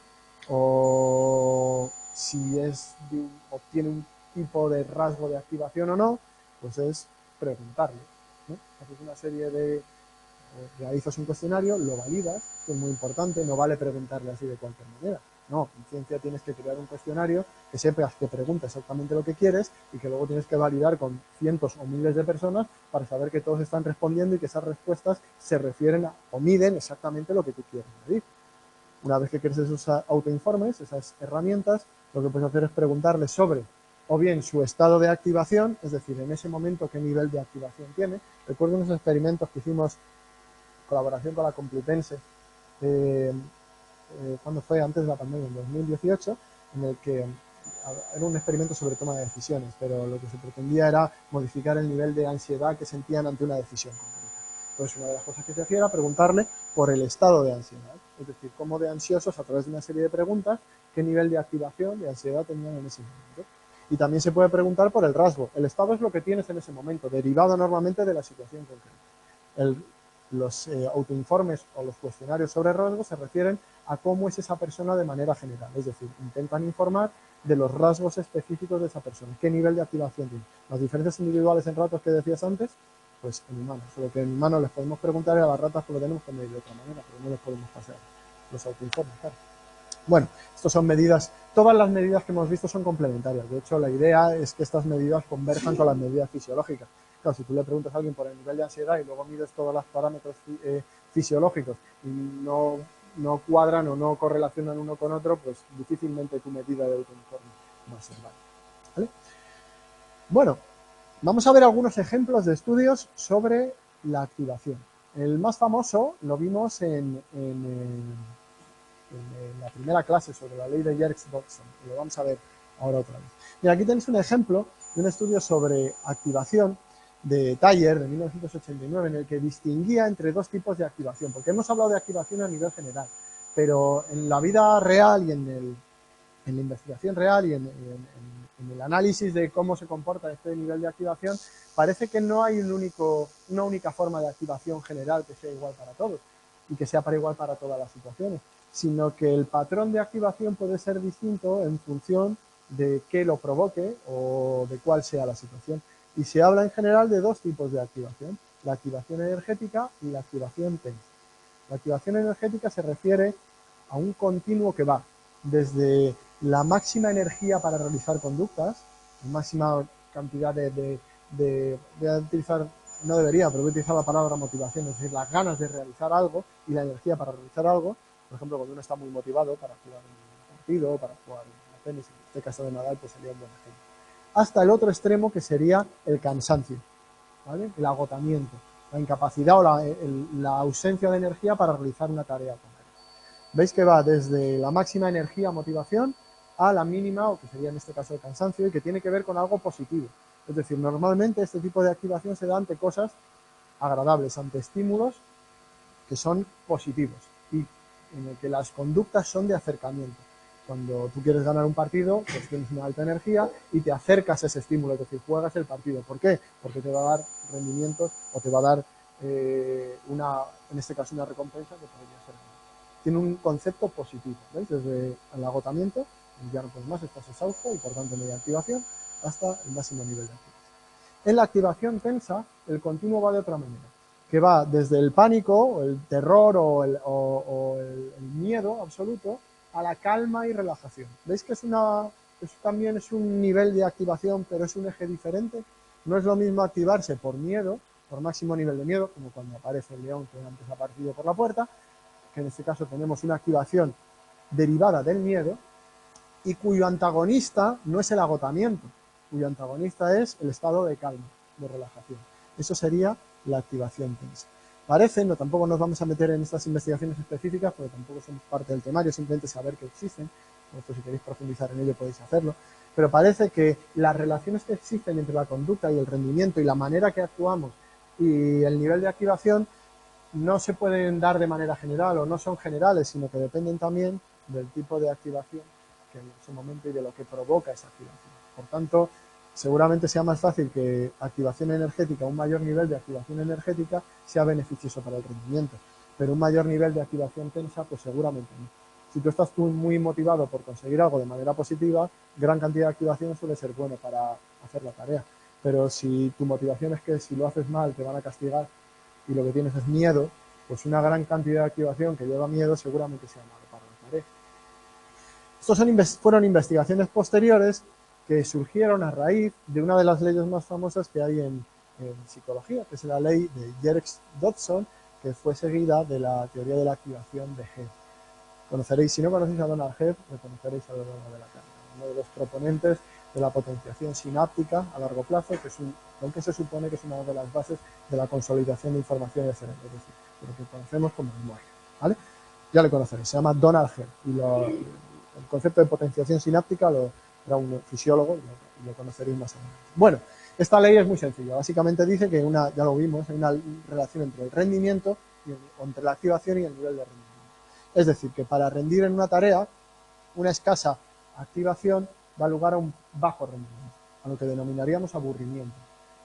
o si obtiene un tipo de rasgo de activación o no, pues es preguntarle, ¿no? Haces una serie de... realizas un cuestionario, lo validas, que es muy importante, no vale preguntarle así de cualquier manera. No, en ciencia tienes que crear un cuestionario que sepas que pregunta exactamente lo que quieres y que luego tienes que validar con cientos o miles de personas para saber que todos están respondiendo y que esas respuestas se refieren o miden exactamente lo que tú quieres medir. Una vez que crees esos autoinformes, esas herramientas, lo que puedes hacer es preguntarles sobre o bien su estado de activación, es decir, en ese momento qué nivel de activación tiene. Recuerdo unos experimentos que hicimos en colaboración con la Complutense, cuando fue antes de la pandemia, en 2018, en el que era un experimento sobre toma de decisiones, pero lo que se pretendía era modificar el nivel de ansiedad que sentían ante una decisión concreta. Entonces, una de las cosas que se hacía era preguntarle por el estado de ansiedad, es decir, cómo de ansiosos, a través de una serie de preguntas, qué nivel de activación, de ansiedad tenían en ese momento. Y también se puede preguntar por el rasgo. El estado es lo que tienes en ese momento, derivado normalmente de la situación concreta. Los autoinformes o los cuestionarios sobre rasgos se refieren a cómo es esa persona de manera general, es decir, intentan informar de los rasgos específicos de esa persona, qué nivel de activación tiene. Las diferencias individuales en ratas que decías antes, pues en humanos, solo que en humanos les podemos preguntar y a las ratas pues lo tenemos que medir de otra manera, pero no les podemos pasar los autoinformes, claro. Bueno, estas son medidas, todas las medidas que hemos visto son complementarias. De hecho, la idea es que estas medidas converjan con las medidas fisiológicas. Claro, si tú le preguntas a alguien por el nivel de ansiedad y luego mides todos los parámetros fisiológicos y no cuadran o no correlacionan uno con otro, pues difícilmente tu medida de autoinforme va a ser válida. ¿Vale? Bueno, vamos a ver algunos ejemplos de estudios sobre la activación. El más famoso lo vimos en la primera clase sobre la ley de Yerkes-Dodson, y lo vamos a ver ahora otra vez. Mira, aquí tenéis un ejemplo de un estudio sobre activación de Thayer de 1989, en el que distinguía entre dos tipos de activación, porque hemos hablado de activación a nivel general, pero en la vida real y en la investigación real y en el análisis de cómo se comporta este nivel de activación, parece que no hay una única forma de activación general que sea igual para todos y que sea para igual para todas las situaciones, sino que el patrón de activación puede ser distinto en función de qué lo provoque o de cuál sea la situación. Y se habla en general de dos tipos de activación, la activación energética y la activación tensa. La activación energética se refiere a un continuo que va desde la máxima energía para realizar conductas, la máxima cantidad voy a utilizar, no debería, pero voy a utilizar la palabra motivación, es decir, las ganas de realizar algo y la energía para realizar algo. Por ejemplo, cuando uno está muy motivado para jugar un partido, para jugar un tenis, en este caso de Nadal, pues sería un buen ejemplo. Hasta el otro extremo, que sería el cansancio, ¿vale? El agotamiento, la incapacidad o la ausencia de energía para realizar una tarea concreta. Veis que va desde la máxima energía, motivación, a la mínima, o que sería en este caso el cansancio, y que tiene que ver con algo positivo. Es decir, normalmente este tipo de activación se da ante cosas agradables, ante estímulos que son positivos y en el que las conductas son de acercamiento. Cuando tú quieres ganar un partido, pues tienes una alta energía y te acercas a ese estímulo, es decir, juegas el partido. ¿Por qué? Porque te va a dar rendimientos o te va a dar, en este caso, una recompensa que podría ser. Tiene un concepto positivo, ¿veis? Desde el agotamiento, ya no puedes más, estás exhausto y por tanto no hay activación, hasta el máximo nivel de activación. En la activación tensa, el continuo va de otra manera, que va desde el pánico, o el terror o el miedo absoluto, a la calma y relajación. ¿Veis que también es un nivel de activación, pero es un eje diferente? No es lo mismo activarse por miedo, por máximo nivel de miedo, como cuando aparece el león que antes ha aparecido por la puerta, que en este caso tenemos una activación derivada del miedo, y cuyo antagonista no es el agotamiento, cuyo antagonista es el estado de calma, de relajación. Eso sería la activación tensa. Parece, tampoco nos vamos a meter en estas investigaciones específicas, porque tampoco somos parte del temario, simplemente saber que existen. Esto, si queréis profundizar en ello podéis hacerlo, pero parece que las relaciones que existen entre la conducta y el rendimiento y la manera que actuamos y el nivel de activación no se pueden dar de manera general o no son generales, sino que dependen también del tipo de activación que en ese momento y de lo que provoca esa activación. Por tanto, seguramente sea más fácil que activación energética, un mayor nivel de activación energética sea beneficioso para el rendimiento, pero un mayor nivel de activación tensa, pues seguramente no. Si tú estás muy motivado por conseguir algo de manera positiva, gran cantidad de activación suele ser bueno para hacer la tarea. Pero si tu motivación es que si lo haces mal te van a castigar y lo que tienes es miedo, pues una gran cantidad de activación que lleva miedo seguramente sea malo para la tarea. Estos fueron investigaciones posteriores que surgieron a raíz de una de las leyes más famosas que hay en psicología, que es la ley de Yerkes-Dodson, que fue seguida de la teoría de la activación de Hebb. Conoceréis, si no conocéis a Donald Hebb, lo conoceréis a lo largo de la carrera, uno de los proponentes de la potenciación sináptica a largo plazo, que es aunque se supone que es una de las bases de la consolidación de información del cerebro, es decir, lo que conocemos como memoria, ¿vale? Ya le conoceréis, se llama Donald Hebb, y el concepto de potenciación sináptica era un fisiólogo y lo conoceréis más o menos. Bueno, esta ley es muy sencilla, básicamente dice que ya lo vimos, hay una relación entre el rendimiento, entre la activación y el nivel de rendimiento. Es decir, que para rendir en una tarea, una escasa activación da lugar a un bajo rendimiento, a lo que denominaríamos aburrimiento.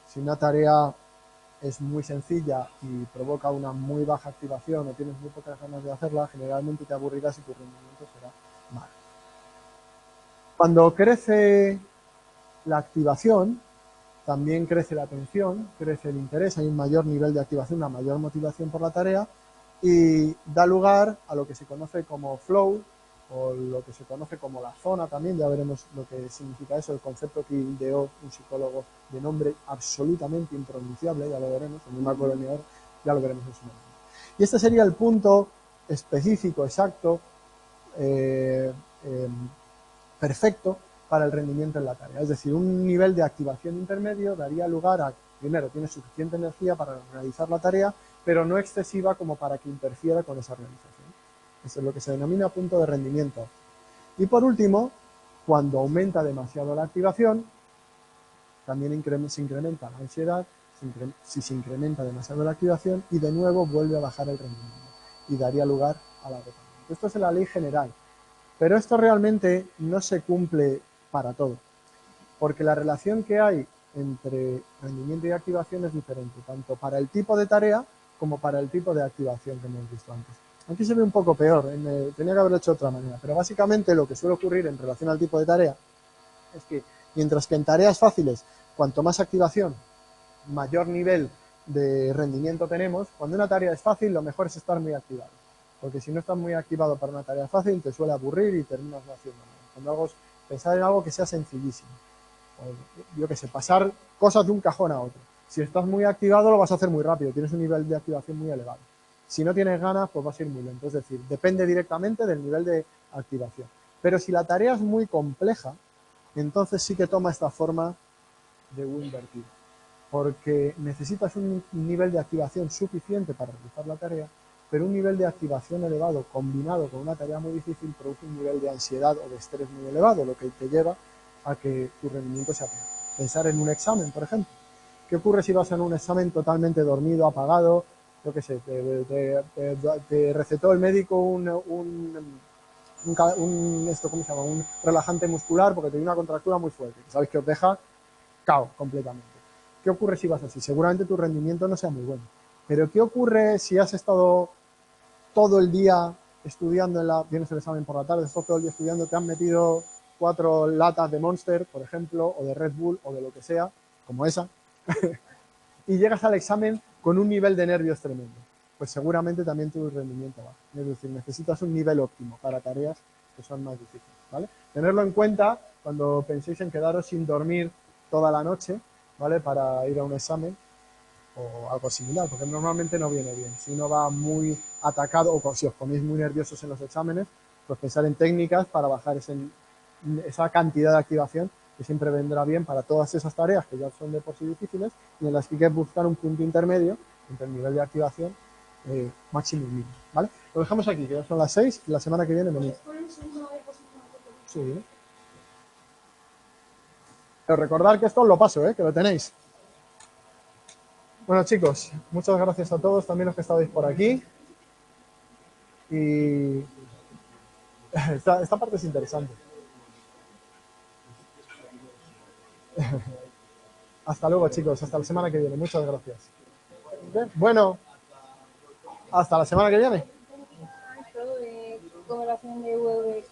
Si una tarea es muy sencilla y provoca una muy baja activación o tienes muy pocas ganas de hacerla, generalmente te aburrirás y tu rendimiento será malo. Cuando crece la activación, también crece la atención, crece el interés, hay un mayor nivel de activación, una mayor motivación por la tarea y da lugar a lo que se conoce como flow o lo que se conoce como la zona también, ya veremos lo que significa eso, el concepto que ideó un psicólogo de nombre absolutamente impronunciable, ya lo veremos, no me acuerdo ni ahora, ya lo veremos en su momento. Y este sería el punto específico, exacto, perfecto para el rendimiento en la tarea. Es decir, un nivel de activación intermedio daría lugar a, primero, tienes suficiente energía para realizar la tarea, pero no excesiva como para que interfiera con esa realización. Eso es lo que se denomina punto de rendimiento. Y por último, cuando aumenta demasiado la activación, también se incrementa la ansiedad, si se incrementa demasiado la activación, y de nuevo vuelve a bajar el rendimiento y daría lugar al agotamiento. Esto es en la ley general, pero esto realmente no se cumple para todo, porque la relación que hay entre rendimiento y activación es diferente, tanto para el tipo de tarea como para el tipo de activación que hemos visto antes. Aquí se ve un poco peor, tenía que haberlo hecho de otra manera, pero básicamente lo que suele ocurrir en relación al tipo de tarea es que mientras que en tareas fáciles, cuanto más activación, mayor nivel de rendimiento tenemos, cuando una tarea es fácil, lo mejor es estar muy activado. Porque si no estás muy activado para una tarea fácil, te suele aburrir y terminas no haciendo nada. Cuando hago, pensar en algo que sea sencillísimo. O, yo qué sé, pasar cosas de un cajón a otro. Si estás muy activado, lo vas a hacer muy rápido, tienes un nivel de activación muy elevado. Si no tienes ganas, pues vas a ir muy lento. Es decir, depende directamente del nivel de activación. Pero si la tarea es muy compleja, entonces sí que toma esta forma de U invertido, porque necesitas un nivel de activación suficiente para realizar la tarea, pero un nivel de activación elevado combinado con una tarea muy difícil produce un nivel de ansiedad o de estrés muy elevado, lo que te lleva a que tu rendimiento sea peor. Pensar en un examen, por ejemplo. ¿Qué ocurre si vas en un examen totalmente dormido, apagado? Yo qué sé, te recetó el médico esto, ¿cómo se llama? Un relajante muscular porque te dio una contractura muy fuerte, que sabéis que os deja cao completamente. ¿Qué ocurre si vas así? Seguramente tu rendimiento no sea muy bueno. Pero ¿qué ocurre si has estado todo el día estudiando, tienes el examen por la tarde, estás todo el día estudiando, te han metido 4 latas de Monster, por ejemplo, o de Red Bull, o de lo que sea, como esa, y llegas al examen con un nivel de nervios tremendo? Pues seguramente también tu rendimiento baja. Es decir, necesitas un nivel óptimo para tareas que son más difíciles, ¿vale? Tenerlo en cuenta cuando penséis en quedaros sin dormir toda la noche, ¿vale? Para ir a un examen o algo similar, porque normalmente no viene bien. Si uno va muy atacado o si os ponéis muy nerviosos en los exámenes, pues pensar en técnicas para bajar esa cantidad de activación que siempre vendrá bien para todas esas tareas que ya son de por sí difíciles y en las que hay que buscar un punto intermedio entre el nivel de activación máximo y mínimo, ¿vale? Lo dejamos aquí, que ya son las 6 y la semana que viene venimos. Sí. Pero recordad que esto os lo paso, que lo tenéis. Bueno, chicos, muchas gracias a todos, también los que estabais por aquí. Y esta parte es interesante. Hasta luego, chicos, hasta la semana que viene. Muchas gracias. Bueno, hasta la semana que viene. Congelación de huevos.